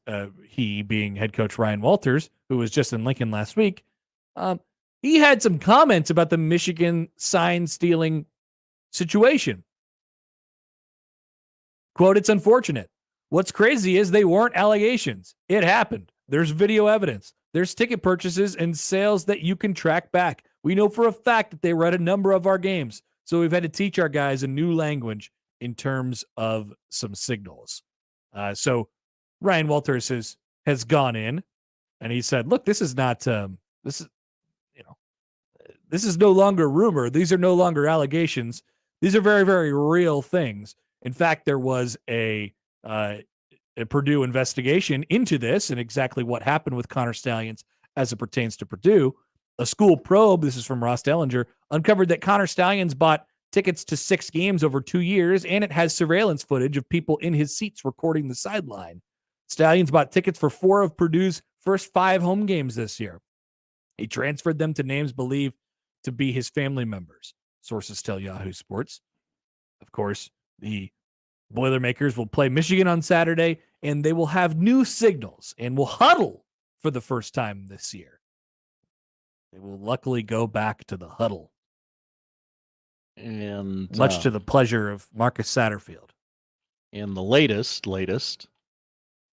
he being head coach Ryan Walters, who was just in Lincoln last week. He had some comments about the Michigan sign-stealing situation. Quote, it's unfortunate. What's crazy is they weren't allegations. It happened. There's video evidence. There's ticket purchases and sales that you can track back. We know for a fact that they were at a number of our games. So we've had to teach our guys a new language in terms of some signals. So Ryan Walters has gone in and he said, look, this is not, this is no longer rumor. These are no longer allegations. These are very, very real things. In fact, there was a Purdue investigation into this and exactly what happened with Connor Stallions as it pertains to Purdue. A school probe, this is from Ross Dellinger, uncovered that Connor Stallions bought tickets to 6 games over 2 years, and it has surveillance footage of people in his seats recording the sideline. Stallions bought tickets for 4 of Purdue's first 5 home games this year. He transferred them to names believed to be his family members, sources tell Yahoo Sports. Of course, the Boilermakers will play Michigan on Saturday, and they will have new signals and will huddle for the first time this year. They will luckily go back to the huddle. And much to the pleasure of Marcus Satterfield. And the latest,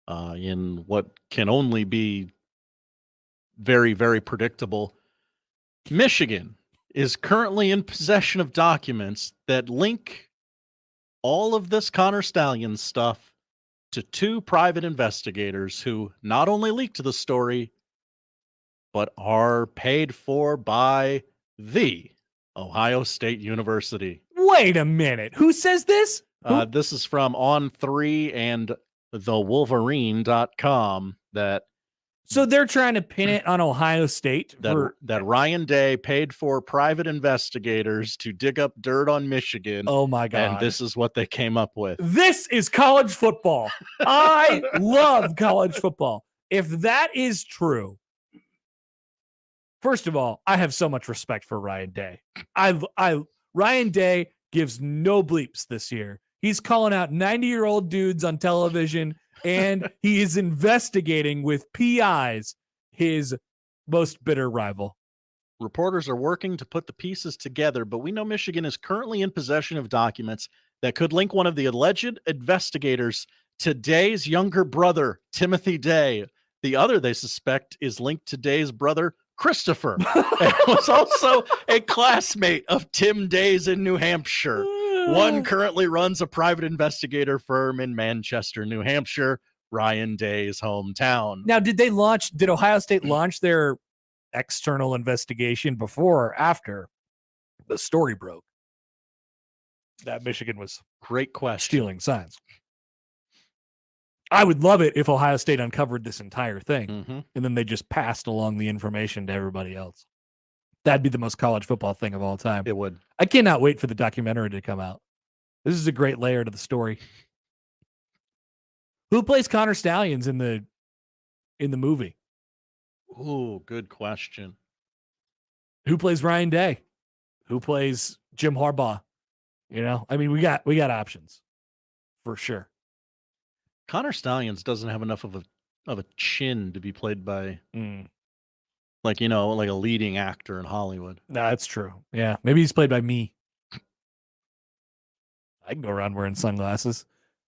in what can only be very, very predictable, Michigan is currently in possession of documents that link all of this Connor Stallions stuff to 2 private investigators who not only leaked the story, but are paid for by the Ohio State University. Wait a minute. Who says this? This is from On3 and thewolverine.com that So they're trying to pin it on Ohio State. That Ryan Day paid for private investigators to dig up dirt on Michigan. Oh my God. And this is what they came up with. This is college football. I love college football. If that is true, first of all, I have so much respect for Ryan Day. Ryan Day gives no bleeps this year. He's calling out 90-year-old dudes on television, and he is investigating with PIs his most bitter rival. Reporters are working to put the pieces together, but we know Michigan is currently in possession of documents that could link one of the alleged investigators to Day's younger brother, Timothy Day. The other they suspect is linked to Day's brother, Christopher, and was also a classmate of Tim Day's in New Hampshire. One currently runs a private investigator firm in Manchester, New Hampshire, Ryan Day's hometown. Now, did Ohio State launch their external investigation before or after the story broke that Michigan was great question stealing signs? I would love it if Ohio State uncovered this entire thing and then they just passed along the information to everybody else. That'd be the most college football thing of all time. It would. I cannot wait for the documentary to come out. This is a great layer to the story. Who plays Connor Stallions in the movie? Ooh, good question. Who plays Ryan Day? Who plays Jim Harbaugh? You know, I mean, we got options for sure. Connor Stallions doesn't have enough of a chin to be played by like a leading actor in Hollywood. No, that's true. Yeah, maybe he's played by me. I can go around wearing sunglasses.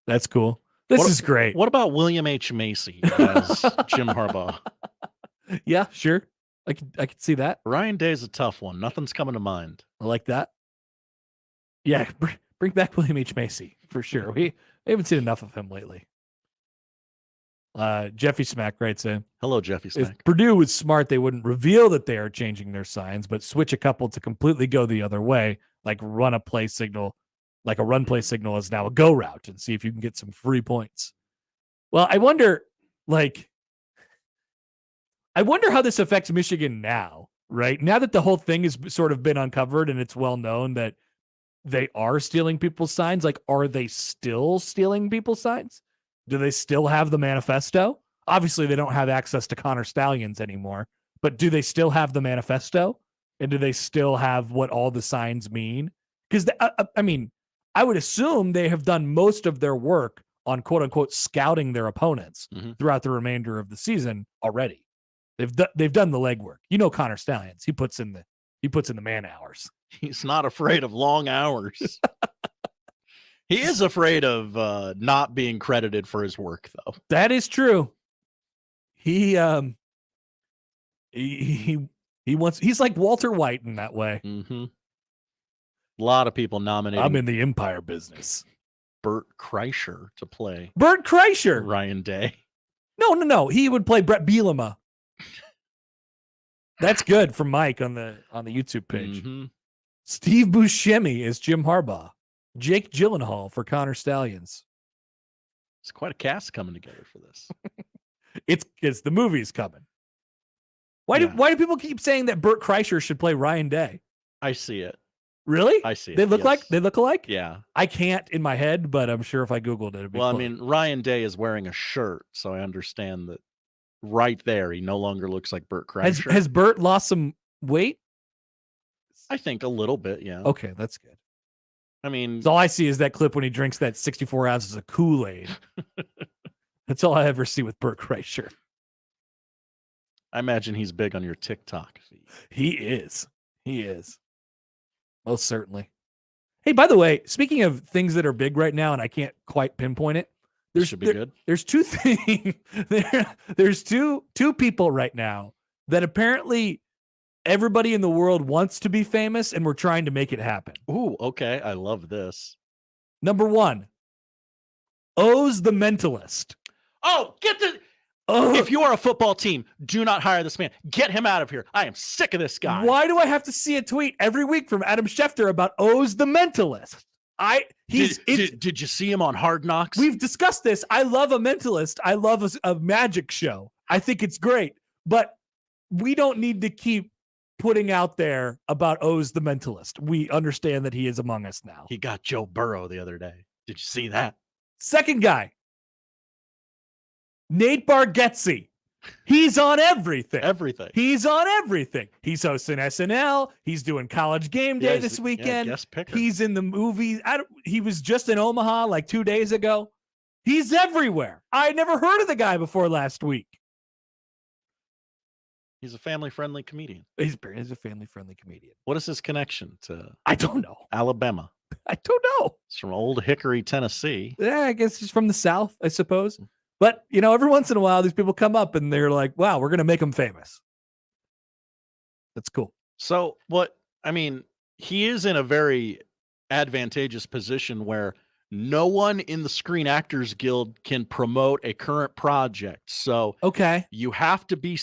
That's cool. This is great. What about William H. Macy as Jim Harbaugh? Yeah, sure. I could see that. Ryan Day's a tough one. Nothing's coming to mind. I like that. Yeah, bring back William H. Macy for sure. We haven't seen enough of him lately. Jeffy Smack writes in, hello, Jeffy Smack. If Purdue was smart, they wouldn't reveal that they are changing their signs, but switch a couple to completely go the other way, like run play signal is now a go route, and see if you can get some free points. Well, I wonder how this affects Michigan now, right? Now that the whole thing has sort of been uncovered and it's well known that they are stealing people's signs, like, are they still stealing people's signs? Do they still have the manifesto? Obviously, they don't have access to Connor Stallions anymore, but do they still have the manifesto? And do they still have what all the signs mean? Because, I would assume they have done most of their work on quote unquote scouting their opponents throughout the remainder of the season already. They've done the legwork. You know, Connor Stallions, he puts in the man hours. He's not afraid of long hours. He is afraid of not being credited for his work, though. That is true. He he's like Walter White in that way. A lot of people nominating. I'm in the Empire business. Bert Kreischer to play. Bert Kreischer. Ryan Day. No. He would play Brett Bielema. That's good from Mike on the YouTube page. Steve Buscemi is Jim Harbaugh. Jake Gyllenhaal for Connor Stallions. It's quite a cast coming together for this. It's the movie's coming. Why do people keep saying that Bert Kreischer should play Ryan Day? I see it. Really? I see it. They look alike? Yeah. I can't in my head, but I'm sure if I Googled it, it'd be well, close. I mean, Ryan Day is wearing a shirt, so I understand that right there, he no longer looks like Bert Kreischer. Has Bert lost some weight? I think a little bit, yeah. Okay, that's good. I mean, all I see is that clip when he drinks that 64 ounces of Kool-Aid. That's all I ever see with Bert Kreischer. I imagine he's big on your TikTok feed. He is. Most certainly. Hey, by the way, speaking of things that are big right now, and I can't quite pinpoint it, good. There's two things. There's two people right now that apparently everybody in the world wants to be famous, and we're trying to make it happen. Ooh, okay. I love this. Number one, Oz the Mentalist. Oh, if you are a football team, do not hire this man. Get him out of here. I am sick of this guy. Why do I have to see a tweet every week from Adam Schefter about Oz the Mentalist? Did you see him on Hard Knocks? We've discussed this. I love a mentalist. I love a magic show. I think it's great, but we don't need to keep putting out there about O's the mentalist. We understand that he is among us now. He got Joe Burrow the other day. Did you see that? Second guy, Nate Bargatze. He's on everything. He's on everything. He's hosting SNL. He's doing College Game Day this weekend. guest picker. He's in the movies. He was just in Omaha like 2 days ago. He's everywhere. I never heard of the guy before last week. He's a family-friendly comedian. He's a family-friendly comedian. What is his connection to? I don't know. Alabama. I don't know. It's from Old Hickory, Tennessee. Yeah, I guess he's from the South, I suppose. But, every once in a while, these people come up and they're like, wow, we're going to make them famous. That's cool. So he is in a very advantageous position where no one in the Screen Actors Guild can promote a current project. So okay, you have to be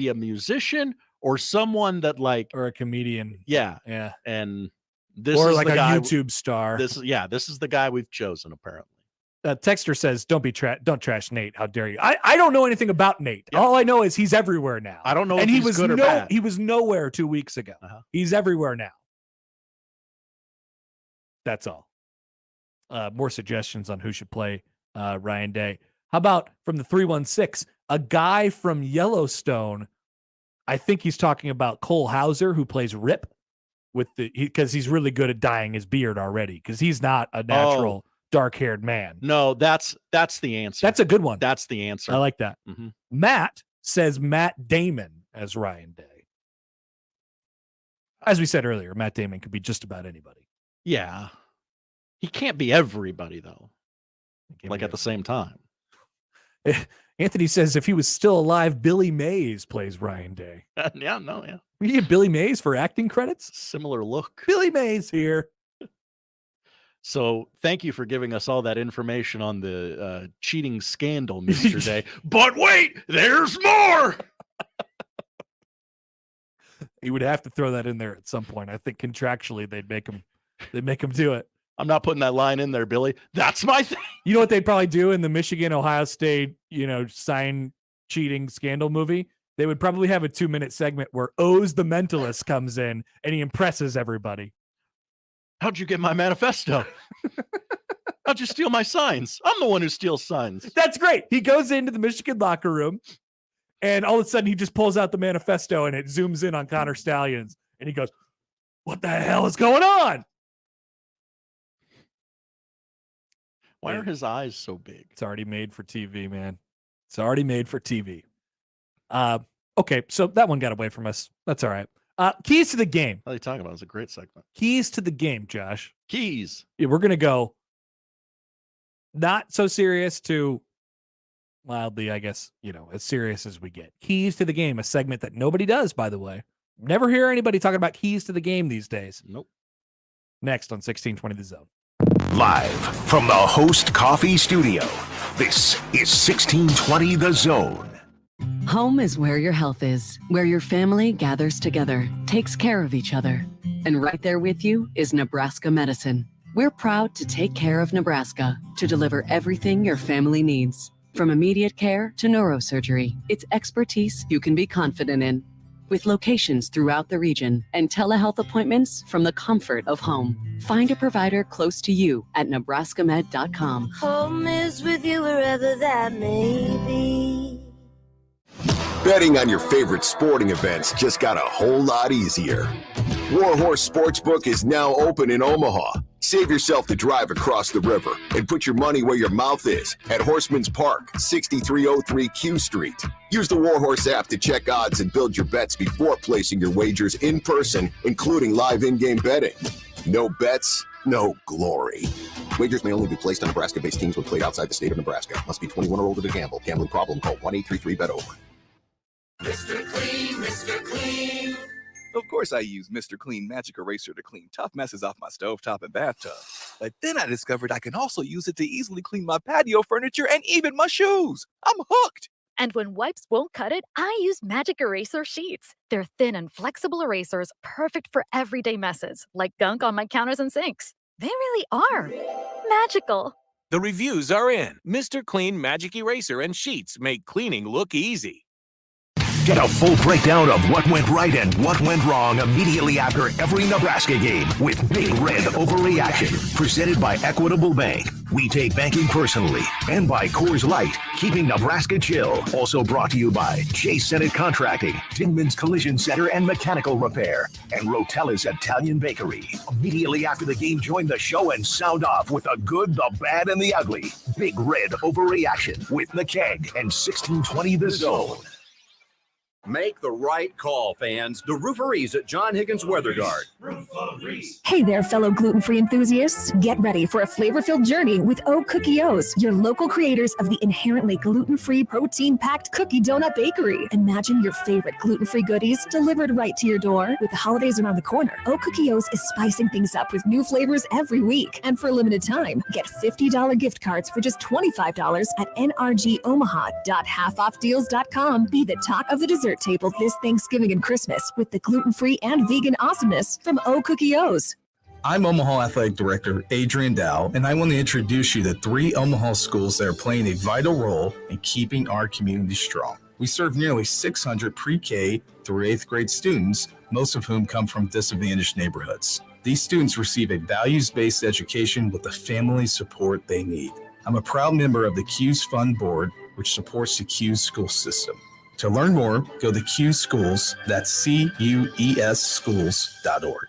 a musician or someone that or a comedian. Yeah. Yeah. And this or is like the a guy, YouTube star. This is the guy we've chosen, apparently. Texter says, don't trash Nate. How dare you? I don't know anything about Nate. Yep. All I know is he's everywhere now. I don't know and if he was good or bad. He was nowhere 2 weeks ago. He's everywhere now. That's all. More suggestions on who should play Ryan Day. How about from the 316, a guy from Yellowstone? I think he's talking about Cole Hauser, who plays Rip, because he's really good at dyeing his beard already, because he's not a natural dark-haired man. No, that's the answer. That's a good one. That's the answer. I like that. Mm-hmm. Matt says Matt Damon as Ryan Day. As we said earlier, Matt Damon could be just about anybody. Yeah. He can't be everybody, though. At the same time. Anthony says if he was still alive, Billy Mays plays Ryan Day. Yeah. We get Billy Mays for acting credits? Similar look. Billy Mays here. So thank you for giving us all that information on the cheating scandal, Mr. Day. But wait, there's more. He would have to throw that in there at some point. I think contractually they'd make him do it. I'm not putting that line in there, Billy. That's my thing. You know what they'd probably do in the Michigan, Ohio State, sign cheating scandal movie? They would probably have a 2-minute segment where O's the mentalist comes in and he impresses everybody. How'd you get my manifesto? How'd you steal my signs? I'm the one who steals signs. That's great. He goes into the Michigan locker room and all of a sudden he just pulls out the manifesto and it zooms in on Connor Stallions and he goes, what the hell is going on? Why are his eyes so big? It's already made for TV, man. It's already made for TV. Okay, so that one got away from us. That's all right. Keys to the game. What are you talking about? It's a great segment. Keys to the game, Josh. Keys. Yeah, we're going to go not so serious to mildly, I guess, as serious as we get. Keys to the game, a segment that nobody does, by the way. Never hear anybody talking about keys to the game these days. Nope. Next on 1620 The Zone. Live from the Host Coffee Studio, this is 1620 The Zone. Home is where your health is, where your family gathers together, takes care of each other. And right there with you is Nebraska Medicine. We're proud to take care of Nebraska to deliver everything your family needs. From immediate care to neurosurgery, it's expertise you can be confident in. With locations throughout the region and telehealth appointments from the comfort of home. Find a provider close to you at nebraskamed.com. Home is with you wherever that may be. Betting on your favorite sporting events just got a whole lot easier. Warhorse Sportsbook is now open in Omaha. Save yourself the drive across the river and put your money where your mouth is at Horseman's Park, 6303 Q Street. Use the Warhorse app to check odds and build your bets before placing your wagers in person, including live in-game betting. No bets, no glory. Wagers may only be placed on Nebraska-based teams when played outside the state of Nebraska. Must be 21 or older to gamble. Gambling problem? Call 1-833-BET-OVER. Mr. Clean, Mr. Clean. Of course I use Mr. Clean Magic Eraser to clean tough messes off my stovetop and bathtub. But then I discovered I can also use it to easily clean my patio furniture and even my shoes. I'm hooked. And when wipes won't cut it, I use Magic Eraser Sheets. They're thin and flexible erasers, perfect for everyday messes, like gunk on my counters and sinks. They really are magical. The reviews are in. Mr. Clean Magic Eraser and Sheets make cleaning look easy. Get a full breakdown of what went right and what went wrong immediately after every Nebraska game with Big Red Overreaction. Presented by Equitable Bank. We take banking personally. And by Coors Light, keeping Nebraska chill. Also brought to you by J. Sennett Contracting, Dingman's Collision Center and Mechanical Repair, and Rotella's Italian Bakery. Immediately after the game, join the show and sound off with the good, the bad, and the ugly. Big Red Overreaction with the Keg and 1620 The Zone. Make the right call, fans. The Rooferees at John Higgins Weather Guard. Hey there, fellow gluten-free enthusiasts. Get ready for a flavor-filled journey with O Cookie O's, your local creators of the inherently gluten-free, protein-packed cookie donut bakery. Imagine your favorite gluten-free goodies delivered right to your door. With the holidays around the corner, O Cookie O's is spicing things up with new flavors every week. And for a limited time, get $50 gift cards for just $25 at nrgomaha.halfoffdeals.com. Be the talk of the dessert table this Thanksgiving and Christmas with the gluten-free and vegan awesomeness from O Cookie O's. I'm Omaha Athletic Director Adrian Dow, and I want to introduce you to 3 Omaha schools that are playing a vital role in keeping our community strong. We serve nearly 600 pre-K through 8th grade students, most of whom come from disadvantaged neighborhoods. These students receive a values-based education with the family support they need. I'm a proud member of the CUES Fund Board, which supports the CUES school system. To learn more, go to CUES Schools, that's CUES schools.org.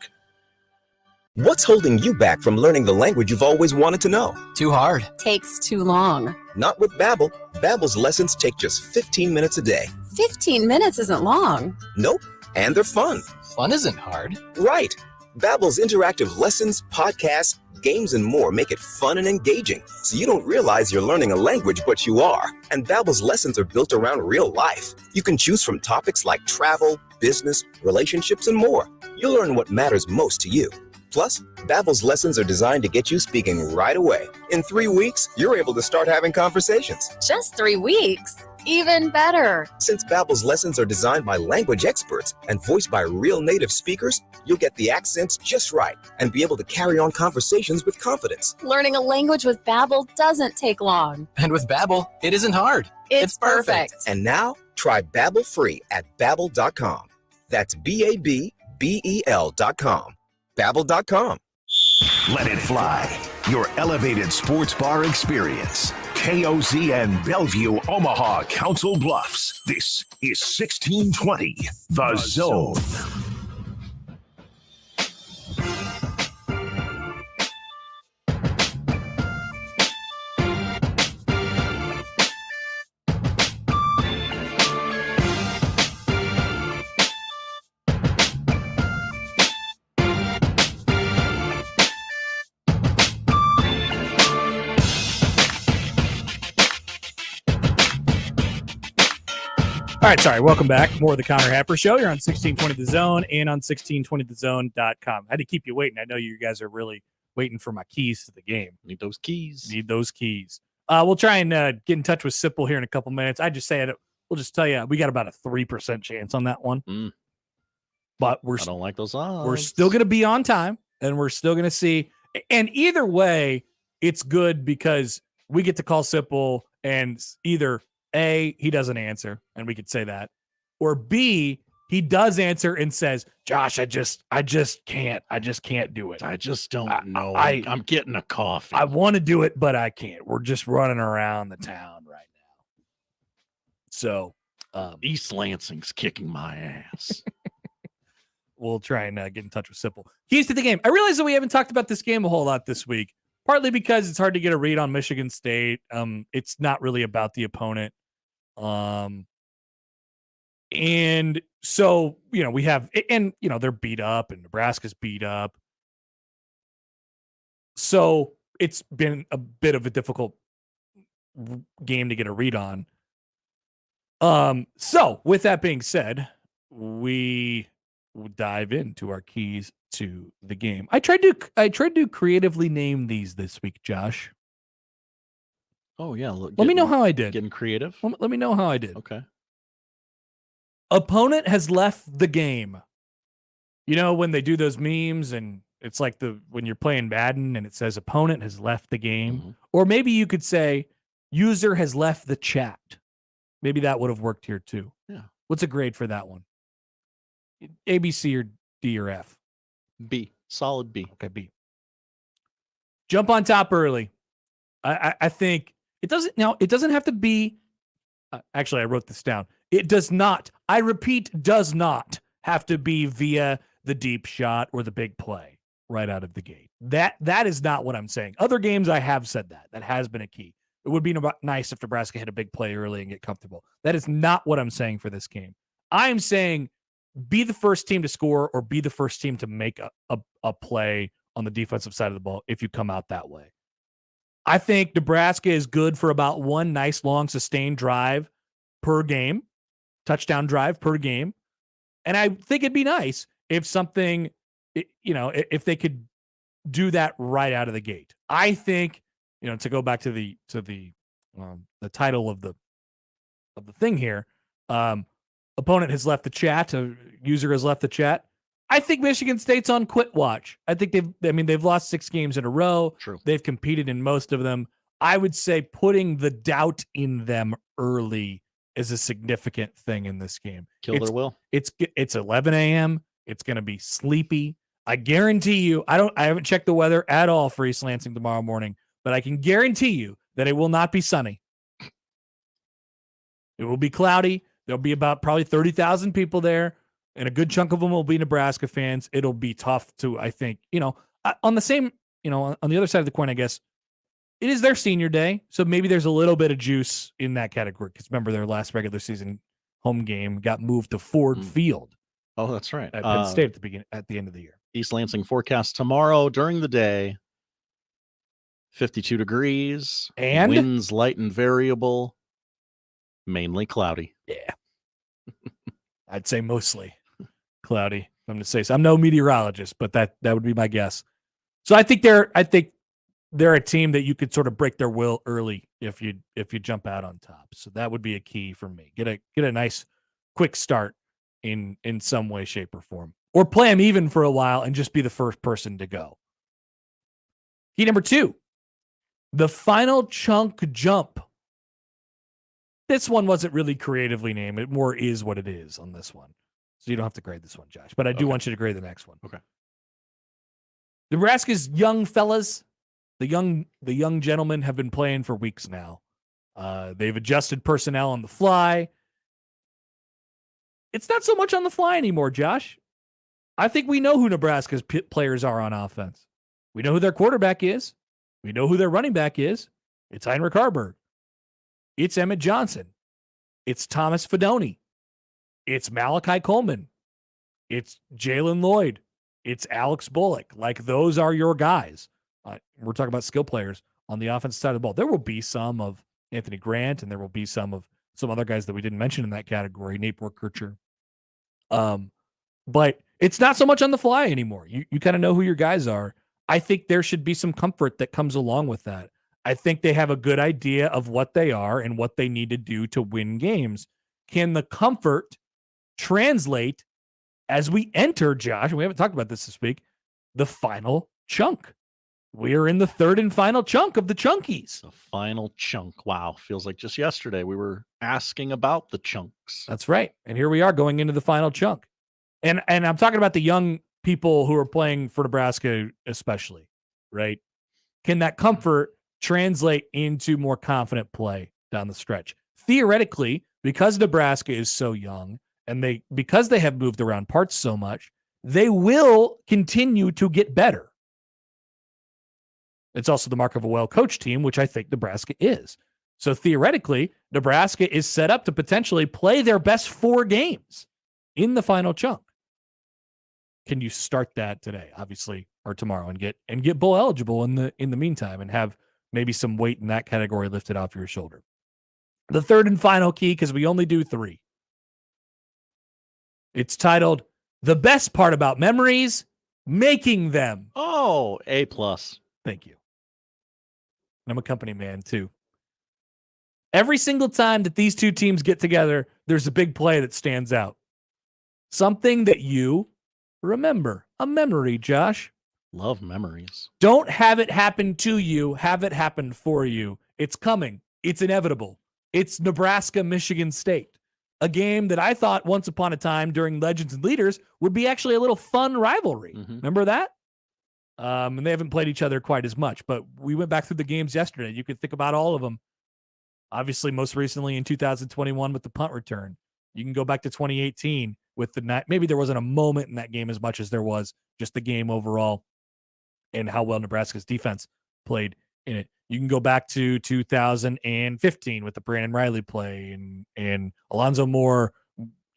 What's holding you back from learning the language you've always wanted to know? Too hard. Takes too long. Not with Babbel. Babbel's lessons take just 15 minutes a day. 15 minutes isn't long. Nope, and they're fun. Fun isn't hard. Right. Babbel's interactive lessons, podcasts, games, and more make it fun and engaging, so you don't realize you're learning a language, but you are. And Babbel's lessons are built around real life. You can choose from topics like travel, business, relationships, and more. You'll learn what matters most to you. Plus, Babbel's lessons are designed to get you speaking right away. In 3 weeks, you're able to start having conversations. Just 3 weeks. Even better. Since Babbel's lessons are designed by language experts and voiced by real native speakers, you'll get the accents just right and be able to carry on conversations with confidence. Learning a language with Babbel doesn't take long. And with Babbel, it isn't hard. It's perfect. And now, try Babbel free at Babbel.com. That's Babbel.com. Babbel.com. Let it fly. Your elevated sports bar experience. KOZN Bellevue, Omaha, Council Bluffs. This is 1620, The Zone. All right, sorry. Welcome back. More of the Connor Happer Show. You're on 1620 The Zone and on 1620thezone.com. I had to keep you waiting. I know you guys are really waiting for my keys to the game. Need those keys. Need those keys. We'll try and get in touch with Sipple here in a couple minutes. I just say it. We'll just tell you we got about a 3% chance on that one. But I don't like those odds. We're still going to be on time, and we're still going to see. And either way, it's good because we get to call Sipple, and either A, he doesn't answer, and we could say that, or B, he does answer and says, Josh, I just can't do it. I just don't know. I'm getting a coffee. I want to do it, but I can't. We're just running around the town right now. So East Lansing's kicking my ass. We'll try and get in touch with Sipple. Keys to the game. I realize that we haven't talked about this game a whole lot this week, partly because it's hard to get a read on Michigan State. It's not really about the opponent. And so, we have, and, they're beat up and Nebraska's beat up. So it's been a bit of a difficult game to get a read on. So with that being said, we will dive into our keys to the game. I tried to creatively name these this week, Josh. Oh yeah. Let me know how I did. Getting creative. Let me know how I did. Okay. Opponent has left the game. When they do those memes and It's like when you're playing Madden and it says opponent has left the game. Or maybe you could say user has left the chat. Maybe that would have worked here too. Yeah. What's a grade for that one? A, B, C, or D, or F? B. Solid B. Okay, B. Jump on top early. I think it doesn't have to be. Actually, I wrote this down. It does not. I repeat, does not have to be via the deep shot or the big play right out of the gate. That is not what I'm saying. Other games I have said that. That has been a key. It would be nice if Nebraska hit a big play early and get comfortable. That is not what I'm saying for this game. I'm saying be the first team to score or be the first team to make a play on the defensive side of the ball if you come out that way. I think Nebraska is good for about one nice long sustained drive per game, touchdown drive per game. And I think it'd be nice if if they could do that right out of the gate. I think, to go back to the title of the thing here, opponent has left the chat, a user has left the chat. I think Michigan State's on quit watch. I think they've lost 6 games in a row. True. They've competed in most of them. I would say putting the doubt in them early is a significant thing in this game. Kill their will. It's 11 a.m. It's going to be sleepy. I guarantee you, I haven't checked the weather at all for East Lansing tomorrow morning, but I can guarantee you that it will not be sunny. It will be cloudy. There'll be about probably 30,000 people there, and a good chunk of them will be Nebraska fans. It'll be tough to, I think, on the same, on the other side of the coin, I guess, it is their senior day, so maybe there's a little bit of juice in that category. Because remember, their last regular season home game got moved to Ford Field. Oh, that's right. At Penn State at the end of the year. East Lansing forecast tomorrow during the day, 52 degrees, and winds light and variable, mainly cloudy. Yeah. I'd say mostly cloudy. I'm going to say so. I'm no meteorologist, but that would be my guess. So I think they're a team that you could sort of break their will early if you jump out on top. So that would be a key for me. Get a nice quick start in some way, shape, or form. Or play them even for a while and just be the first person to go. Key number 2, the final chunk jump. This one wasn't really creatively named. It more is what it is on this one. So you don't have to grade this one, Josh. But I do want you to grade the next one. Okay. Nebraska's young fellas, the young gentlemen have been playing for weeks now. They've adjusted personnel on the fly. It's not so much on the fly anymore, Josh. I think we know who Nebraska's players are on offense. We know who their quarterback is. We know who their running back is. It's Heinrich Haarberg. It's Emmett Johnson. It's Thomas Fidone. It's Malachi Coleman. It's Jalen Lloyd. It's Alex Bullock. Like, those are your guys. We're talking about skill players on the offensive side of the ball. There will be some of Anthony Grant, and there will be some of some other guys that we didn't mention in that category, Nate Burkircher. But it's not so much on the fly anymore. You kind of know who your guys are. I think there should be some comfort that comes along with that. I think they have a good idea of what they are and what they need to do to win games. Can the comfort translate as we enter, Josh, and we haven't talked about this week, the final chunk? We are in the third and final chunk of the chunkies. The final chunk. Wow. Feels like just yesterday we were asking about the chunks. That's right. And here we are going into the final chunk. And I'm talking about the young people who are playing for Nebraska especially, right? Can that comfort translate into more confident play down the stretch? Theoretically, because Nebraska is so young and because they have moved around parts so much, they will continue to get better. It's also the mark of a well-coached team, which I think Nebraska is. So theoretically, Nebraska is set up to potentially play their best 4 games in the final chunk. Can you start that today, obviously, or tomorrow, and get bowl eligible in the meantime, and have maybe some weight in that category lifted off your shoulder? The third and final key, because we only do 3. It's titled "The Best Part About Memories: Making Them." Oh, A+. Thank you. I'm a company man too. Every single time that these two teams get together, there's a big play that stands out. Something that you remember. A memory, Josh. Love memories. Don't have it happen to you. Have it happen for you. It's coming. It's inevitable. It's Nebraska-Michigan State, a game that I thought once upon a time during Legends and Leaders would be actually a little fun rivalry. Remember that? And they haven't played each other quite as much, but we went back through the games yesterday. You could think about all of them. Obviously, most recently in 2021 with the punt return. You can go back to 2018 with the night. Maybe there wasn't a moment in that game as much as there was just the game overall and how well Nebraska's defense played in it. You can go back to 2015 with the Brandon Riley play and Alonzo Moore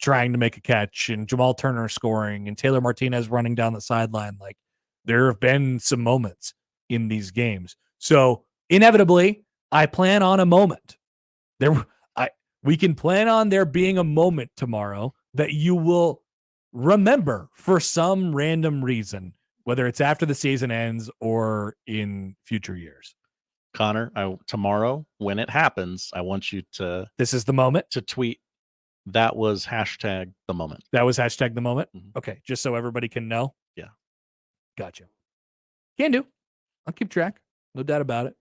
trying to make a catch and Jamal Turner scoring and Taylor Martinez running down the sideline. Like, there have been some moments in these games. So inevitably, I plan on a moment. We can plan on there being a moment tomorrow that you will remember for some random reason, whether it's after the season ends or in future years. Connor, tomorrow when it happens, I want you to. This is the moment to tweet. That was hashtag the moment. That was hashtag the moment. Okay, just so everybody can know. Yeah, gotcha. Can do. I'll keep track. No doubt about it.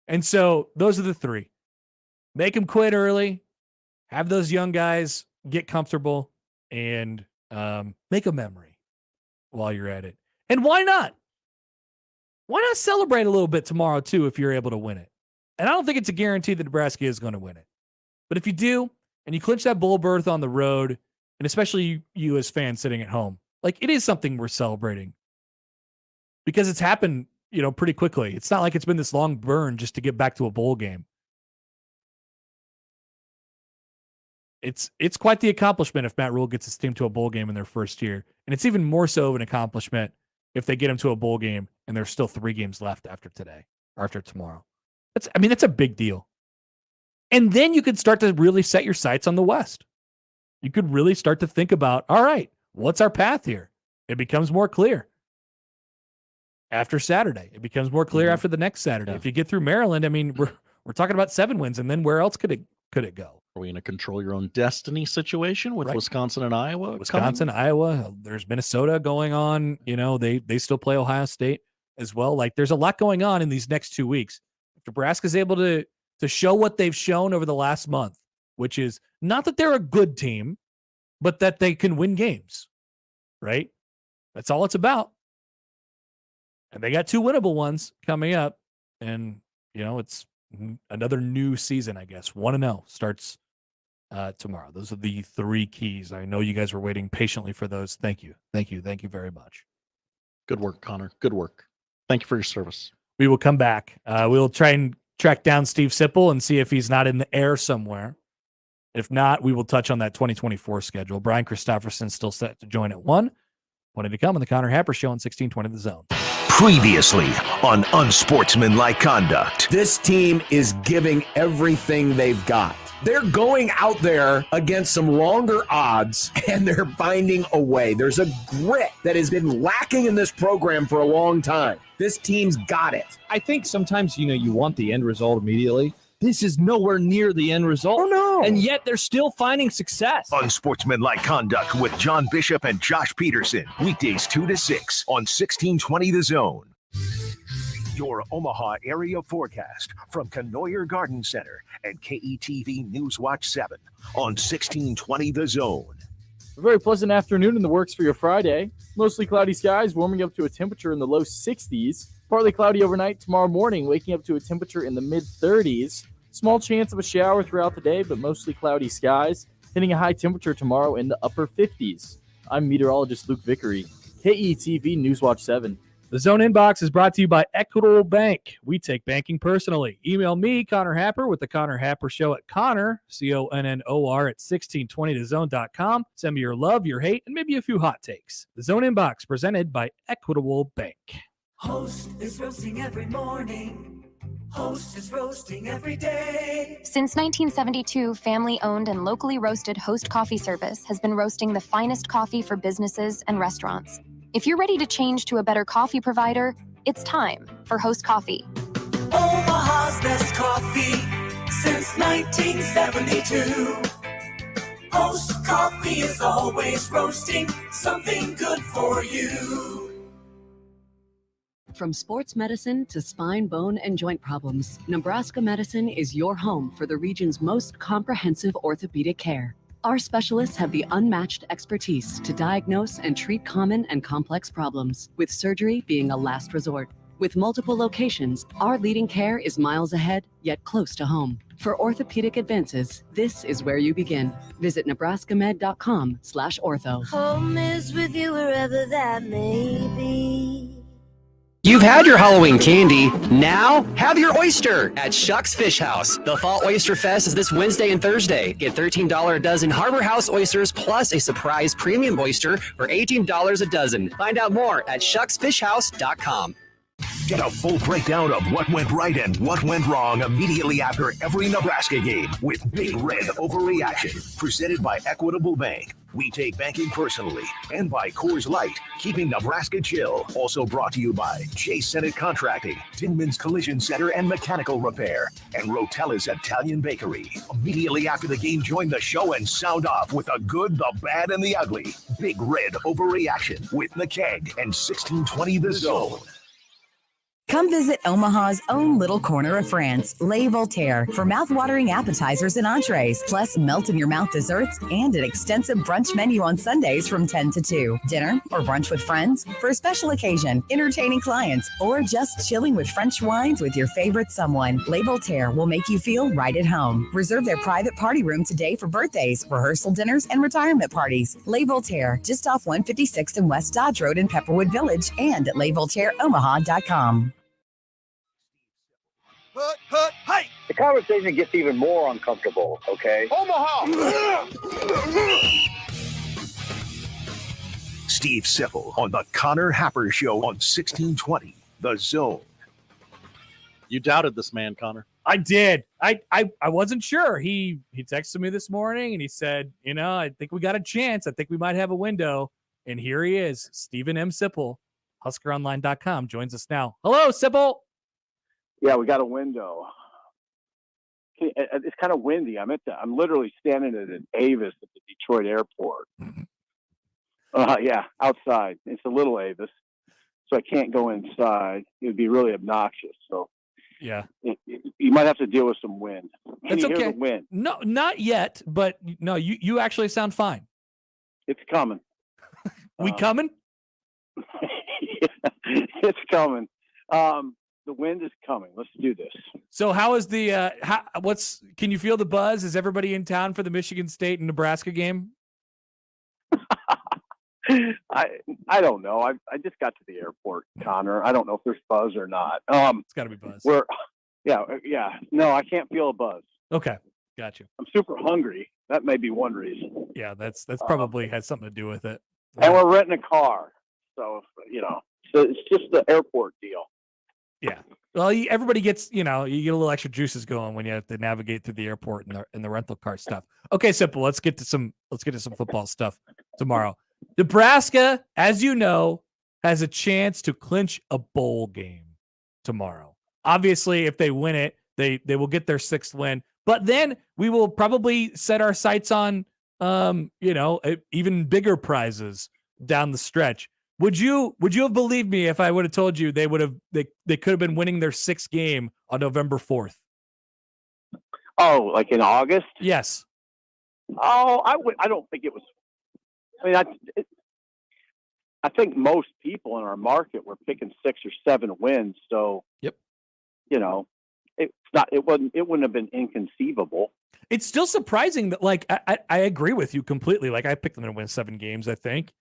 And so those are the three. Make them quit early. Have those young guys get comfortable and make a memory while you're at it. And why not? Why not celebrate a little bit tomorrow, too, if you're able to win it? And I don't think it's a guarantee that Nebraska is going to win it. But if you do, and you clinch that bowl berth on the road, and especially you as fans sitting at home, like, it is something worth celebrating. Because it's happened, pretty quickly. It's not like it's been this long burn just to get back to a bowl game. It's quite the accomplishment if Matt Rule gets his team to a bowl game in their first year. And it's even more so of an accomplishment if they get him to a bowl game and there's still 3 games left after today or after tomorrow. That's a big deal. And then you could start to really set your sights on the West. You could really start to think about, all right, what's our path here? It becomes more clear after Saturday. It becomes more clear after the next Saturday. Yeah. If you get through Maryland, we're talking about 7 wins, and then where else could it go? Are we in a control your own destiny situation with Wisconsin and Iowa? Wisconsin, Iowa. There's Minnesota going on. They still play Ohio State as well. Like, there's a lot going on in these next 2 weeks. If Nebraska's able to show what they've shown over the last month, which is not that they're a good team, but that they can win games, right? That's all it's about. And they got 2 winnable ones coming up. And, it's another new season, I guess. 1-0 starts tomorrow. Those are the 3 keys. I know you guys were waiting patiently for those. Thank you. Thank you. Thank you very much. Good work, Connor. Good work. Thank you for your service. We will come back. We'll try and track down Steve Sipple and see if he's not in the air somewhere. If not, we will touch on that 2024 schedule. Brian Christopherson still set to join at 1. Plenty to come on the Connor Happer Show on 1620 The Zone. Previously on Unsportsmanlike Conduct. This team is giving everything they've got. They're going out there against some longer odds, and they're finding a way. There's a grit that has been lacking in this program for a long time. This team's got it. I think sometimes, you want the end result immediately. This is nowhere near the end result. Oh, no. And yet they're still finding success. Unsportsmanlike Conduct with John Bishop and Josh Peterson. Weekdays 2 to 6 on 1620 The Zone. Your Omaha area forecast from Canoyer Garden Center and KETV Newswatch 7 on 1620 The Zone. A very pleasant afternoon in the works for your Friday. Mostly cloudy skies, warming up to a temperature in the low 60s. Partly cloudy overnight tomorrow morning, waking up to a temperature in the mid-30s. Small chance of a shower throughout the day, but mostly cloudy skies. Hitting a high temperature tomorrow in the upper 50s. I'm meteorologist Luke Vickery, KETV Newswatch 7. The Zone Inbox is brought to you by Equitable Bank. We take banking personally. Email me, Connor Happer, with the Connor Happer Show at Connor, CONNOR, at 1620thezone.com. Send me your love, your hate, and maybe a few hot takes. The Zone Inbox, presented by Equitable Bank. Host is roasting every morning. Host is roasting every day. Since 1972, family-owned and locally roasted Host Coffee Service has been roasting the finest coffee for businesses and restaurants. If you're ready to change to a better coffee provider, it's time for Host Coffee. Omaha's best coffee since 1972. Host Coffee is always roasting something good for you. From sports medicine to spine, bone, and joint problems, Nebraska Medicine is your home for the region's most comprehensive orthopedic care. Our specialists have the unmatched expertise to diagnose and treat common and complex problems, with surgery being a last resort. With multiple locations, our leading care is miles ahead, yet close to home. For orthopedic advances, this is where you begin. Visit nebraskamed.com/ortho. Home is with you wherever that may be. You've had your Halloween candy. Now, have your oyster at Shuck's Fish House. The Fall Oyster Fest is this Wednesday and Thursday. Get $13 a dozen Harbor House oysters plus a surprise premium oyster for $18 a dozen. Find out more at shucksfishhouse.com. Get a full breakdown of what went right and what went wrong immediately after every Nebraska game with Big Red Overreaction, presented by Equitable Bank. We take banking personally, and by Coors Light, keeping Nebraska chill. Also brought to you by J. Sennett Contracting, Tinman's Collision Center and Mechanical Repair, and Rotella's Italian Bakery. Immediately after the game, join the show and sound off with the good, the bad, and the ugly. Big Red Overreaction with the Keg and 1620 The Zone. Come visit Omaha's own little corner of France, Les Voltaire, for mouth-watering appetizers and entrees, plus melt-in-your-mouth desserts and an extensive brunch menu on Sundays from 10 to 2. Dinner or brunch with friends, for a special occasion, entertaining clients, or just chilling with French wines with your favorite someone, Les Voltaire will make you feel right at home. Reserve their private party room today for birthdays, rehearsal dinners, and retirement parties. Les Voltaire, just off 156th and West Dodge Road in Pepperwood Village, and at lesvoltaireomaha.com. Hey! The conversation gets even more uncomfortable, okay? Omaha! Steve Sipple on the Connor Happer Show on 1620 The Zone. You doubted this man, Connor. I did. I wasn't sure. He texted me this morning and he said, I think we got a chance. I think we might have a window. And here he is, Stephen M. Sipple, HuskerOnline.com, joins us now. Hello, Sipple. Yeah, we got a window. It's kind of windy. I'm literally standing at an Avis at the Detroit airport. Yeah, outside. It's a little Avis, so I can't go inside. It would be really obnoxious. So yeah, you might have to deal with some wind. Can you hear the wind? No, not yet. But no, you actually sound fine. It's coming. We coming? Yeah, it's coming. The wind is coming. Let's do this. So how is the can you feel the buzz? Is everybody in town for the Michigan State and Nebraska game? I don't know. I just got to the airport, Connor. I don't know if there's buzz or not. It's got to be buzz. Yeah. No, I can't feel a buzz. Okay, got you. I'm super hungry. That may be one reason. Yeah, that's probably has something to do with it. And we're renting a car, so it's just the airport deal. Yeah. Well, everybody gets, you get a little extra juices going when you have to navigate through the airport and the rental car stuff. Okay, Simple. Let's get to some football stuff tomorrow. Nebraska, as you know, has a chance to clinch a bowl game tomorrow. Obviously, if they win it, they will get their 6th win. But then we will probably set our sights on, even bigger prizes down the stretch. Would you have believed me if I would have told you they could have been winning their 6th game on November 4th? Oh, like in August? Yes. Oh, I don't think it was. I mean, I think most people in our market were picking 6 or 7 wins. So, yep. It wouldn't have been inconceivable. It's still surprising that, I agree with you completely. Like, I picked them to win 7 games, I think.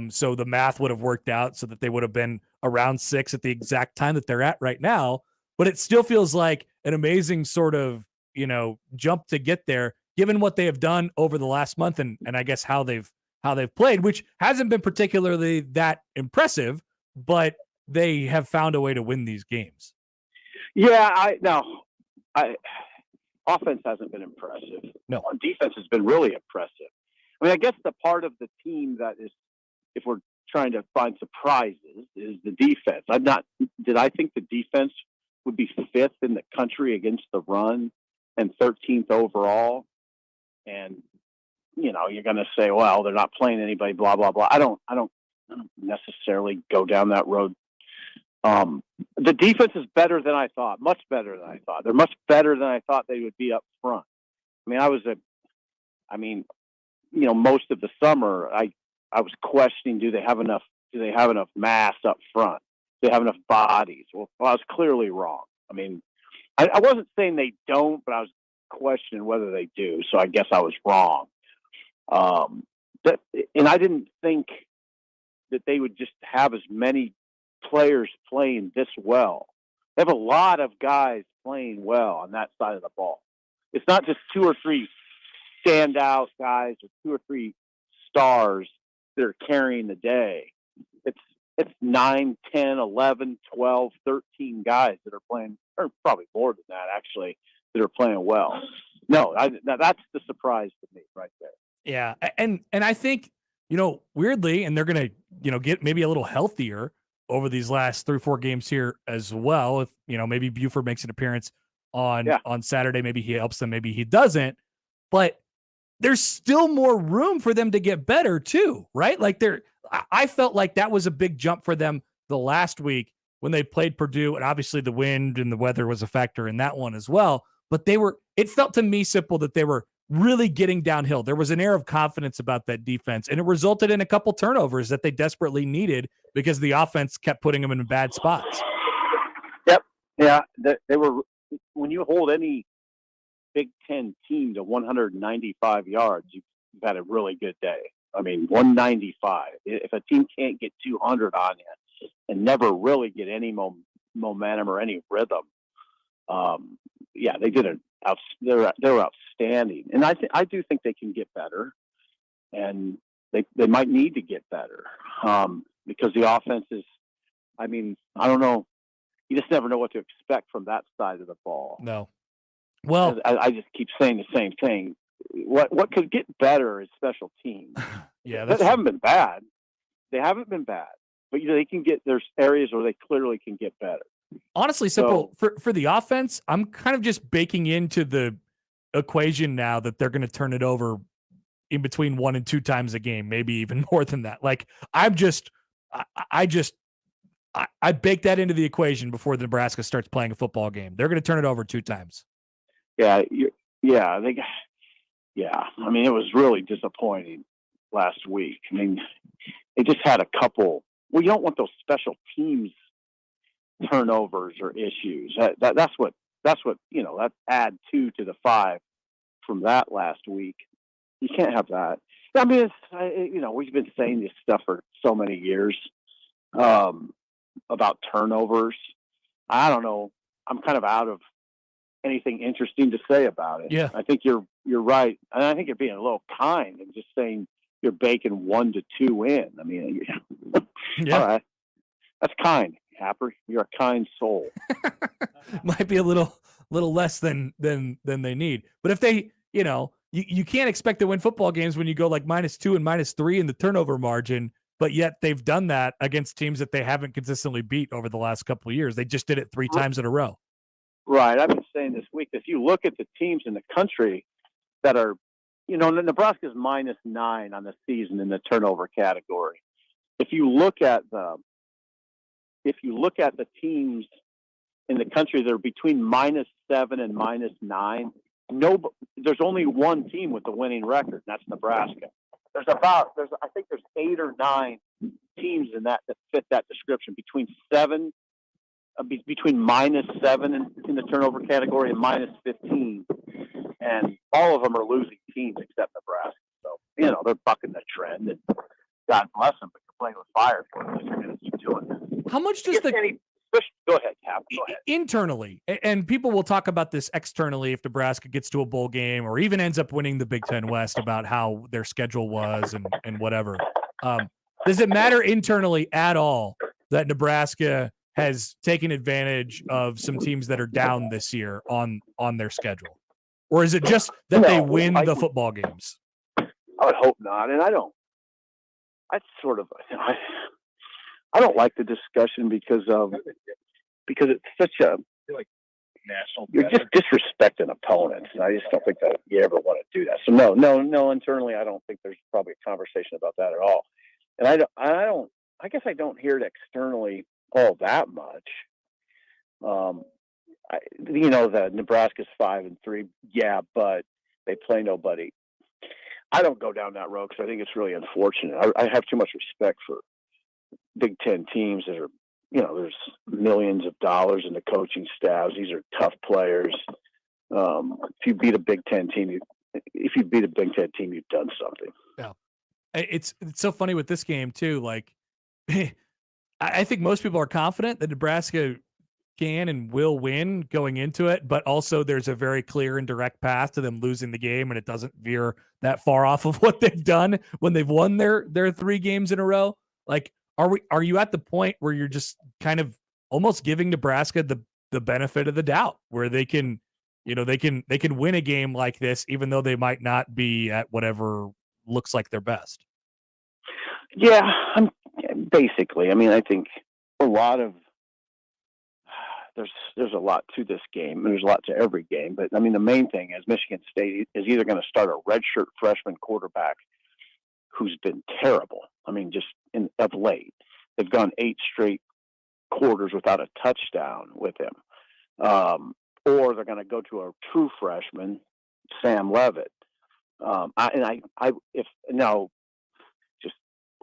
So the math would have worked out so that they would have been around 6 at the exact time that they're at right now. But it still feels like an amazing sort of, jump to get there, given what they have done over the last month and I guess how they've played, which hasn't been particularly that impressive, but they have found a way to win these games. Yeah, offense hasn't been impressive. No, defense has been really impressive. I mean, I guess the part of the team that is, if we're trying to find surprises, is the defense. Did I think the defense would be 5th in the country against the run and 13th overall? And, you're going to say, well, they're not playing anybody, blah, blah, blah. I don't necessarily go down that road The defense is better than I thought, much better than I thought. They're much better than I thought they would be up front. Most of the summer, I was questioning, do they have enough mass up front? Do they have enough bodies? Well, I was clearly wrong. I mean, I wasn't saying they don't, but I was questioning whether they do. So I guess I was wrong. And I didn't think that they would just have as many players playing this well. They have a lot of guys playing well on that side of the ball. It's not just 2 or 3 standout guys or 2 or 3 stars that are carrying the day. It's 9, 10, 11, 12, 13 guys that are playing, or probably more than that actually, that are playing well. Now that's the surprise to me right there. Yeah, and I think, weirdly, and they're going to, get maybe a little healthier over these last 3 or 4 games here as well. If, maybe Buford makes an appearance on Saturday, maybe he helps them, maybe he doesn't. But there's still more room for them to get better too, right? Like I felt like that was a big jump for them the last week when they played Purdue, and obviously the wind and the weather was a factor in that one as well. But it felt to me, Sipple, that they were really getting downhill. There was an air of confidence about that defense, and it resulted in a couple turnovers that they desperately needed because the offense kept putting them in bad spots. Yep. Yeah. They were, when you hold any Big Ten team to 195 yards, you've had a really good day. I mean, 195. If a team can't get 200 on you and never really get any momentum or any rhythm, they did they're outstanding. And I do think they can get better, and they might need to get better because the offense is, I don't know. You just never know what to expect from that side of the ball. No. Well, I just keep saying the same thing. What could get better is special teams. Yeah, they haven't been bad. They haven't been bad, but they can get. There's areas where they clearly can get better. Honestly, Simple, for the offense, I'm kind of just baking into the equation now that they're going to turn it over in between 1 and 2 times a game, maybe even more than that. Like I bake that into the equation before Nebraska starts playing a football game. They're going to turn it over 2 times. Yeah. I mean, it was really disappointing last week. I mean, they just had a couple. Well, you don't want those special teams turnovers or issues. That's what that add 2 to the 5 from that last week. You can't have that. I mean, we've been saying this stuff for so many years about turnovers. I don't know. I'm kind of out of anything interesting to say about it. Yeah. I think you're right. And I think you're being a little kind and just saying you're baking 1 to 2 in. I mean, yeah. All right. That's kind, Happer. You're a kind soul. Might be a little less than they need. But if they, you can't expect to win football games when you go like -2 and -3 in the turnover margin, but yet they've done that against teams that they haven't consistently beat over the last couple of years. They just did it 3 times in a row. Right. I've been saying this week, if you look at the teams in the country that are, Nebraska's -9 on the season in the turnover category. If you look at the teams in the country that are between -7 and -9, there's only one team with a winning record, and that's Nebraska. I think there's 8 or 9 teams in that fit that description between -7 in the turnover category and -15, and all of them are losing teams except Nebraska. So they're bucking the trend, and God bless them, but you're playing with fire for them. They're going to keep doing it. How much does go ahead, Cap? Go ahead. Internally, and people will talk about this externally if Nebraska gets to a bowl game or even ends up winning the Big Ten West about how their schedule was and whatever. Does it matter internally at all that Nebraska has taken advantage of some teams that are down this year on their schedule? Or is it just that they win the football games? I would hope not. And I don't like the discussion because it's such a, you're just disrespecting opponents. And I just don't think that you ever want to do that. So no, internally, I don't think there's probably a conversation about that at all. And I guess I don't hear it externally all that much. That Nebraska's 5-3. Yeah, but they play nobody. I don't go down that road because I think it's really unfortunate. I have too much respect for Big Ten teams that are, there's millions of dollars in the coaching staffs. These are tough players. If you beat a Big Ten team, you've done something. Yeah, it's so funny with this game too. Like, I think most people are confident that Nebraska can and will win going into it, but also there's a very clear and direct path to them losing the game, and it doesn't veer that far off of what they've done when they've won their 3 games in a row. Like, are you at the point where you're just kind of almost giving Nebraska the benefit of the doubt, where they can win a game like this, even though they might not be at whatever looks like their best? Yeah, basically. I mean, I think a lot of there's a lot to this game, and there's a lot to every game. But I mean, the main thing is Michigan State is either going to start a redshirt freshman quarterback who's been terrible. I mean, just of late, they've gone 8 straight quarters without a touchdown with him, or they're going to go to a true freshman, Sam Leavitt.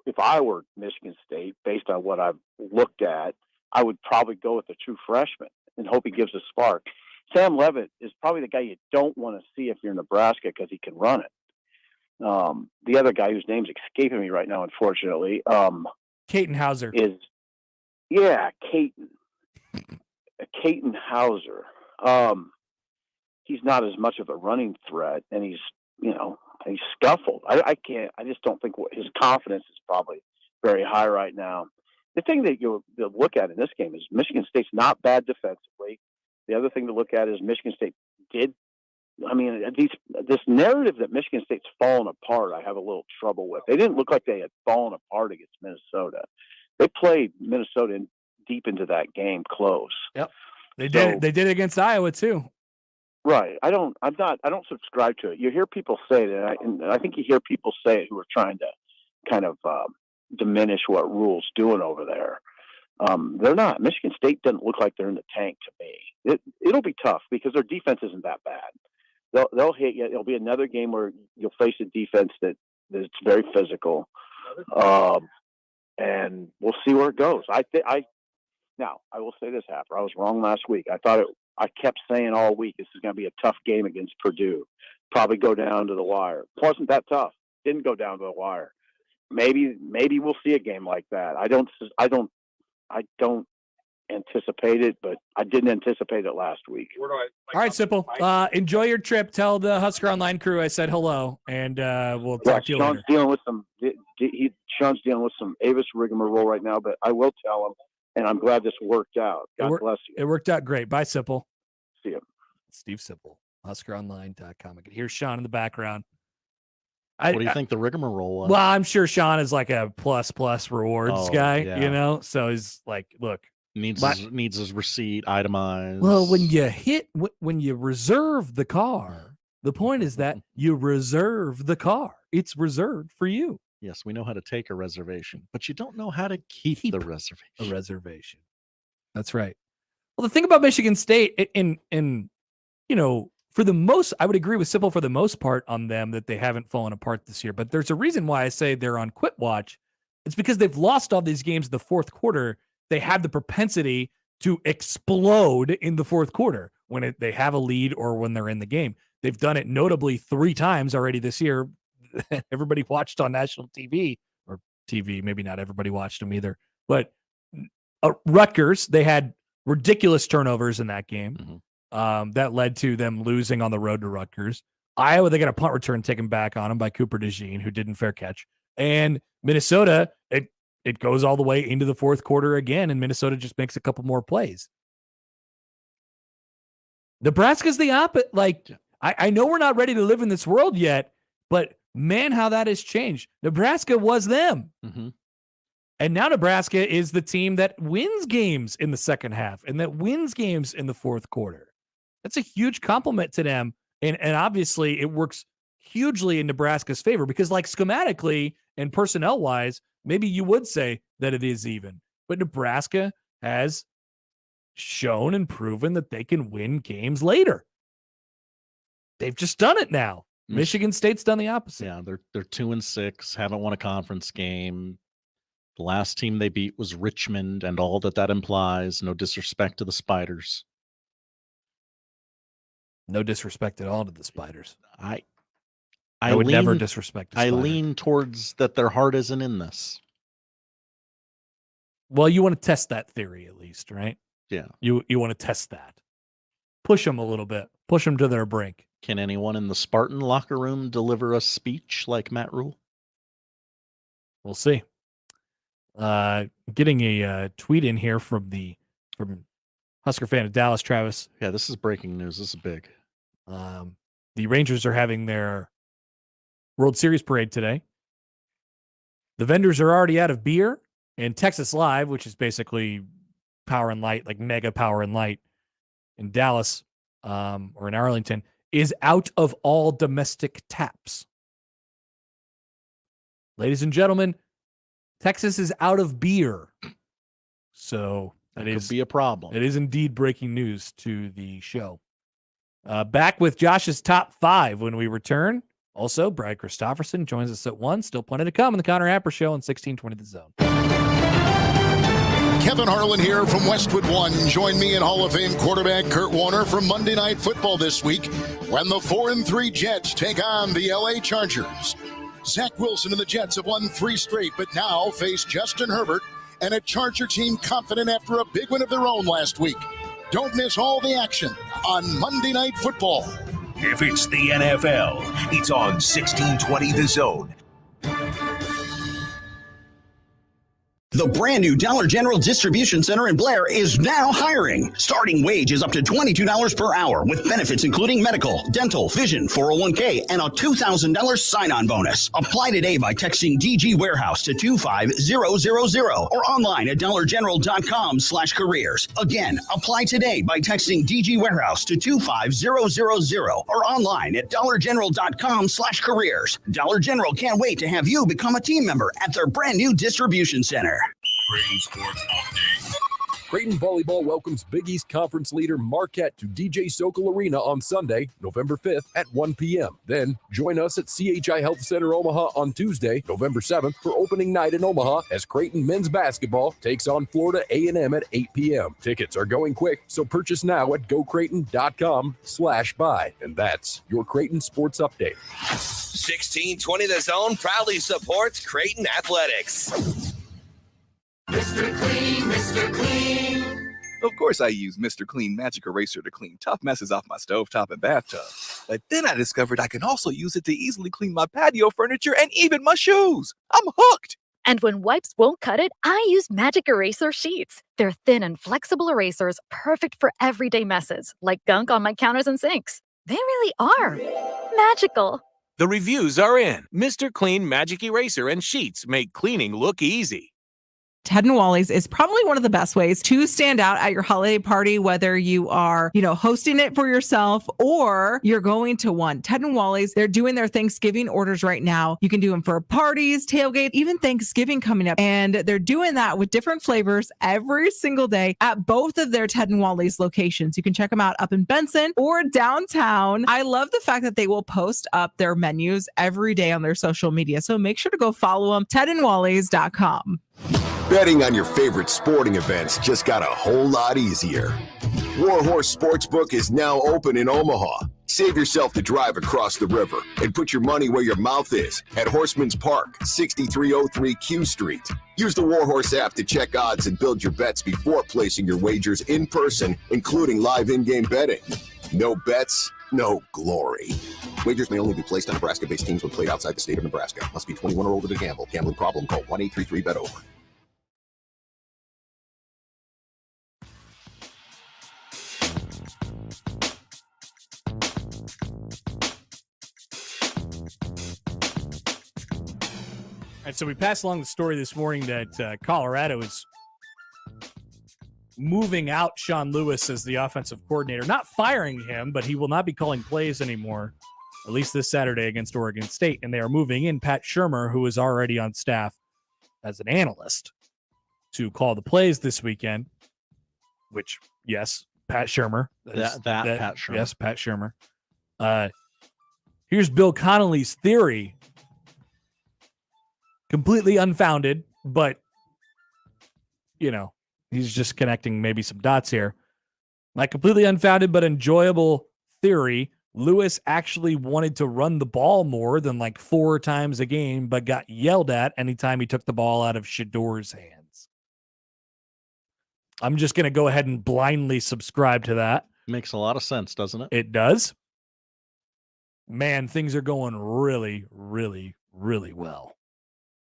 If I were Michigan State, based on what I've looked at, I would probably go with the true freshman and hope he gives a spark. Sam Leavitt is probably the guy you don't want to see if you're Nebraska because he can run it. The other guy whose name's escaping me right now, unfortunately, Creighton Hauser. Creighton Hauser. He's not as much of a running threat, and he's scuffled. I just don't think his confidence is probably very high right now. The thing that you'll look at in this game is Michigan State's not bad defensively. The other thing to look at is Michigan State this narrative that Michigan State's fallen apart, I have a little trouble with. They didn't look like they had fallen apart against Minnesota. They played Minnesota deep into that game close. Yep. They did it against Iowa too. Right. I don't subscribe to it. You hear people say that, and I think you hear people say it who are trying to kind of diminish what Rule's doing over there. They're not. Michigan State doesn't look like they're in the tank to me. It'll be tough because their defense isn't that bad. They'll hit you. It'll be another game where you'll face a defense that's very physical, and we'll see where it goes. Now I will say this, Happer. I was wrong last week. I kept saying all week this is going to be a tough game against Purdue. Probably go down to the wire. It wasn't that tough. Didn't go down to the wire. Maybe we'll see a game like that. I don't anticipate it, but I didn't anticipate it last week. All right, Sipple. Enjoy your trip. Tell the Husker Online crew I said hello, and we'll talk to you later. Sean's dealing with some Avis rigmarole right now, but I will tell him, and I'm glad this worked out. God bless you. It worked out great. Bye, Sipple. See you. Steve Sipple, HuskerOnline.com. I can hear Sean in the background. What do you think the rigmarole was? Well, I'm sure Sean is like a plus rewards guy, yeah. So he's like, look, needs his receipt itemized. Well, when you reserve the car, the point is that you reserve the car. It's reserved for you. Yes, we know how to take a reservation, but you don't know how to keep the reservation. A reservation. That's right. Well, the thing about Michigan State, for the most, I would agree with Sipple for the most part on them that they haven't fallen apart this year. But there's a reason why I say they're on quit watch. It's because they've lost all these games in the fourth quarter. They have the propensity to explode in the fourth quarter when they have a lead or when they're in the game. They've done it notably 3 times already this year. Everybody watched on national TV, or TV. Maybe not everybody watched them either. But Rutgers, they had ridiculous turnovers in that game. Mm-hmm. That led to them losing on the road to Rutgers. Iowa, they got a punt return taken back on them by Cooper DeJean, who didn't fair catch. And Minnesota, it goes all the way into the fourth quarter again, and Minnesota just makes a couple more plays. Nebraska's the opposite. Like, I know we're not ready to live in this world yet, but man, how that has changed. Nebraska was them. Mm-hmm. And now Nebraska is the team that wins games in the second half and that wins games in the fourth quarter. That's a huge compliment to them. And obviously it works hugely in Nebraska's favor because, like, schematically and personnel-wise, maybe you would say that it is even. But Nebraska has shown and proven that they can win games later. They've just done it now. Michigan State's done the opposite. Yeah, they're 2-6, haven't won a conference game. The last team they beat was Richmond, and all that implies. No disrespect to the Spiders. No disrespect at all to the Spiders. I would lean, never disrespect the Spiders. I lean towards that their heart isn't in this. Well, you want to test that theory at least, right? Yeah. You want to test that. Push them a little bit. Push them to their brink. Can anyone in the Spartan locker room deliver a speech like Matt Rule? We'll see. Getting a tweet in here from Husker fan of Dallas, Travis. Yeah, this is breaking news. This is big. The Rangers are having their World Series parade today. The vendors are already out of beer, and Texas Live, which is basically Power and Light, like Mega Power and Light in Dallas or in Arlington, is out of all domestic taps. Ladies and gentlemen, Texas is out of beer. So that could be a problem. It is indeed breaking news to the show. Back with Josh's top 5 when we return. Also, Brian Christopherson joins us at 1. Still plenty to come on the Connor Happer Show on 1620 The Zone. Kevin Harlan here from Westwood One. Join me and Hall of Fame quarterback Kurt Warner for Monday Night Football this week when the 4-3 Jets take on the LA Chargers. Zach Wilson and the Jets have won 3 straight, but now face Justin Herbert and a Charger team confident after a big win of their own last week. Don't miss all the action on Monday Night Football. If it's the NFL, it's on 1620 The Zone. The brand new Dollar General Distribution Center in Blair is now hiring. Starting wage is up to $22 per hour with benefits including medical, dental, vision, 401k, and a $2,000 sign-on bonus. Apply today by texting DG Warehouse to 25000 or online at dollargeneral.com/careers. Again, apply today by texting DG Warehouse to 25000 or online at dollargeneral.com/careers. Dollar General can't wait to have you become a team member at their brand new distribution center. Creighton Sports Update. Creighton Volleyball welcomes Big East Conference leader Marquette to DJ Sokol Arena on Sunday, November 5th at 1 p.m. Then join us at CHI Health Center Omaha on Tuesday, November 7th for opening night in Omaha as Creighton men's basketball takes on Florida A&M at 8 p.m. Tickets are going quick, so purchase now at gocreighton.com/buy. And that's your Creighton Sports Update. 1620 The Zone proudly supports Creighton Athletics. Mr. Clean, Mr. Clean. Of course I use Mr. Clean Magic Eraser to clean tough messes off my stovetop and bathtub. But then I discovered I can also use it to easily clean my patio furniture and even my shoes. I'm hooked. And when wipes won't cut it, I use Magic Eraser Sheets. They're thin and flexible erasers, perfect for everyday messes, like gunk on my counters and sinks. They really are magical. The reviews are in. Mr. Clean Magic Eraser and Sheets make cleaning look easy. Ted and Wally's is probably one of the best ways to stand out at your holiday party, whether you are, hosting it for yourself or you're going to one. Ted and Wally's, they're doing their Thanksgiving orders right now. You can do them for parties, tailgate, even Thanksgiving coming up. And they're doing that with different flavors every single day at both of their Ted and Wally's locations. You can check them out up in Benson or downtown. I love the fact that they will post up their menus every day on their social media. So make sure to go follow them, tedandwallys.com. Betting on your favorite sporting events just got a whole lot easier. Warhorse Sportsbook is now open in Omaha. Save yourself the drive across the river and put your money where your mouth is at Horseman's Park, 6303 Q Street. Use the Warhorse app to check odds and build your bets before placing your wagers in person, including live in-game betting. No bets, no glory. Wagers may only be placed on Nebraska-based teams when played outside the state of Nebraska. Must be 21 or older to gamble. Gambling problem? Call 1-833-BET-OVER. All right, so we passed along the story this morning that Colorado is moving out Sean Lewis as the offensive coordinator, not firing him, but he will not be calling plays anymore, at least this Saturday against Oregon State. And they are moving in Pat Shurmur, who is already on staff as an analyst, to call the plays this weekend. which, yes, Pat Shurmur. That Pat Shurmur. Yes, Pat Shurmur. Here's Bill Connolly's theory. Completely unfounded, but, he's just connecting maybe some dots here. My completely unfounded but enjoyable theory, Lewis actually wanted to run the ball more than like 4 times a game, but got yelled at anytime he took the ball out of Shedor's hands. I'm just going to go ahead and blindly subscribe to that. Makes a lot of sense, doesn't it? It does. Man, things are going really, really, really well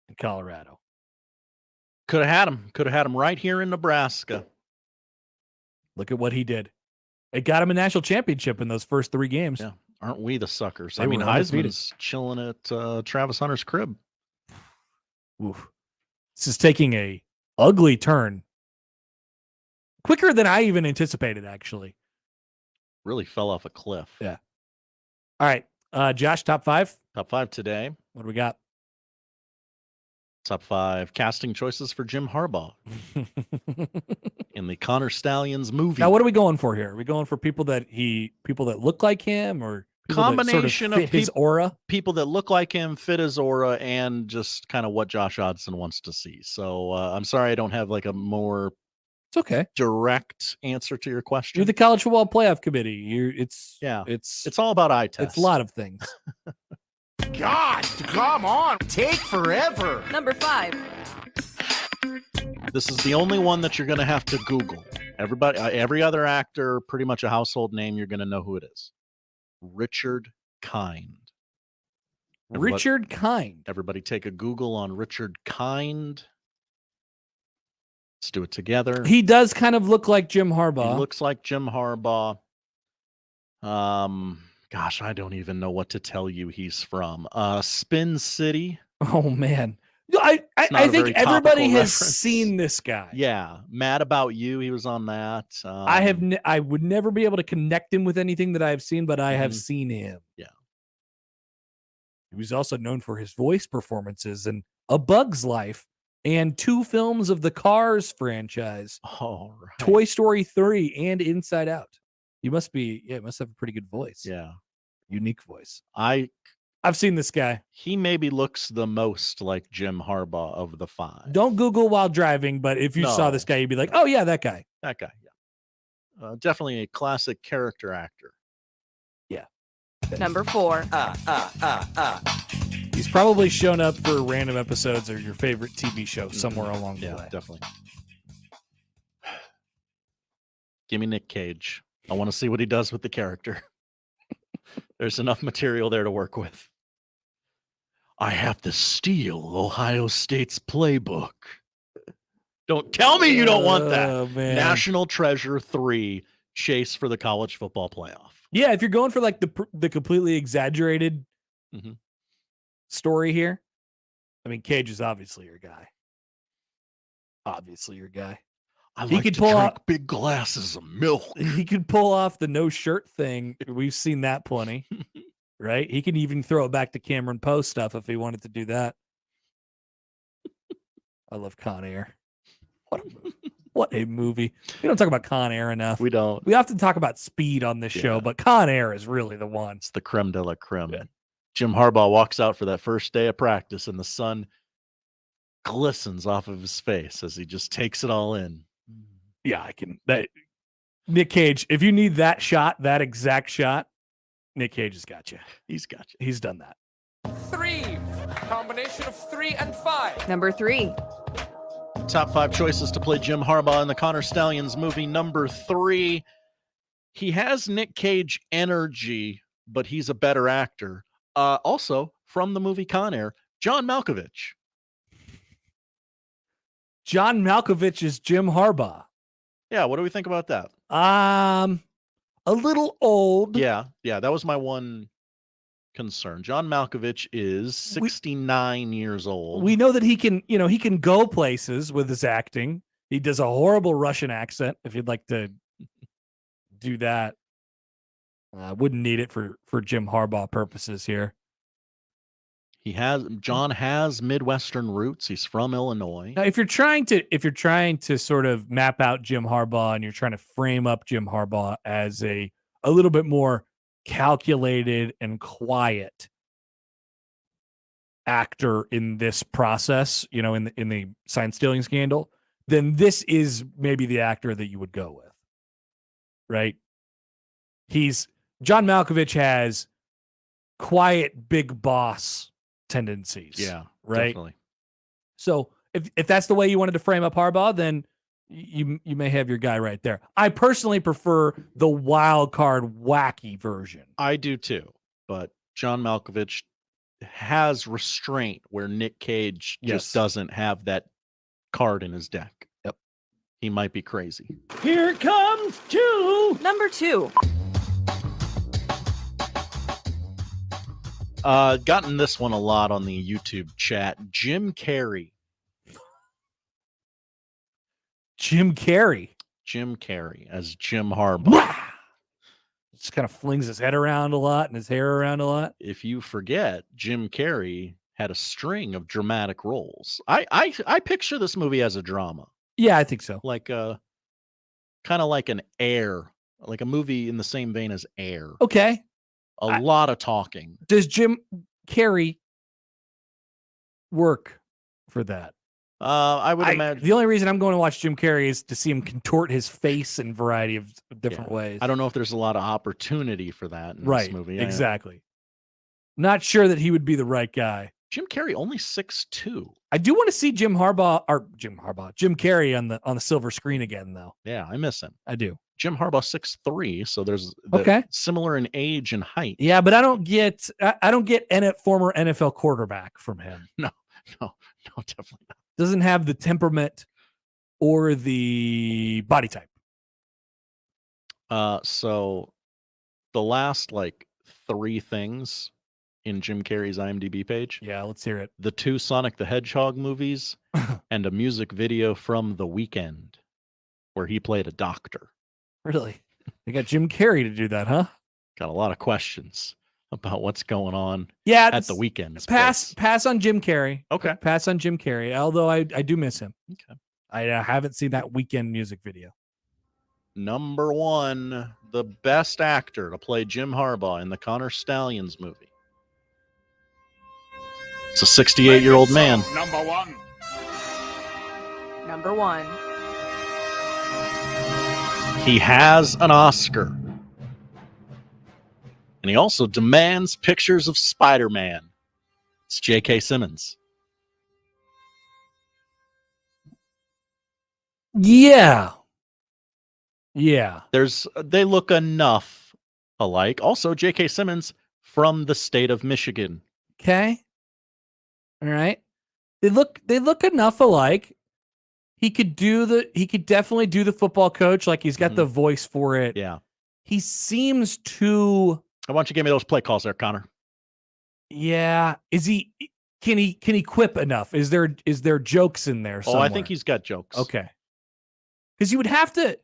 in Colorado. Could have had him. Could have had him right here in Nebraska. Look at what he did. It got him a national championship in those first 3 games. Yeah. Aren't we the suckers? They were Heisman's chilling at Travis Hunter's crib. Oof. This is taking a ugly turn. Quicker than I even anticipated, actually. Really fell off a cliff. Yeah. All right. Josh, top 5? Top 5 today. What do we got? Top 5 casting choices for Jim Harbaugh in the Connor Stallions movie. Now, what are we going for here? Are we going for people that look like him, or combination that sort of fit his aura? People that look like him, fit his aura, and just kind of what Josh Odson wants to see. So I'm sorry I don't have like a more direct answer to your question. You're the college football playoff committee. It's all about eye test. It's a lot of things. God, come on. Take forever. Number 5. This is the only one that you're going to have to Google. Everybody, every other actor, pretty much a household name, you're going to know who it is. Richard Kind. Richard Kind. Everybody take a Google on Richard Kind. Let's do it together. He does kind of look like Jim Harbaugh. He looks like Jim Harbaugh. Gosh, I don't even know what to tell you he's from. Spin City. Oh, man. I think everybody has seen this guy. Yeah. Mad About You. He was on that. I would never be able to connect him with anything that I have seen, but I have seen him. Yeah. He was also known for his voice performances in A Bug's Life and 2 films of the Cars franchise. All right. Toy Story 3 and Inside Out. You must have a pretty good voice. Yeah. Unique voice. I've seen this guy. He maybe looks the most like Jim Harbaugh of the 5. Don't Google while driving, but if you saw this guy, you'd be like, oh, yeah, that guy. That guy, yeah. Definitely a classic character actor. Yeah. Number 4. He's probably shown up for random episodes of your favorite TV show somewhere along the way. Definitely. Give me Nick Cage. I want to see what he does with the character. There's enough material there to work with. I have to steal Ohio State's playbook. Don't tell me you don't want that. Man. National Treasure 3, Chase for the College Football Playoff. Yeah, if you're going for like the completely exaggerated story here, I mean, Cage is obviously your guy. I like to drink big glasses of milk. He could pull off the no shirt thing. We've seen that plenty, right? He can even throw it back to Cameron Poe stuff if he wanted to do that. I love Con Air. What a movie. We don't talk about Con Air enough. We don't. We often talk about Speed on this show, but Con Air is really the one. It's the creme de la creme. Yeah. Jim Harbaugh walks out for that first day of practice, and the sun glistens off of his face as he just takes it all in. Yeah, Nick Cage, if you need that shot, that exact shot, Nick Cage has got you. He's got you. He's done that. 3. Combination of 3 and 5. Number 3. Top 5 choices to play Jim Harbaugh in the Connor Stallions movie. Number 3. He has Nick Cage energy, but he's a better actor. Also, from the movie Con Air, John Malkovich. John Malkovich is Jim Harbaugh. Yeah, what do we think about that? A little old. Yeah, that was my one concern. John Malkovich is 69 years old. We know that he can go places with his acting. He does a horrible Russian accent. If you'd like to do that, wouldn't need it for Jim Harbaugh purposes here. John has Midwestern roots. He's from Illinois. Now, if you're trying to sort of map out Jim Harbaugh and you're trying to frame up Jim Harbaugh as a little bit more calculated and quiet actor in this process, in the sign stealing scandal, then this is maybe the actor that you would go with, right? John Malkovich has quiet big boss tendencies. Yeah, right. Definitely. So if that's the way you wanted to frame up Harbaugh, then you may have your guy right there. I personally prefer the wild card wacky version. I do too, but John Malkovich has restraint where Nick Cage just doesn't have that card in his deck. Yep. He might be crazy. Here comes number 2. Gotten this one a lot on the YouTube chat. Jim Carrey. Jim Carrey as Jim Harbaugh. Just kind of flings his head around a lot and his hair around a lot. If you forget, Jim Carrey had a string of dramatic roles. I picture this movie as a drama. Yeah, I think so. Like kind of like an Air, like a movie in the same vein as Air. Okay. A lot of talking. Does Jim Carrey work for that? I would imagine. The only reason I'm going to watch Jim Carrey is to see him contort his face in a variety of different ways. I don't know if there's a lot of opportunity for that in this movie. Exactly. Not sure that he would be the right guy. Jim Carrey only 6'2". I do want to see Jim Carrey on the silver screen again, though. Yeah, I miss him. I do. Jim Harbaugh 6'3", so there's similar in age and height. Yeah, but I don't get former NFL quarterback from him. No, definitely not. Doesn't have the temperament or the body type. So the last 3 things in Jim Carrey's IMDb page. Yeah, let's hear it. The 2 Sonic the Hedgehog movies and a music video from The Weeknd where he played a doctor. Really? They got Jim Carrey to do that, huh? Got a lot of questions about what's going on at The Weeknd. Pass on Jim Carrey. Okay. Pass on Jim Carrey, although I do miss him. Okay. I haven't seen that Weeknd music video. Number 1, the best actor to play Jim Harbaugh in the Connor Stallions movie. It's a 68-year-old man. Number 1. He has an Oscar. And he also demands pictures of Spider-Man. It's J.K. Simmons. Yeah. Yeah. They look enough alike. Also, J.K. Simmons from the state of Michigan. Okay. All right. They look enough alike. He could definitely do the football coach. Like he's got the voice for it. Yeah. He seems too. I want you to give me those play calls there, Connor. Yeah. Can he quip enough? Is there jokes in there somewhere? Oh, I think he's got jokes. Okay. Because you would have to.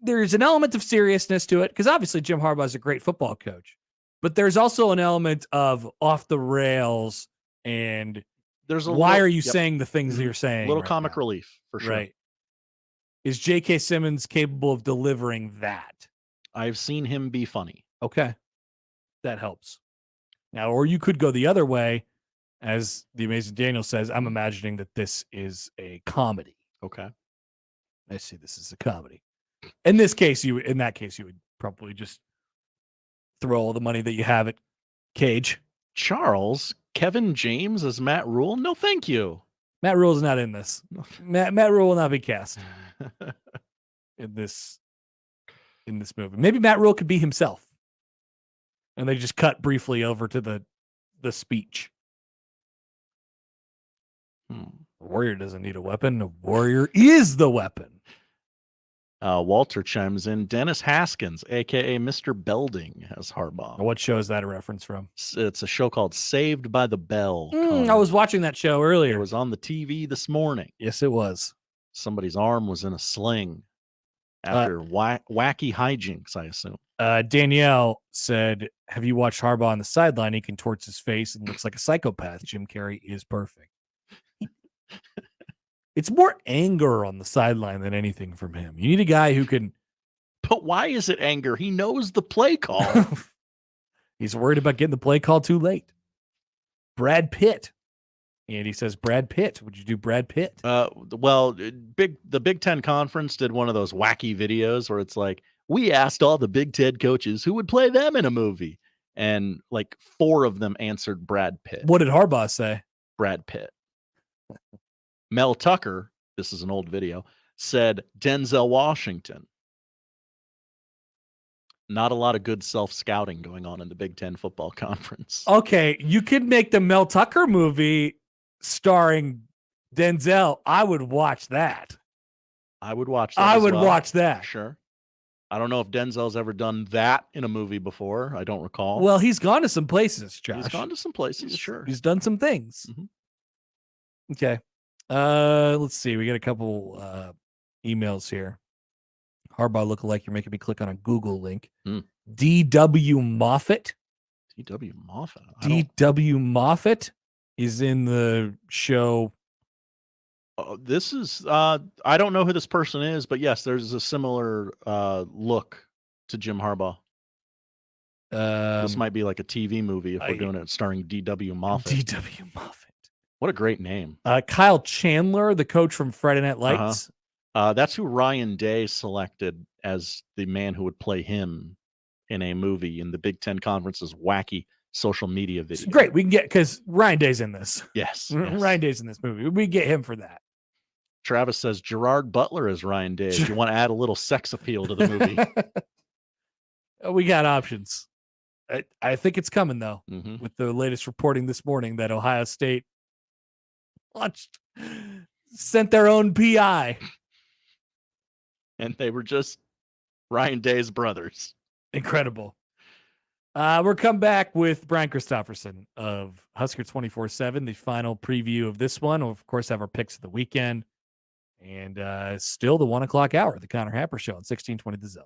There's an element of seriousness to it. Because obviously Jim Harbaugh is a great football coach, but there's also an element of off the rails and why are you saying the things that you're saying? Little comic relief for sure. Right. Is J.K. Simmons capable of delivering that? I've seen him be funny. Okay. That helps. Now, or you could go the other way. As the Amazing Daniel says, I'm imagining that this is a comedy. Okay. I see this is a comedy. In that case, you would probably just throw all the money that you have at Cage. Charles, Kevin James as Matt Rule? No, thank you. Matt Rule's not in this. Matt Rule will not be cast in this movie. Maybe Matt Rule could be himself. And they just cut briefly over to the speech. A warrior doesn't need a weapon. A warrior is the weapon. Walter chimes in. Dennis Haskins, a.k.a. Mr. Belding, as Harbaugh. What show is that a reference from? It's a show called Saved by the Bell. I was watching that show earlier. It was on the TV this morning. Yes, it was. Somebody's arm was in a sling. After wacky hijinks, I assume. Danielle said, have you watched Harbaugh on the sideline? He contorts his face and looks like a psychopath. Jim Carrey is perfect. It's more anger on the sideline than anything from him. You need a guy who can. But why is it anger? He knows the play call. He's worried about getting the play call too late. Brad Pitt. And he says, Brad Pitt. Would you do Brad Pitt? Well, the Big Ten Conference did one of those wacky videos where it's like, we asked all the Big Ten coaches who would play them in a movie. And like 4 of them answered Brad Pitt. What did Harbaugh say? Brad Pitt. Mel Tucker, this is an old video, said Denzel Washington. Not a lot of good self-scouting going on in the Big Ten Football Conference. Okay, you could make the Mel Tucker movie starring Denzel. I would watch that. I would watch that. I would watch that. Sure. I don't know if Denzel's ever done that in a movie before. I don't recall. Well, he's gone to some places, Josh. He's gone to some places, sure. He's done some things. Mm-hmm. Okay. Let's see. We got a couple emails here. Harbaugh lookalike. You're making me click on a Google link. D.W. Moffat. D.W. Moffat. D.W. Moffat is in the show. This is I don't know who this person is, but yes, there's a similar look to Jim Harbaugh. This might be like a TV movie if we're doing it starring D.W. Moffat. D.W. Moffat. What a great name. Kyle Chandler, the coach from Friday Night Lights. That's who Ryan Day selected as the man who would play him in a movie in the Big Ten Conference's wacky social media video. It's great. We can get, because Ryan Day's in this. Yes. Ryan Day's in this movie. We get him for that. Travis says Gerard Butler is Ryan Day. If you want to add a little sex appeal to the movie. We got options. I think it's coming, though, Mm-hmm. with the latest reporting this morning that Ohio State sent their own PI. And they were just Ryan Day's brothers. Incredible. We'll come back with Brian Christopherson of Husker 24/7, the final preview of this one. We'll, of course, have our picks of the weekend. And still the 1 o'clock hour, the Connor Happer Show on 1620 The Zone.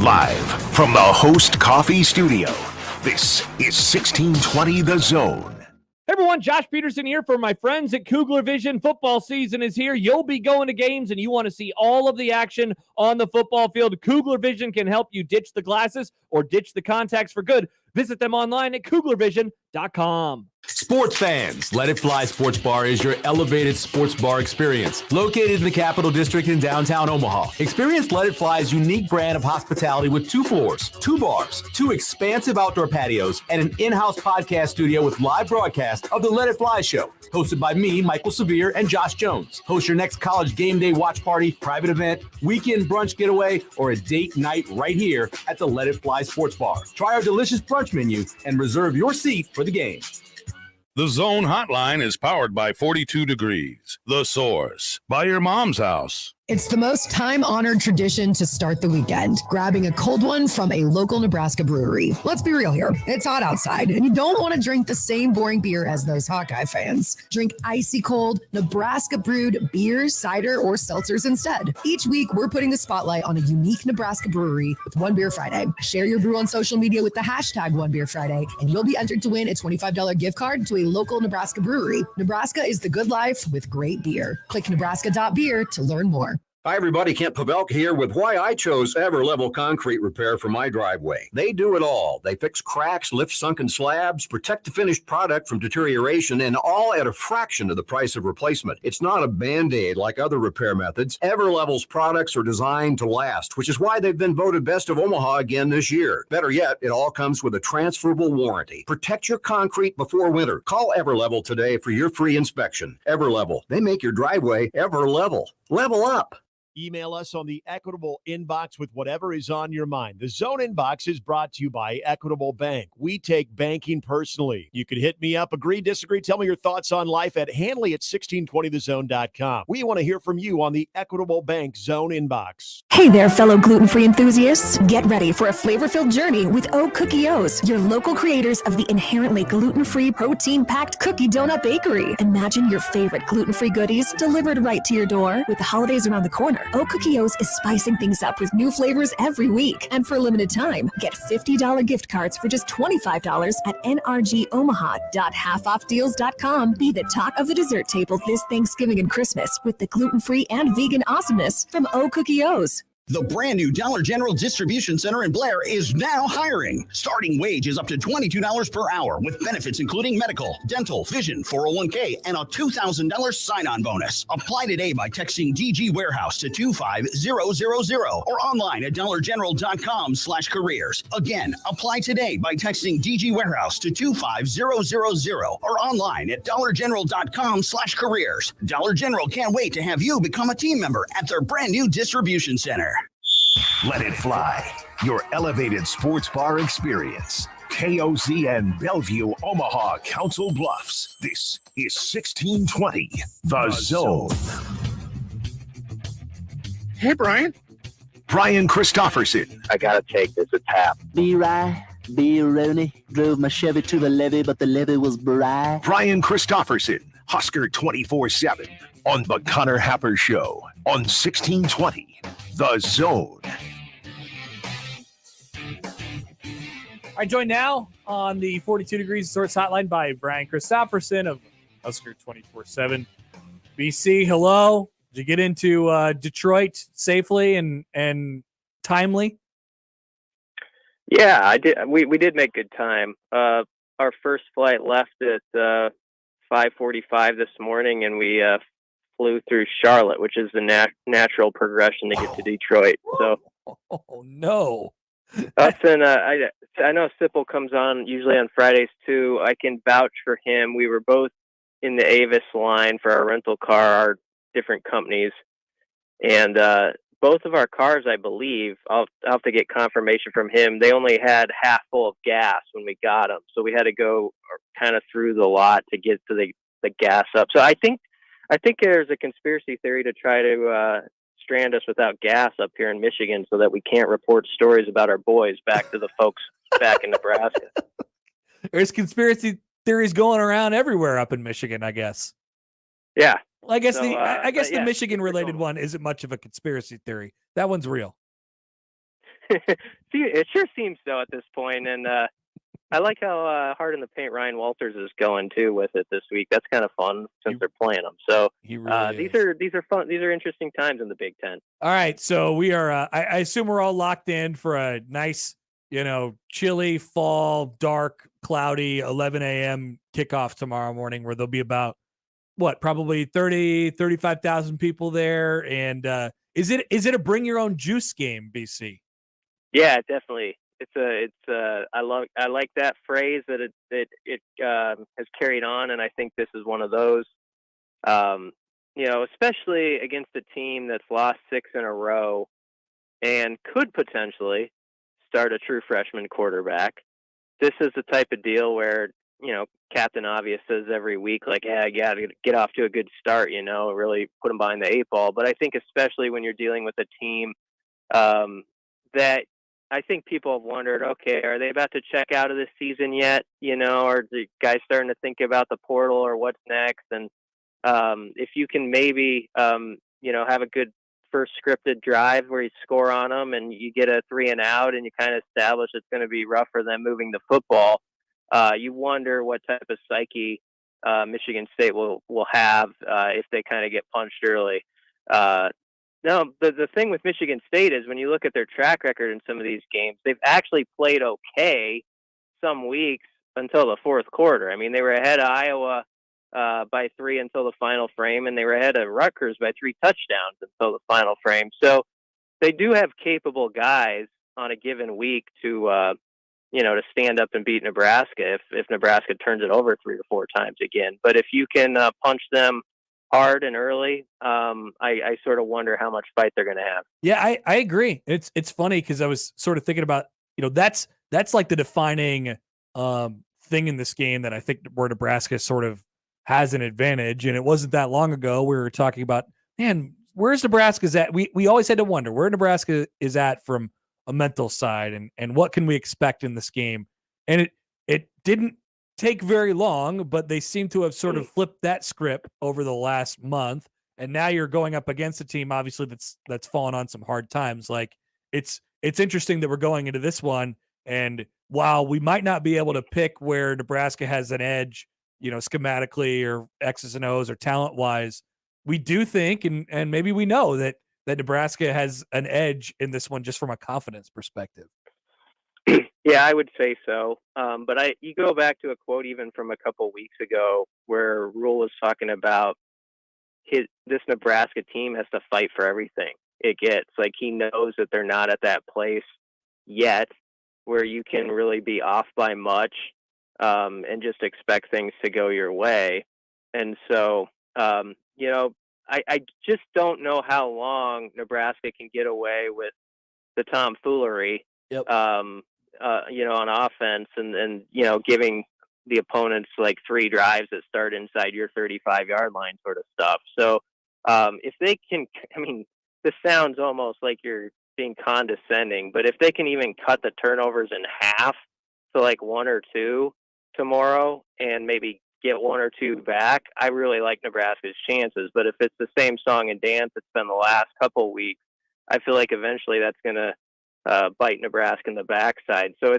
Live from the Host Coffee Studio, this is 1620 The Zone. Hey everyone, Josh Peterson here for my friends at Kugler Vision. Football season is here. You'll be going to games and you want to see all of the action on the football field. Kugler Vision can help you ditch the glasses or ditch the contacts for good. Visit them online at kuglervision.com. Sports fans, Let It Fly Sports Bar is your elevated sports bar experience. Located in the Capital District in downtown Omaha. Experience Let It Fly's unique brand of hospitality with 2 floors, 2 bars, 2 expansive outdoor patios, and an in-house podcast studio with live broadcast of the Let It Fly Show. Hosted by me, Michael Severe, and Josh Jones. Host your next college game day watch party, private event, weekend brunch getaway, or a date night right here at the Let It Fly Sports Bar. Try our delicious brunch menu and reserve your seat for the game. The Zone Hotline is powered by 42 Degrees, The Source, by your mom's house. It's the most time-honored tradition to start the weekend, grabbing a cold one from a local Nebraska brewery. Let's be real here. It's hot outside, and you don't want to drink the same boring beer as those Hawkeye fans. Drink icy cold, Nebraska-brewed beer, cider, or seltzers instead. Each week, we're putting the spotlight on a unique Nebraska brewery with One Beer Friday. Share your brew on social media with the hashtag One Beer Friday, and you'll be entered to win a $25 gift card to a local Nebraska brewery. Nebraska is the good life with great beer. Click nebraska.beer to learn more. Hi, everybody. Kent Pavelka here with why I chose Everlevel Concrete Repair for my driveway. They do it all. They fix cracks, lift sunken slabs, protect the finished product from deterioration, and all at a fraction of the price of replacement. It's not a Band-Aid like other repair methods. Everlevel's products are designed to last, which is why they've been voted Best of Omaha again this year. Better yet, it all comes with a transferable warranty. Protect your concrete before winter. Call Everlevel today for your free inspection. Everlevel. They make your driveway Everlevel. Level up. Email us on the Equitable inbox with whatever is on your mind. The Zone inbox is brought to you by Equitable Bank. We take banking personally. You can hit me up, agree, disagree, tell me your thoughts on life at Hanley@1620thezone.com. We want to hear from you on the Equitable Bank Zone inbox. Hey there, fellow gluten-free enthusiasts. Get ready for a flavor-filled journey with O Cookie O's, your local creators of the inherently gluten-free, protein-packed cookie donut bakery. Imagine your favorite gluten-free goodies delivered right to your door with the holidays around the corner. O Cookie O's is spicing things up with new flavors every week. And for a limited time, get $50 gift cards for just $25 at nrgomaha.halfoffdeals.com. Be the talk of the dessert table this Thanksgiving and Christmas with the gluten-free and vegan awesomeness from O Cookie O's. The brand new Dollar General Distribution Center in Blair is now hiring. Starting wage is up to $22 per hour with benefits including medical, dental, vision, 401k, and a $2,000 sign-on bonus. Apply today by texting DG Warehouse to 25000 or online at dollargeneral.com/careers. Again, apply today by texting DG Warehouse to 25000 or online at dollargeneral.com/careers. Dollar General can't wait to have you become a team member at their brand new distribution center. Let it fly. Your elevated sports bar experience. KOZN Bellevue, Omaha, Council Bluffs. This is 1620, The Zone. Hey, Brian. Brian Christopherson. I gotta take this. It's Hap. B. Rooney drove my Chevy to the levee, but the levee was dry. Brian Christopherson, Husker 24/7 on the Connor Happer Show on 1620, The Zone. I'm joined now on the 42 Degrees Source Hotline by Brian Christopherson of Husker 24/7. BC, hello. Did you get into Detroit safely and timely? Yeah, I did. We did make good time. Our first flight left at 5:45 this morning, and we flew through Charlotte, which is the natural progression to get to Detroit. So, oh no. Us and I know Sipple comes on usually on Fridays too. I can vouch for him. We were both in the Avis line for our rental car, our different companies, and both of our cars, I believe, I'll have to get confirmation from him. They only had half full of gas when we got them, so we had to go kind of through the lot to get to the gas up. So I think there's a conspiracy theory to try to strand us without gas up here in Michigan so that we can't report stories about our boys back to the folks back in Nebraska. There's conspiracy theories going around everywhere up in Michigan, I guess. Yeah. Well, I guess So, the Michigan related one isn't much of a conspiracy theory. That one's real. It sure seems so at this point, and I like how hard in the paint Ryan Walters is going too with it this week. That's kind of fun since they're playing them. So these are fun. These are interesting times in the Big Ten. All right, so we are. I assume we're all locked in for a nice, chilly fall, dark, cloudy 11 a.m. kickoff tomorrow morning, where there'll be about probably 35,000 people there. And is it a bring your own juice game, BC? Yeah, definitely. I like that phrase that it has carried on, and I think this is one of those. Especially against a team that's lost 6 in a row and could potentially start a true freshman quarterback. This is the type of deal where Captain Obvious says every week, like, yeah, you got to get off to a good start, really put them behind the 8 ball. But I think especially when you're dealing with a team that I think people have wondered, okay, are they about to check out of this season yet? Or the guys starting to think about the portal or what's next? And if you can maybe, have a good first scripted drive where you score on them and you get a 3 and out and you kind of establish it's going to be rough for them moving the football, you wonder what type of psyche Michigan State will have if they kind of get punched early. No, the thing with Michigan State is when you look at their track record in some of these games, they've actually played okay some weeks until the fourth quarter. I mean, they were ahead of Iowa by 3 until the final frame, and they were ahead of Rutgers by 3 touchdowns until the final frame. So they do have capable guys on a given week to stand up and beat Nebraska if Nebraska turns it over 3 or 4 times again. But if you can punch them hard and early, I sort of wonder how much fight they're going to have. Yeah, I agree. It's funny because I was sort of thinking about, that's like the defining thing in this game that I think where Nebraska sort of has an advantage. And it wasn't that long ago we were talking about, man, where's Nebraska's at? We always had to wonder where Nebraska is at from a mental side and what can we expect in this game. And it didn't take very long, but they seem to have sort of flipped that script over the last month. and now you're going up against a team obviously that's fallen on some hard times. Like it's interesting that we're going into this one, and while we might not be able to pick where Nebraska has an edge, schematically or X's and O's or talent wise, we do think and maybe we know that Nebraska has an edge in this one just from a confidence perspective. Yeah, I would say so. But you go back to a quote even from a couple weeks ago where Rule was talking about this Nebraska team has to fight for everything it gets. Like, he knows that they're not at that place yet where you can really be off by much and just expect things to go your way. And so, I just don't know how long Nebraska can get away with the tomfoolery. Yep. On offense and giving the opponents like 3 drives that start inside your 35-yard line sort of stuff. So if they can, this sounds almost like you're being condescending, but if they can even cut the turnovers in half to like 1 or 2 tomorrow and maybe get 1 or 2 back, I really like Nebraska's chances. But if it's the same song and dance it's been the last couple weeks, I feel like eventually that's going to bite Nebraska in the backside. So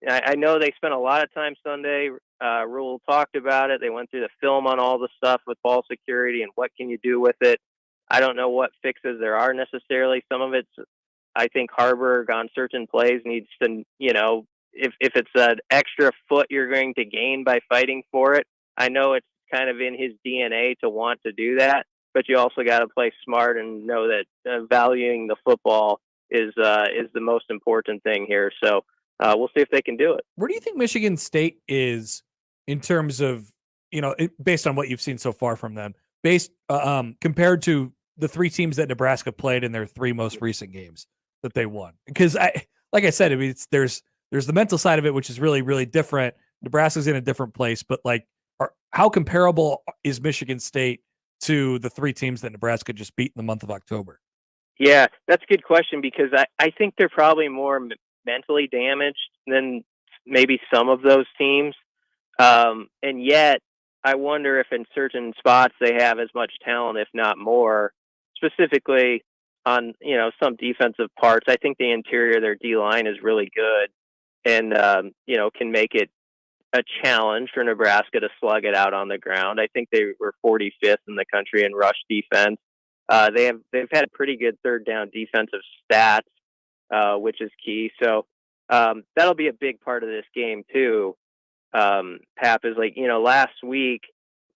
I know they spent a lot of time Sunday. Rule talked about it. They went through the film on all the stuff with ball security and what can you do with it. I don't know what fixes there are necessarily. Some of it's, I think Harburg on certain plays needs to, if it's an extra foot you're going to gain by fighting for it. I know it's kind of in his DNA to want to do that, but you also got to play smart and know that valuing the football is the most important thing here. So we'll see if they can do it. Where do you think Michigan State is in terms of, based on what you've seen so far from them, compared to the 3 teams that Nebraska played in their 3 most recent games that they won? Because like I said, there's the mental side of it, which is really, really different. Nebraska's in a different place, but how comparable is Michigan State to the 3 teams that Nebraska just beat in the month of October? Yeah, that's a good question because I think they're probably more mentally damaged than maybe some of those teams. And yet, I wonder if in certain spots they have as much talent, if not more, specifically on, some defensive parts. I think the interior of their D-line is really good and, can make it a challenge for Nebraska to slug it out on the ground. I think they were 45th in the country in rush defense. They've had pretty good third down defensive stats, which is key. So that'll be a big part of this game too. Pap is last week,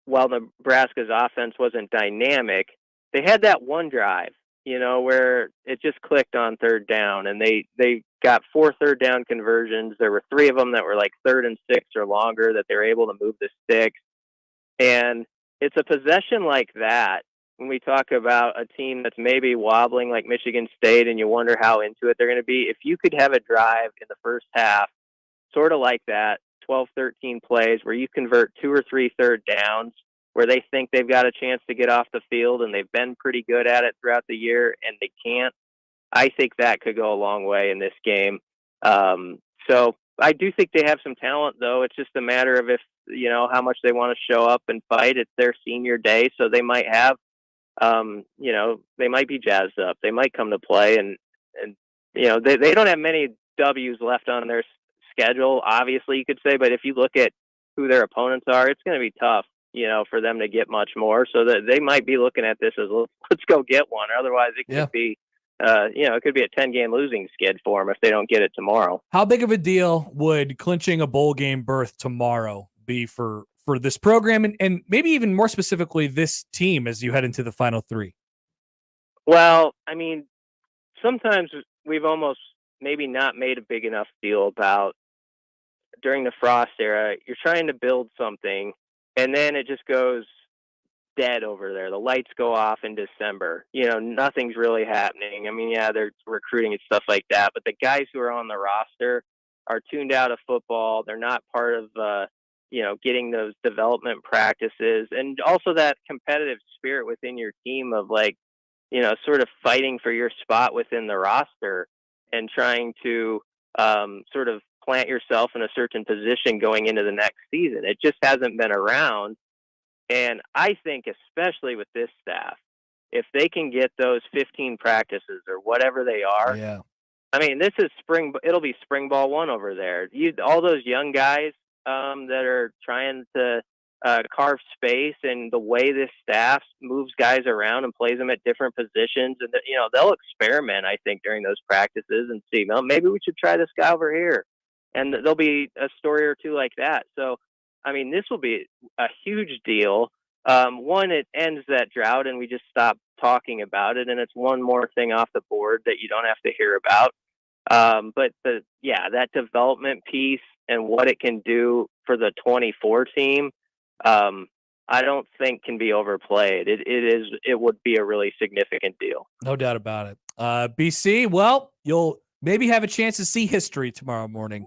while Nebraska's offense wasn't dynamic, they had that one drive, where it just clicked on third down, and they got 4 third down conversions. There were 3 of them that were like 3rd and 6 or longer that they were able to move the sticks, and it's a possession like that. When we talk about a team that's maybe wobbling like Michigan State and you wonder how into it they're going to be, if you could have a drive in the first half, sort of like that, 12, 13 plays where you convert 2 or 3 third downs where they think they've got a chance to get off the field and they've been pretty good at it throughout the year and they can't, I think that could go a long way in this game. So I do think they have some talent, though. It's just a matter of if, how much they want to show up and fight. It's their senior day, so they might have they might be jazzed up. They might come to play, and they don't have many W's left on their schedule, obviously, you could say. But if you look at who their opponents are, it's going to be tough, for them to get much more. So that they might be looking at this as, let's go get one. Otherwise, it could be, it could be a 10-game losing skid for them if they don't get it tomorrow. How big of a deal would clinching a bowl game berth tomorrow be for this program and maybe even more specifically this team as you head into the final 3? Well, sometimes we've almost maybe not made a big enough deal about during the Frost era, you're trying to build something and then it just goes dead over there. The lights go off in December. Nothing's really happening. They're recruiting and stuff like that, but the guys who are on the roster are tuned out of football. They're not part of, getting those development practices and also that competitive spirit within your team of sort of fighting for your spot within the roster and trying to sort of plant yourself in a certain position going into the next season. It just hasn't been around. And I think especially with this staff, if they can get those 15 practices or whatever they are, Yeah. I mean, this is it'll be spring ball 1 over there. All those young guys that are trying to carve space, and the way this staff moves guys around and plays them at different positions, and they'll experiment, I think, during those practices and see, well, maybe we should try this guy over here, and there'll be a story or two like that. So, I mean, this will be a huge deal. One, it ends that drought and we just stop talking about it, and it's one more thing off the board that you don't have to hear about. But that development piece and what it can do for the 24 team, I don't think can be overplayed. It would be a really significant deal. No doubt about it. BC, well, you'll maybe have a chance to see history tomorrow morning.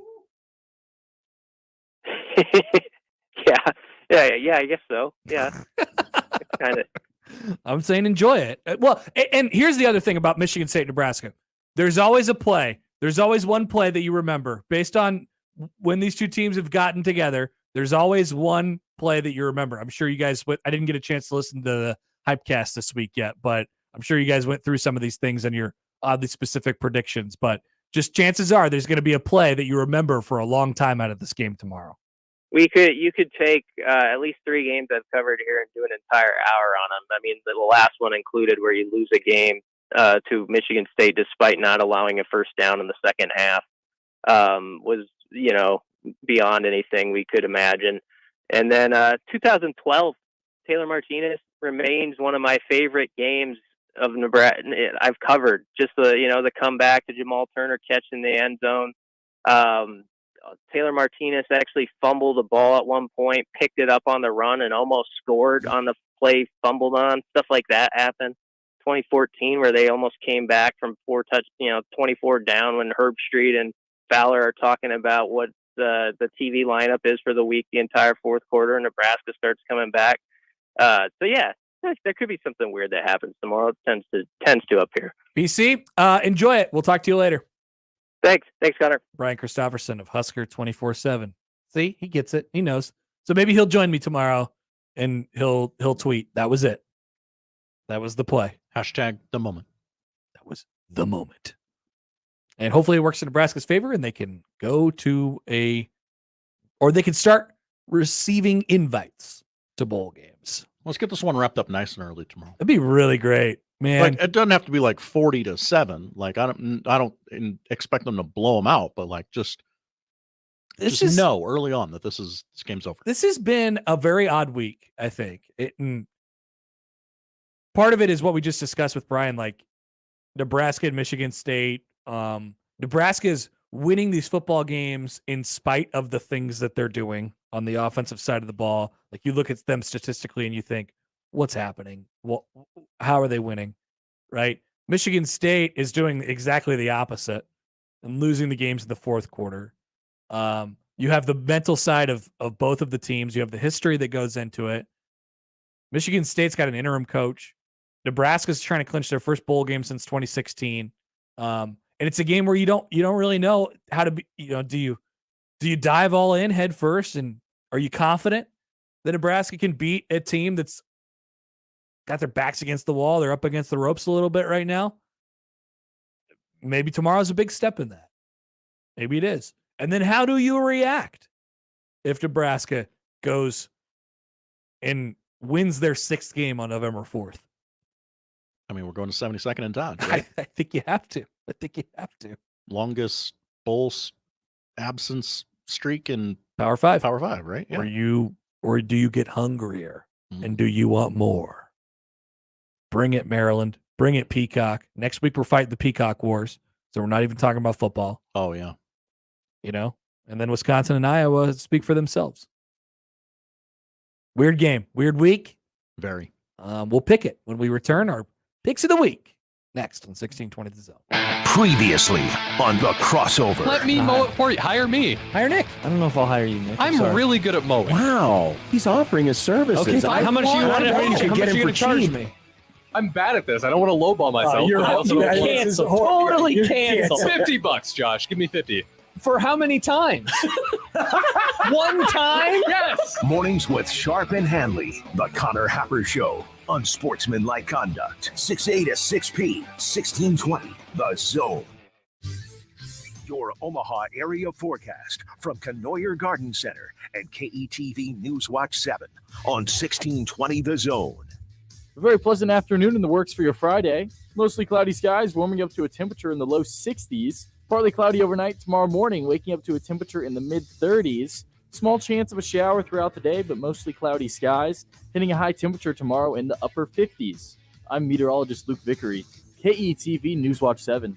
Yeah, I guess so. Yeah, kind of. I'm saying enjoy it. Well, and here's the other thing about Michigan State, Nebraska. There's always a play. There's always one play that you remember based on when these two teams have gotten together. There's always one play that you remember. I'm sure you guys I didn't get a chance to listen to the Hypecast this week yet, but I'm sure you guys went through some of these things and your oddly specific predictions. But just chances are there's going to be a play that you remember for a long time out of this game tomorrow. You could take at least 3 games I've covered here and do an entire hour on them. I mean, the last one included where you lose a game to Michigan State despite not allowing a first down in the second half was, beyond anything we could imagine. And then 2012, Taylor Martinez remains one of my favorite games of Nebraska I've covered. Just the comeback to Jamal Turner catch in the end zone. Taylor Martinez actually fumbled the ball at one point, picked it up on the run, and almost scored on the play fumbled on. Stuff like that happened. 2014, where they almost came back from 24 down when Herb Street and Fowler are talking about what the TV lineup is for the week, the entire fourth quarter, and Nebraska starts coming back. There could be something weird that happens tomorrow. It tends to up here. BC, enjoy it. We'll talk to you later. Thanks, Connor. Brian Christopherson of Husker 24/7. See, he gets it. He knows. So maybe he'll join me tomorrow, and he'll tweet. That was it. That was the play. Hashtag the moment. That was the moment. And hopefully it works in Nebraska's favor, and they can go to or they can start receiving invites to bowl games. Let's get this one wrapped up nice and early tomorrow. That'd be really great. Man, like, it doesn't have to be like 40-7. Like I don't expect them to blow them out, but like just know early on that this game's over. This has been a very odd week, I think. Part of it is what we just discussed with Brian, like Nebraska and Michigan State. Nebraska is winning these football games in spite of the things that they're doing on the offensive side of the ball. Like you look at them statistically and you think, what's happening? Well, how are they winning? Right? Michigan State is doing exactly the opposite and losing the games in the fourth quarter. You have the mental side of both of the teams. You have the history that goes into it. Michigan State's got an interim coach. Nebraska's trying to clinch their first bowl game since 2016. And it's a game where you don't really know how to be, do you dive all in head first, and are you confident that Nebraska can beat a team that's got their backs against the wall? They're up against the ropes a little bit right now. Maybe tomorrow's a big step in that. Maybe it is. And then how do you react if Nebraska goes and wins their 6th game on November 4th? I mean, we're going to 72nd and Dodge, right? I think you have to. Longest bowl absence streak in Power 5. Power 5, right? Yeah. Or do you get hungrier? And do you want more? Bring it, Maryland. Bring it, Peacock. Next week we're fighting the Peacock Wars, so we're not even talking about football. Oh yeah. And then Wisconsin and Iowa speak for themselves. Weird game, weird week. Very. We'll pick it when we return. Our picks of the week next on 1620 The Zone. Previously on the crossover. Let me mow it for you. Hire me. Hire Nick. I don't know if I'll hire you, Nick. I'm really good at mowing. Wow. He's offering his services. Okay, fine. How much do you want to get him for charge cheap? me? I'm bad at this. I don't want to lowball myself. You're I also don't want canceled. Totally canceled. $50, Josh. Give me 50. For how many times? One time? Yes. Mornings with Sharp and Hanley. The Connor Happer Show. Unsportsmanlike conduct. 6A to 6P. 1620. The Zone. Your Omaha area forecast from Canoyer Garden Center and KETV Newswatch 7 on 1620 The Zone. A very pleasant afternoon in the works for your Friday. Mostly cloudy skies, warming up to a temperature in the low 60s. Partly cloudy overnight tomorrow morning, waking up to a temperature in the mid-30s. Small chance of a shower throughout the day, but mostly cloudy skies. Hitting a high temperature tomorrow in the upper 50s. I'm meteorologist Luke Vickery, KETV Newswatch 7.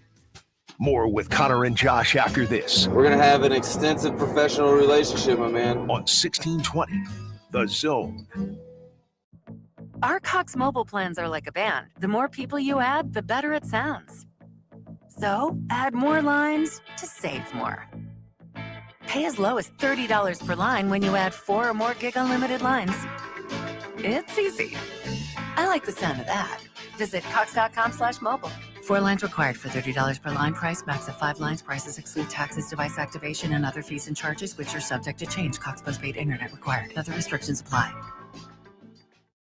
More with Connor and Josh after this. We're going to have an extensive professional relationship, my man. On 1620, The Zone. Our Cox mobile plans are like a band. The more people you add, the better it sounds. So, add more lines to save more. Pay as low as $30 per line when you add 4 or more gig unlimited lines. It's easy. I like the sound of that. Visit cox.com/mobile. 4 lines required for $30 per line. Price max of 5 lines. Prices exclude taxes, device activation, and other fees and charges, which are subject to change. Cox postpaid internet required. Other restrictions apply.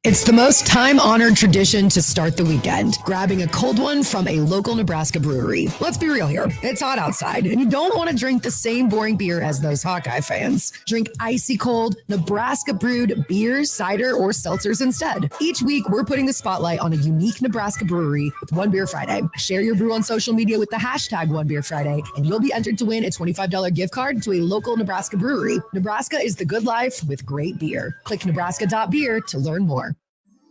It's the most time-honored tradition to start the weekend, grabbing a cold one from a local Nebraska brewery. Let's be real here. It's hot outside, and you don't want to drink the same boring beer as those Hawkeye fans. Drink icy cold, Nebraska-brewed beers, cider, or seltzers instead. Each week, we're putting the spotlight on a unique Nebraska brewery with One Beer Friday. Share your brew on social media with the hashtag One Beer Friday, and you'll be entered to win a $25 gift card to a local Nebraska brewery. Nebraska is the good life with great beer. Click nebraska.beer to learn more.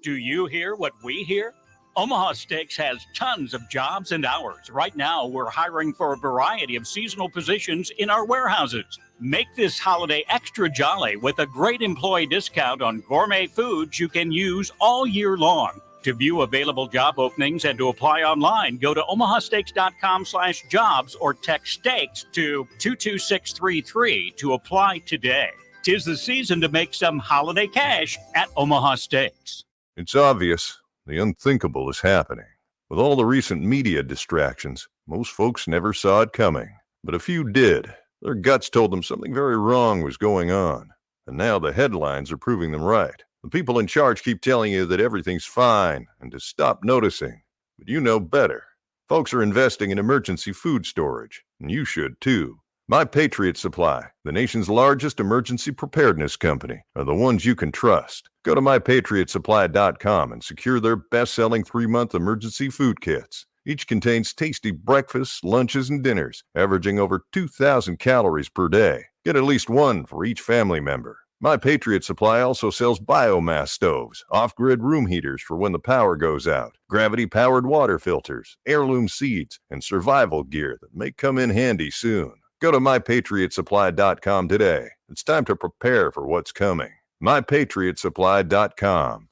Do you hear what we hear? Omaha Steaks has tons of jobs and hours. Right now, we're hiring for a variety of seasonal positions in our warehouses. Make this holiday extra jolly with a great employee discount on gourmet foods you can use all year long. To view available job openings and to apply online, go to omahasteaks.com/jobs or text steaks to 22633 to apply today. 'Tis the season to make some holiday cash at Omaha Steaks. It's obvious the unthinkable is happening. With all the recent media distractions, most folks never saw it coming. But a few did. Their guts told them something very wrong was going on. And now the headlines are proving them right. The people in charge keep telling you that everything's fine and to stop noticing. But you know better. Folks are investing in emergency food storage, and you should too. My Patriot Supply, the nation's largest emergency preparedness company, are the ones you can trust. Go to mypatriotsupply.com and secure their best-selling 3-month emergency food kits. Each contains tasty breakfasts, lunches, and dinners, averaging over 2,000 calories per day. Get at least one for each family member. My Patriot Supply also sells biomass stoves, off-grid room heaters for when the power goes out, gravity-powered water filters, heirloom seeds, and survival gear that may come in handy soon. Go to mypatriotsupply.com today. It's time to prepare for what's coming. mypatriotsupply.com.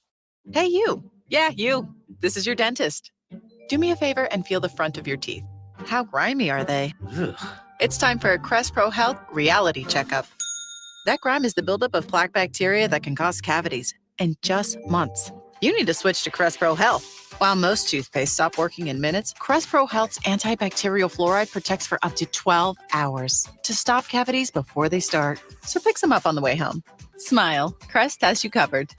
Hey, you. Yeah, you. This is your dentist. Do me a favor and feel the front of your teeth. How grimy are they? Ugh. It's time for a Crest Pro Health reality checkup. That grime is the buildup of plaque bacteria that can cause cavities in just months. You need to switch to Crest Pro Health. While most toothpaste stop working in minutes, Crest Pro Health's antibacterial fluoride protects for up to 12 hours to stop cavities before they start. So pick some up on the way home. Smile. Crest has you covered.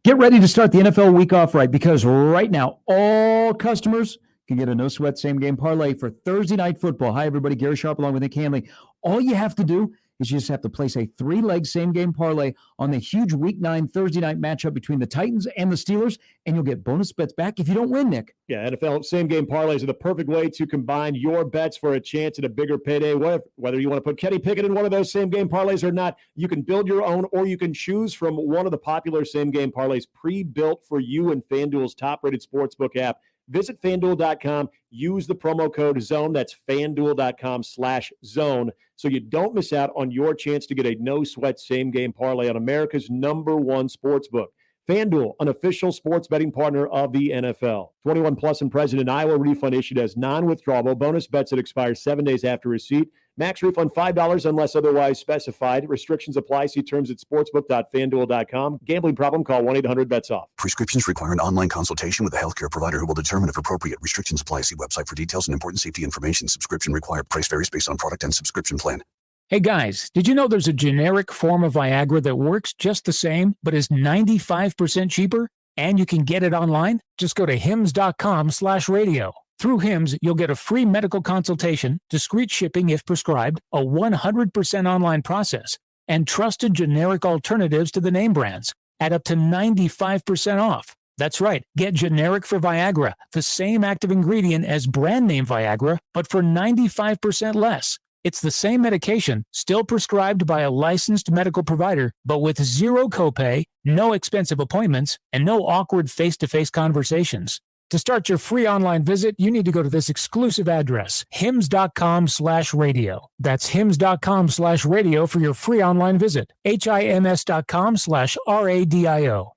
Get ready to start the NFL week off right, because right now, all customers can get a no-sweat same-game parlay for Thursday Night Football. Hi, everybody. Gary Sharp along with Nick Hanley. All you have to do is you just have to place a 3-leg same-game parlay on the huge Week 9 Thursday night matchup between the Titans and the Steelers, and you'll get bonus bets back if you don't win, Nick. Yeah, NFL same-game parlays are the perfect way to combine your bets for a chance at a bigger payday. Whether you want to put Kenny Pickett in one of those same-game parlays or not, you can build your own, or you can choose from one of the popular same-game parlays pre-built for you in FanDuel's top-rated sportsbook app. Visit FanDuel.com, use the promo code ZONE, that's FanDuel.com/ZONE, so you don't miss out on your chance to get a no-sweat same-game parlay on America's #1 sportsbook. FanDuel, an official sports betting partner of the NFL. 21 plus and present in Iowa. Refund issued as non-withdrawable. Bonus bets that expire 7 days after receipt. Max refund $5 unless otherwise specified. Restrictions apply. See terms at sportsbook.fanduel.com. Gambling problem? Call 1-800-BETS-OFF. Prescriptions require an online consultation with a healthcare provider who will determine if appropriate. Restrictions apply. See website for details and important safety information. Subscription required. Price varies based on product and subscription plan. Hey guys, did you know there's a generic form of Viagra that works just the same, but is 95% cheaper? And you can get it online? Just go to hims.com/radio. Through Hims, you'll get a free medical consultation, discreet shipping if prescribed, a 100% online process, and trusted generic alternatives to the name brands at up to 95% off. That's right. Get generic for Viagra, the same active ingredient as brand name Viagra, but for 95% less. It's the same medication, still prescribed by a licensed medical provider, but with zero copay, no expensive appointments, and no awkward face-to-face conversations. To start your free online visit, you need to go to this exclusive address, hims.com/radio. That's hims.com/radio for your free online visit. HIMS.com/RADIO.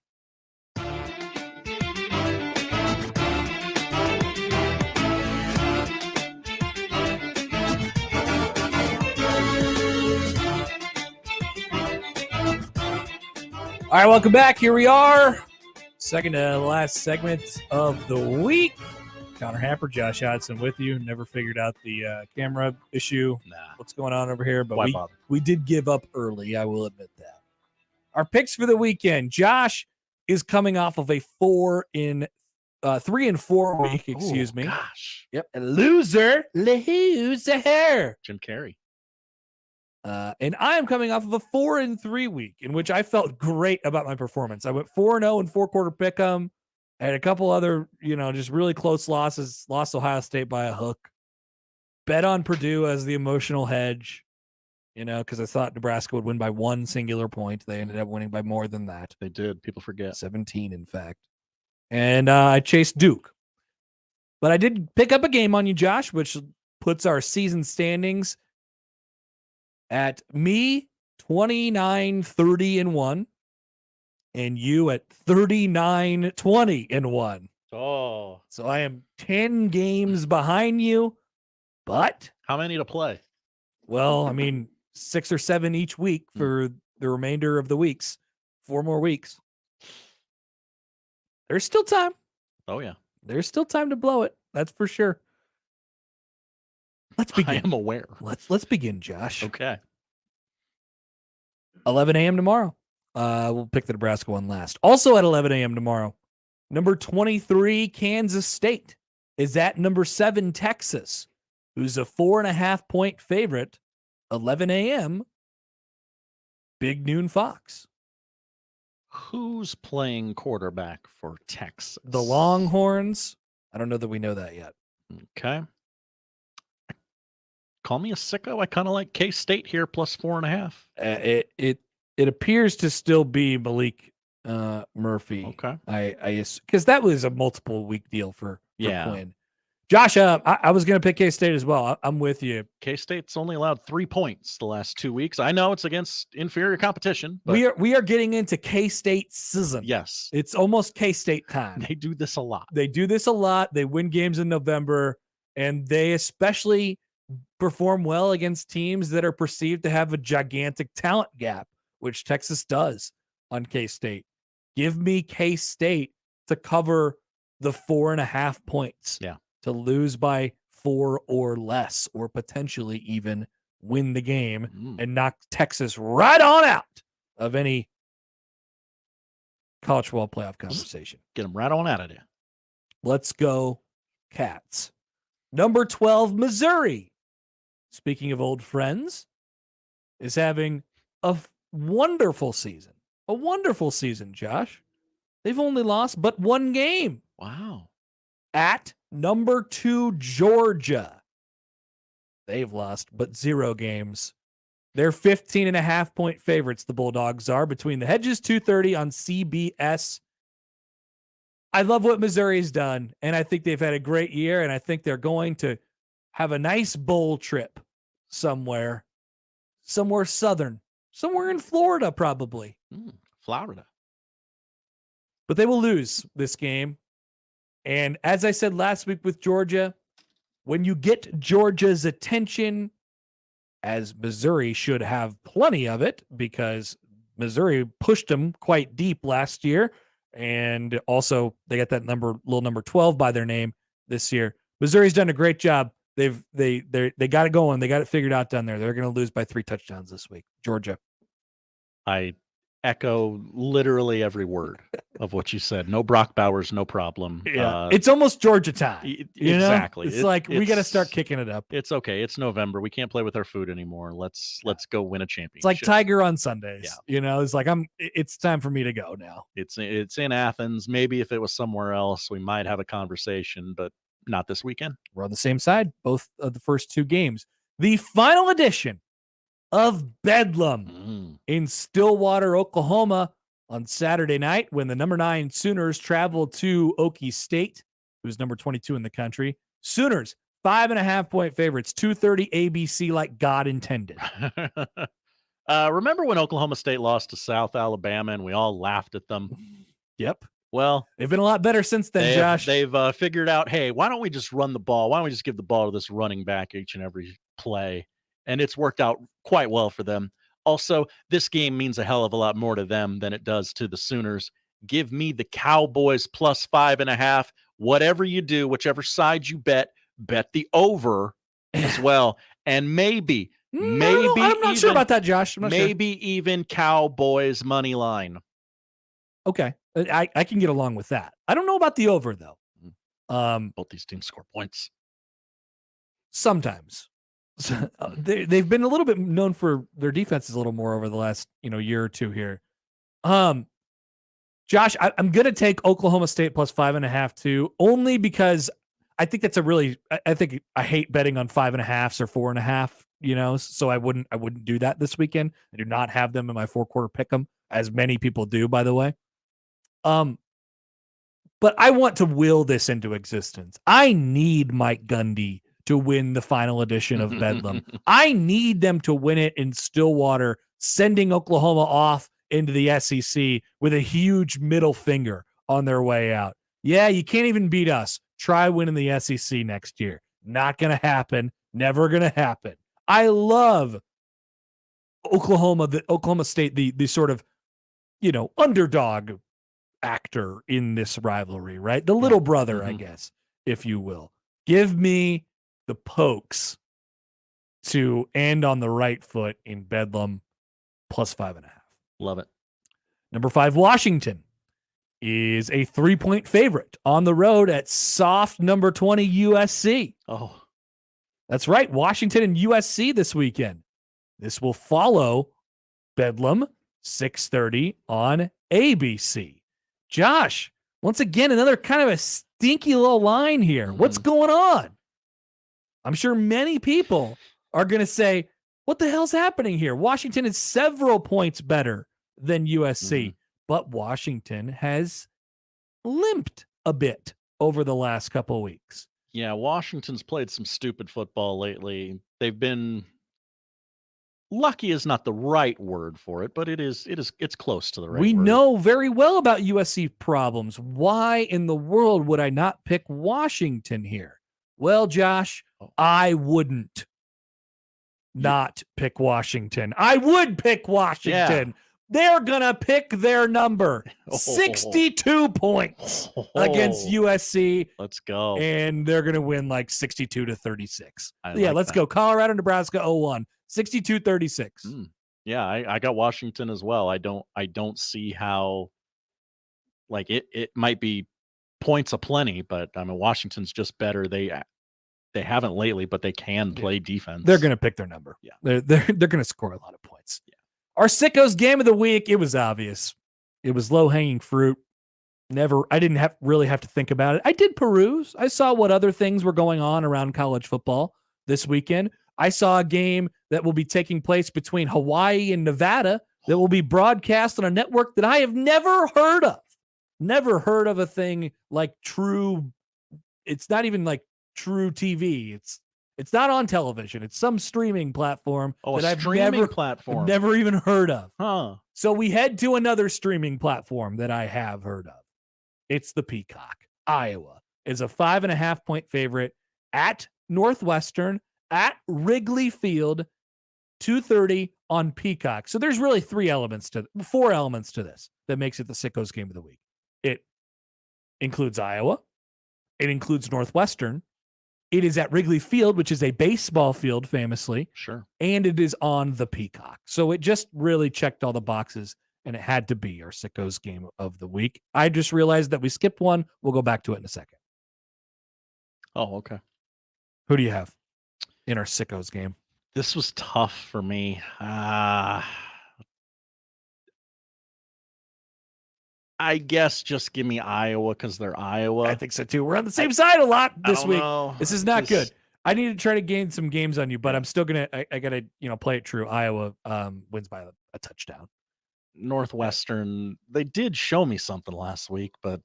All right, welcome back. Here we are. Second to last segment of the week. Connor Happer, Josh Hodson with you. Never figured out the camera issue. What's going on over here? But we did give up early. I will admit that. Our picks for the weekend. Josh is coming off of a 3-4 week. Excuse me. Gosh. Yep. A loser. Loser. Jim Carrey. And I am coming off of a 4-3 week in which I felt great about my performance. I went 4-0 in 4-quarter pick'em. I had a couple other, just really close losses. Lost Ohio State by a hook. Bet on Purdue as the emotional hedge, because I thought Nebraska would win by one singular point. They ended up winning by more than that. They did. People forget. 17, in fact. And I chased Duke. But I did pick up a game on you, Josh, which puts our season standings at me 29-30-1 and you at 39-20-1. Oh. So I am 10 games behind you, but how many to play? Well, 6 or 7 each week for the remainder of the weeks. 4 more weeks. There's still time. Oh yeah. There's still time to blow it. That's for sure. Let's begin. I am aware. Let's begin, Josh. Okay. 11 a.m. tomorrow. We'll pick the Nebraska one last. Also at 11 a.m. tomorrow, number 23, Kansas State is at number 7, Texas, who's a 4.5-point favorite. 11 a.m. Big Noon Fox. Who's playing quarterback for Texas? The Longhorns. I don't know that we know that yet. Okay. Call me a sicko. I kind of like K-State here plus 4.5. It appears to still be Malik Murphy. Okay. Because that was a multiple week deal for Quinn. Josh, I was going to pick K-State as well. I'm with you. K-State's only allowed 3 points the last 2 weeks. I know it's against inferior competition. But we are getting into K-State season. Yes. It's almost K-State time. They do this a lot. They win games in November, and they especially perform well against teams that are perceived to have a gigantic talent gap, which Texas does on K-State. Give me K-State to cover the 4.5 points. Yeah. To lose by 4 or less, or potentially even win the game and knock Texas right on out of any college football playoff conversation. Get them right on out of there. Let's go, Cats. Number 12, Missouri. Speaking of old friends, is having a wonderful season. A wonderful season, Josh. They've only lost but 1 game. Wow. At number 2, Georgia. They've lost but 0 games. They're 15.5-point favorites, the Bulldogs are, between the hedges, 2:30 on CBS. I love what Missouri's done, and I think they've had a great year, and I think they're going to have a nice bowl trip somewhere southern, somewhere in Florida, probably. Florida. But they will lose this game. And as I said last week with Georgia, when you get Georgia's attention, as Missouri should have plenty of it because Missouri pushed them quite deep last year. And also they got that little number 12 by their name this year. Missouri's done a great job. They got it going. They got it figured out down there. They're going to lose by 3 touchdowns this week. Georgia. I echo literally every word of what you said. No Brock Bowers, no problem. Yeah, it's almost Georgia time. Exactly. It's like we got to start kicking it up. It's okay. It's November. We can't play with our food anymore. Let's go win a championship. It's like Tiger on Sundays. Yeah. It's like it's time for me to go now. It's in Athens. Maybe if it was somewhere else, we might have a conversation, but not this weekend. We're on the same side, both of the first 2 games. The final edition of Bedlam in Stillwater, Oklahoma on Saturday night when the number 9 Sooners traveled to Okie State, who's number 22 in the country. Sooners, 5.5-point favorites, 2:30 ABC like God intended. Remember when Oklahoma State lost to South Alabama and we all laughed at them? Yep. Well, they've been a lot better since then, Josh. They've figured out, hey, why don't we just run the ball? Why don't we just give the ball to this running back each and every play? And it's worked out quite well for them. Also, this game means a hell of a lot more to them than it does to the Sooners. Give me the Cowboys plus 5.5. Whatever you do, whichever side you bet the over as well. And maybe I'm not sure about that, Josh. Even Cowboys money line. Okay. I can get along with that. I don't know about the over, though. Both these teams score points. Sometimes. They've been a little bit known for their defenses a little more over the last year or two here. Josh, I'm going to take Oklahoma State plus 5.5 too, only because I think that's I hate betting on 5.5s or 4.5, so I wouldn't do that this weekend. I do not have them in my 4-quarter pick'em, as many people do, by the way. But I want to will this into existence. I need Mike Gundy to win the final edition of Bedlam. I need them to win it in Stillwater, sending Oklahoma off into the SEC with a huge middle finger on their way out. Yeah, you can't even beat us. Try winning the SEC next year. Not going to happen. Never going to happen. I love Oklahoma State, the sort of, underdog actor in this rivalry, right? The little brother, I guess, if you will. Give me the Pokes to end on the right foot in Bedlam plus 5.5. Love it. Number 5, Washington is a 3-point favorite on the road at soft number 20 USC. Oh, that's right. Washington and USC this weekend. This will follow Bedlam 6:30 on ABC. Josh, once again, another kind of a stinky little line here. What's going on? I'm sure many people are going to say, what the hell's happening here? Washington is several points better than USC, but Washington has limped a bit over the last couple of weeks. Yeah, Washington's played some stupid football lately. They've been lucky is not the right word for it, but it's close to the right word. We know very well about USC problems. Why in the world would I not pick Washington here? Well, Josh, I wouldn't not pick Washington. I would pick Washington. Yeah. They're going to pick their number. 62 points against USC. Let's go. And they're going to win like 62-36. Let's like go. Colorado, Nebraska 0-1. 62-36. Yeah, I got Washington as well. I don't see how, like, it might be points aplenty, but I mean Washington's just better. They haven't lately, but they can play defense. They're going to pick their number. Yeah. They're going to score a lot of points. Yeah. Our Sickos game of the week, it was obvious. It was low-hanging fruit. I didn't really have to think about it. I did peruse. I saw what other things were going on around college football this weekend. I saw a game that will be taking place between Hawaii and Nevada that will be broadcast on a network that I have never heard of. Never heard of a thing like True. It's not even like True TV. It's not on television. It's some streaming platform that I've never even heard of. Huh. So we head to another streaming platform that I have heard of. It's the Peacock. Iowa is a 5.5-point favorite at Northwestern, at Wrigley Field. 2:30 on Peacock. So there's really 4 elements to this that makes it the Sickos game of the week. It includes Iowa. It includes Northwestern. It is at Wrigley Field, which is a baseball field, famously. Sure. And it is on the Peacock. So it just really checked all the boxes, and it had to be our Sickos game of the week. I just realized that we skipped one. We'll go back to it in a second. Oh, okay. Who do you have in our Sickos game? This was tough for me. I guess just give me Iowa because they're Iowa. I think so too. We're on the same side a lot this week. Know. This is not good. I need to try to gain some games on you, but I'm still gonna. I gotta play it true. Iowa wins by a touchdown. Northwestern, they did show me something last week, but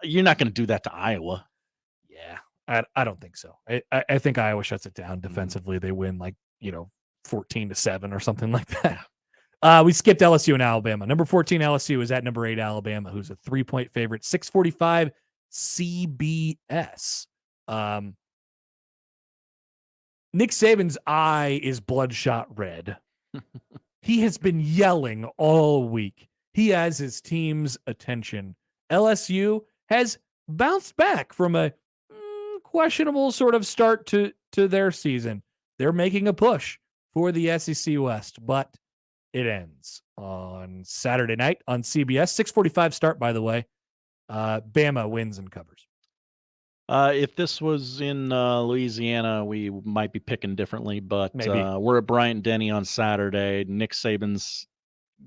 you're not going to do that to Iowa. Yeah, I don't think so. I think Iowa shuts it down defensively. They win 14-7 or something like that. We skipped LSU and Alabama. Number 14 LSU is at number 8 Alabama, who's a 3-point favorite. 6:45 CBS. Nick Saban's eye is bloodshot red. He has been yelling all week. He has his team's attention. LSU has bounced back from a questionable sort of start to their season. They're making a push for the SEC West, but it ends on Saturday night on CBS. 6:45 start, by the way. Bama wins and covers. If this was in Louisiana, we might be picking differently, but we're at Bryant-Denny on Saturday. Nick Saban's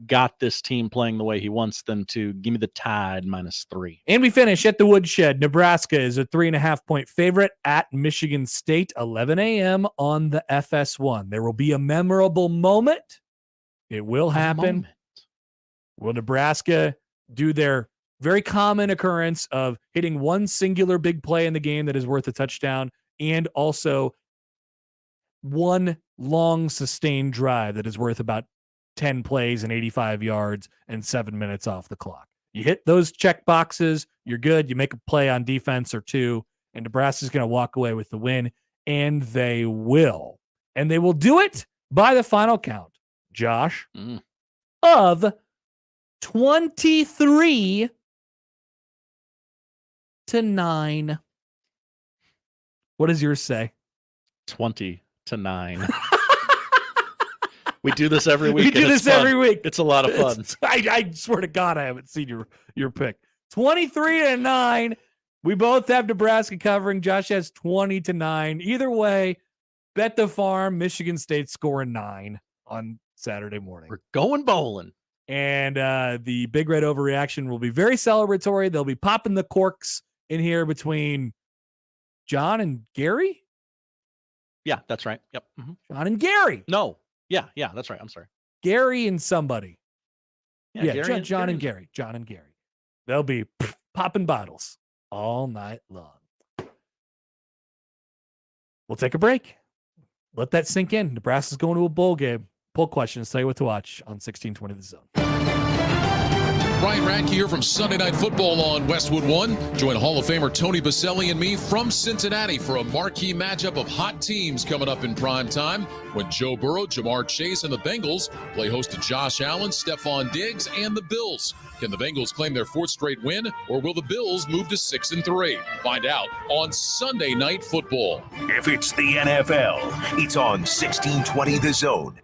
got this team playing the way he wants them to. Give me the Tide -3. And we finish at the Woodshed. Nebraska is a 3.5-point favorite at Michigan State, 11 a.m. on the FS1. There will be a memorable moment. It will happen. Will Nebraska do their very common occurrence of hitting one singular big play in the game that is worth a touchdown, and also one long sustained drive that is worth about 10 plays and 85 yards and 7 minutes off the clock? You hit those check boxes, you're good. You make a play on defense or two, and Nebraska's going to walk away with the win, and they will. And they will do it by the final count, Josh, of 23-9. What does yours say? 20-9. We do this every week. We do this every week. It's a lot of fun. I swear to God, I haven't seen your pick. 23-9. We both have Nebraska covering. Josh has 20-9. Either way, bet the farm. Michigan State scoring 9 on Saturday morning. We're going bowling. And the Big Red overreaction will be very celebratory. They'll be popping the corks in here between John and Gary. Yeah, that's right. Yep. Mm-hmm. John and Gary. No. Yeah, that's right. I'm sorry. Gary and somebody. Yeah, Gary John and Gary. John and Gary. They'll be popping bottles all night long. We'll take a break. Let that sink in. Nebraska's going to a bowl game. Poll questions. Tell you what to watch on 1620 The Zone. Ryan Radke here from Sunday Night Football on Westwood One. Join Hall of Famer Tony Baselli and me from Cincinnati for a marquee matchup of hot teams coming up in prime time when Joe Burrow, Jamar Chase, and the Bengals play host to Josh Allen, Stephon Diggs, and the Bills. Can the Bengals claim their 4th straight win, or will the Bills move to 6-3? Find out on Sunday Night Football. If it's the NFL, it's on 1620 The Zone.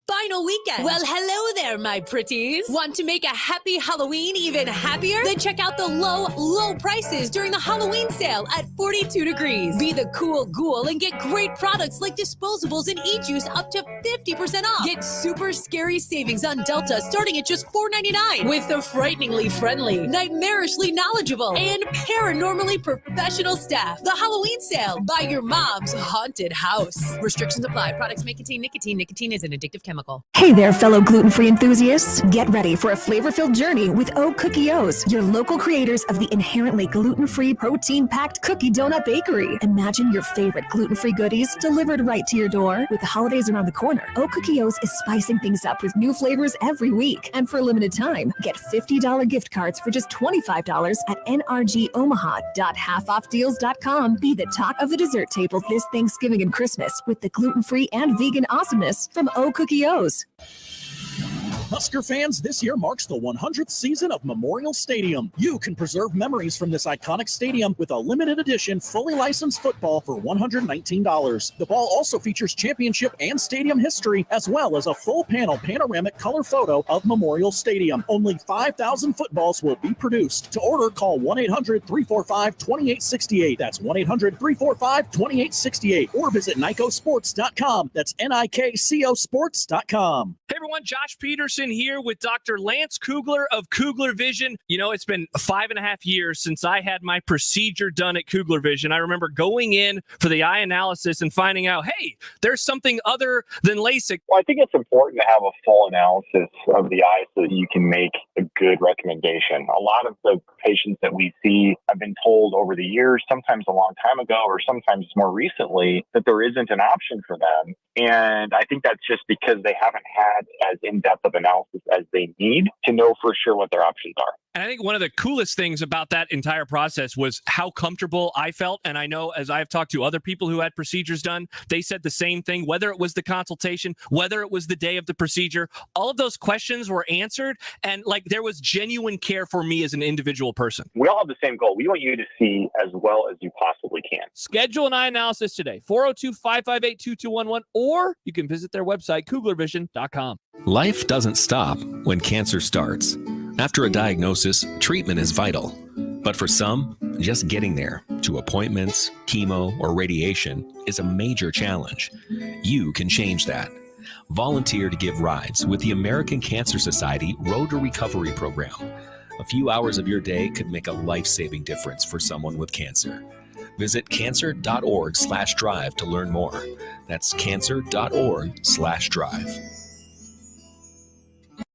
Final weekend. Well, hello there, my pretties. Want to make a happy Halloween even happier? Then check out the low prices during the Halloween sale at 42 Degrees. Be the cool ghoul and get great products like disposables and e-juice up to 50% off. Get super scary savings on Delta starting at just $4.99 with the frighteningly friendly, nightmarishly knowledgeable, and paranormally professional staff. The Halloween sale by your mom's haunted house. Restrictions apply. Products may contain nicotine. Nicotine is an addictive chemical. Hey there, fellow gluten-free enthusiasts. Get ready for a flavor-filled journey with O Cookie O's, your local creators of the inherently gluten-free, protein-packed cookie donut bakery. Imagine your favorite gluten-free goodies delivered right to your door. With the holidays around the corner, O Cookie O's is spicing things up with new flavors every week. And for a limited time, get $50 gift cards for just $25 at nrgomaha.halfoffdeals.com. Be the talk of the dessert table this Thanksgiving and Christmas with the gluten-free and vegan awesomeness from O Cookie O's. Husker fans, this year marks the 100th season of Memorial Stadium. You can preserve memories from this iconic stadium with a limited edition, fully licensed football for $119. The ball also features championship and stadium history, as well as a full panel panoramic color photo of Memorial Stadium. Only 5,000 footballs will be produced. To order, call 1-800-345-2868. That's 1-800-345-2868. Or visit NICOsports.com. That's NIKCOsports.com. Hey everyone, Josh Peterson here with Dr. Lance Kugler of Kugler Vision. You know, it's been 5.5 years since I had my procedure done at Kugler Vision. I remember going in for the eye analysis and finding out, hey, there's something other than LASIK. Well, I think it's important to have a full analysis of the eye so that you can make a good recommendation. A lot of the patients that we see have been told over the years, sometimes a long time ago or sometimes more recently, that there isn't an option for them. And I think that's just because they haven't had as in-depth of analysis as they need to know for sure what their options are. And I think one of the coolest things about that entire process was how comfortable I felt. And I know as I've talked to other people who had procedures done, they said the same thing, whether it was the consultation, whether it was the day of the procedure, all of those questions were answered. And like there was genuine care for me as an individual person. We all have the same goal. We want you to see as well as you possibly can. Schedule an eye analysis today, 402-558-2211, or you can visit their website, kuglervision.com. Life doesn't stop when cancer starts. After a diagnosis, treatment is vital. But for some, just getting there to appointments, chemo, or radiation is a major challenge. You can change that. Volunteer to give rides with the American Cancer Society Road to Recovery program. A few hours of your day could make a life-saving difference for someone with cancer. Visit cancer.org/drive to learn more. That's cancer.org/drive.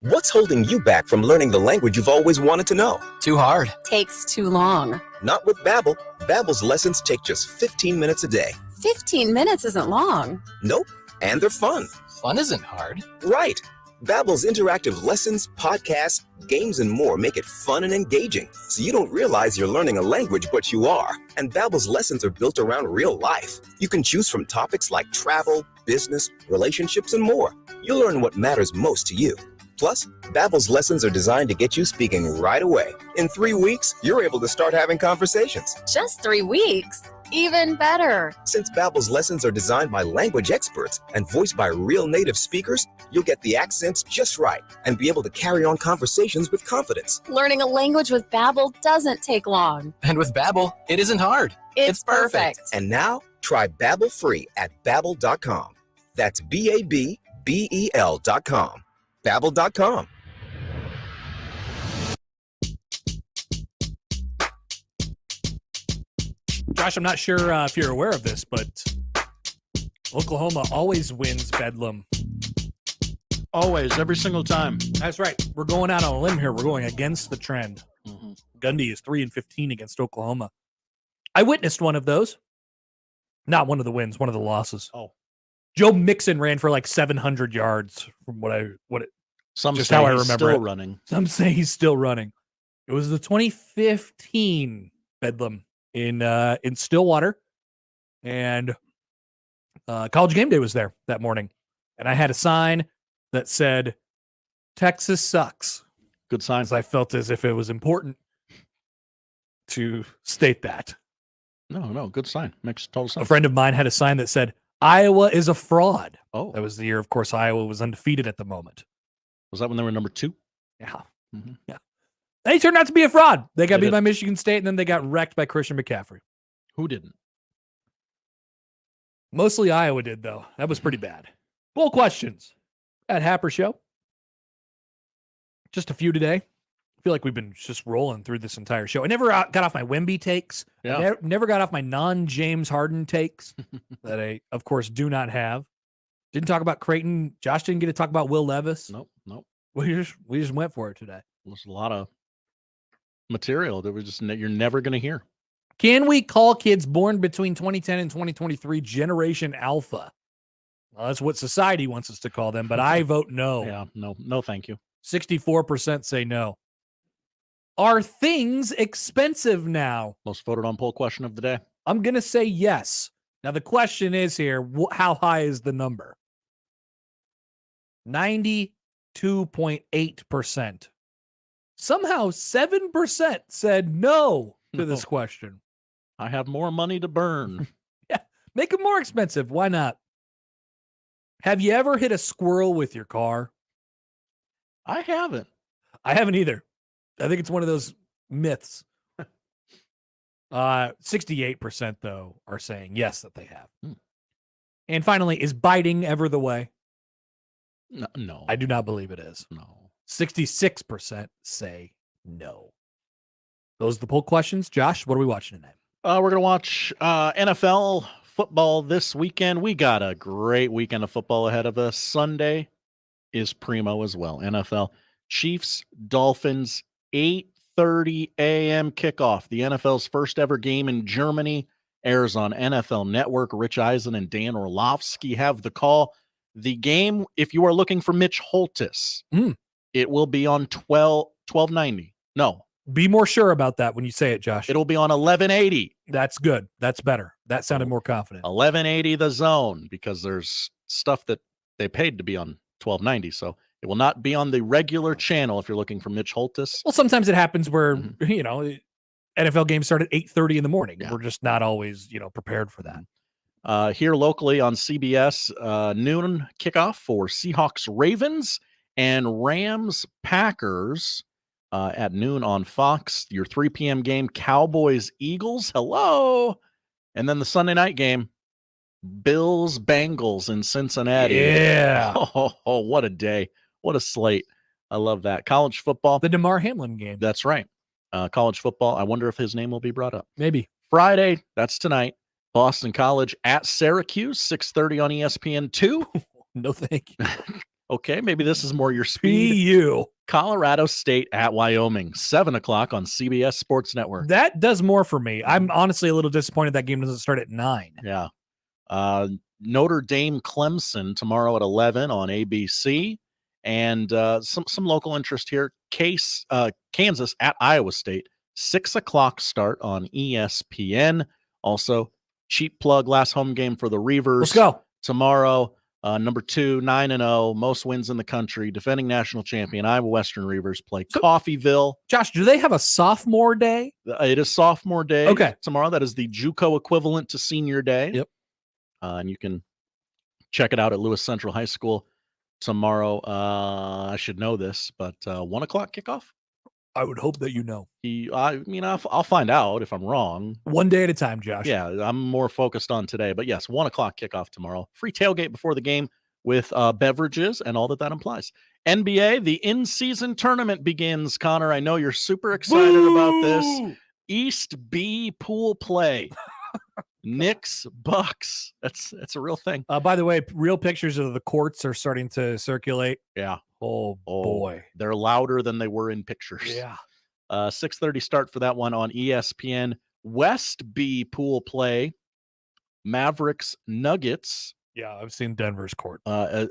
What's holding you back from learning the language you've always wanted to know? Too hard. Takes too long. Not with Babbel. Babbel's lessons take just 15 minutes a day. 15 minutes isn't long. Nope. And they're fun. Fun isn't hard. Right. Babbel's interactive lessons, podcasts, games, and more make it fun and engaging, so you don't realize you're learning a language, but you are. And Babbel's lessons are built around real life. You can choose from topics like travel, business, relationships, and more. You'll learn what matters most to you. Plus, Babbel's lessons are designed to get you speaking right away. In 3 weeks, you're able to start having conversations. Just 3 weeks? Even better. Since Babbel's lessons are designed by language experts and voiced by real native speakers, you'll get the accents just right and be able to carry on conversations with confidence. Learning a language with Babbel doesn't take long. And with Babbel, it isn't hard. It's perfect. And now, try Babbel free at Babbel.com. That's Babbel.com. Babbel.com. Josh, I'm not sure if you're aware of this, but Oklahoma always wins Bedlam. Always, every single time. That's right. We're going out on a limb here. We're going against the trend. Mm-hmm. Gundy is 3-15 against Oklahoma. I witnessed one of those. Not one of the wins, one of the losses. Oh. Joe Mixon ran for like 700 yards from Some just say how I he's remember still it. running. Some say he's still running. It was the 2015 Bedlam in Stillwater, and College Game Day was there that morning, and I had a sign that said "Texas sucks." Good sign. I felt as if it was important to state that. No, good sign. Makes total sense. A friend of mine had a sign that said Iowa is a fraud. Oh, that was the year, of course, Iowa was undefeated at the moment. Was that when they were number 2? Yeah. Mm-hmm. Yeah. They turned out to be a fraud. They got beat by Michigan State, and then they got wrecked by Christian McCaffrey. Who didn't? Mostly Iowa did, though. That was pretty bad. Bowl questions at Happer Show. Just a few today. I feel like we've been just rolling through this entire show. I never got off my Wemby takes. Yeah. Never got off my non-James Harden takes that I, of course, do not have. Didn't talk about Creighton. Josh didn't get to talk about Will Levis. Nope. We just went for it today. There's a lot of material that you're never going to hear. Can we call kids born between 2010 and 2023 Generation Alpha? Well, that's what society wants us to call them, but I vote no. Yeah, no, thank you. 64% say no. Are things expensive now? Most voted on poll question of the day. I'm going to say yes. Now, the question is here, how high is the number? 92.8%. Somehow 7% said no to this question. I have more money to burn. Yeah, make them more expensive. Why not? Have you ever hit a squirrel with your car? I haven't. I haven't either. I think it's one of those myths. 68%, though, are saying yes, that they have. And finally, is biting ever the way? No. I do not believe it is. No. 66% say no. Those are the poll questions. Josh, what are we watching tonight? We're going to watch NFL football this weekend. We got a great weekend of football ahead of us. Sunday is primo as well. NFL Chiefs, Dolphins, 8:30 a.m. kickoff. The NFL's first ever game in Germany airs on NFL Network. Rich Eisen and Dan Orlovsky have the call. The game, if you are looking for Mitch Holtis, it will be on 1290. No. Be more sure about that when you say it, Josh. It'll be on 1180. That's good. That's better. That sounded more confident. 1180 The Zone, because there's stuff that they paid to be on 1290. So it will not be on the regular channel if you're looking for Mitch Holtis. Well, sometimes it happens where, NFL games start at 8:30 in the morning. Yeah. We're just not always, prepared for that. Here locally on CBS, noon kickoff for Seahawks Ravens and Rams Packers at noon on Fox. Your 3 p.m. game, Cowboys Eagles. Hello. And then the Sunday night game, Bills Bengals in Cincinnati. Yeah. Oh, what a day. What a slate. I love that. College football. The DeMar Hamlin game. That's right. College football. I wonder if his name will be brought up. Maybe. Friday, that's tonight. Boston College at Syracuse, 6:30 on ESPN2. No, thank you. Okay, maybe this is more your speed. PU. Colorado State at Wyoming, 7 o'clock on CBS Sports Network. That does more for me. I'm honestly a little disappointed that game doesn't start at 9. Yeah. Notre Dame Clemson tomorrow at 11 on ABC. And some local interest here. Kansas at Iowa State, 6 o'clock start on ESPN. Also, cheap plug, last home game for the Reavers. Let's go. Tomorrow, number 2, 9-0, most wins in the country, defending national champion, Iowa Western Reavers play Coffeyville. Josh, do they have a sophomore day? It is sophomore day. Okay. Tomorrow, that is the JUCO equivalent to senior day. Yep. And you can check it out at Lewis Central High School tomorrow. I should know this, but 1 o'clock kickoff? I would hope that you know. I'll find out if I'm wrong. One day at a time, Josh. Yeah, I'm more focused on today. But yes, 1 o'clock kickoff tomorrow. Free tailgate before the game with beverages and all that implies. NBA, the in-season tournament begins. Connor, I know you're super excited about this. East B pool play. Knicks, Bucks. That's a real thing. By the way, real pictures of the courts are starting to circulate. Yeah. Oh boy. They're louder than they were in pictures. Yeah. 6:30 start for that one on ESPN. West B pool play. Mavericks, Nuggets. Yeah, I've seen Denver's court.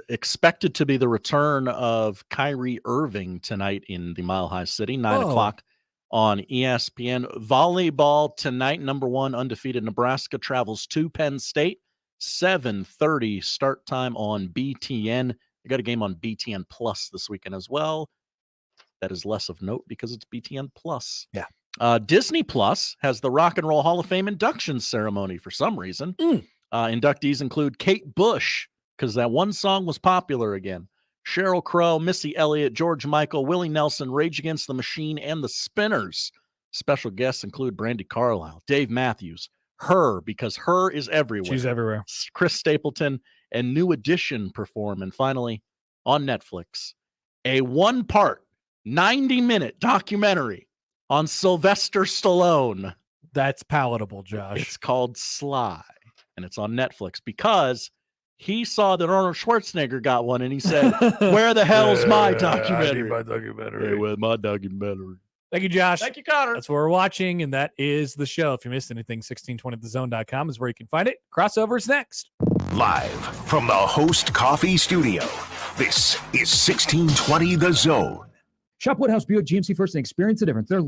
Expected to be the return of Kyrie Irving tonight in the Mile High City, 9 o'clock on ESPN. Volleyball tonight, number 1 undefeated Nebraska travels to Penn State. 7:30 start time on BTN. I got a game on BTN Plus this weekend as well. That is less of note because it's BTN Plus. Yeah. Disney Plus has the Rock and Roll Hall of Fame induction ceremony for some reason. Inductees include Kate Bush, because that one song was popular again. Sheryl Crow, Missy Elliott, George Michael, Willie Nelson, Rage Against the Machine, and the Spinners. Special guests include Brandi Carlile, Dave Matthews, Her, because Her is everywhere. She's everywhere. Chris Stapleton, and New Edition perform. And finally, on Netflix, a 1-part, 90-minute documentary on Sylvester Stallone. That's palatable, Josh. It's called Sly, and it's on Netflix because He saw that Arnold Schwarzenegger got one, and he said, "Where the hell's my documentary? my documentary. Where's my documentary?" Thank you, Josh. Thank you, Connor. That's what we're watching, and that is the show. If you missed anything, 1620thezone.com is where you can find it. Crossover's next. Live from the Host Coffee Studio, this is 1620 The Zone. Shop Woodhouse Buick GMC first and experience the difference. They're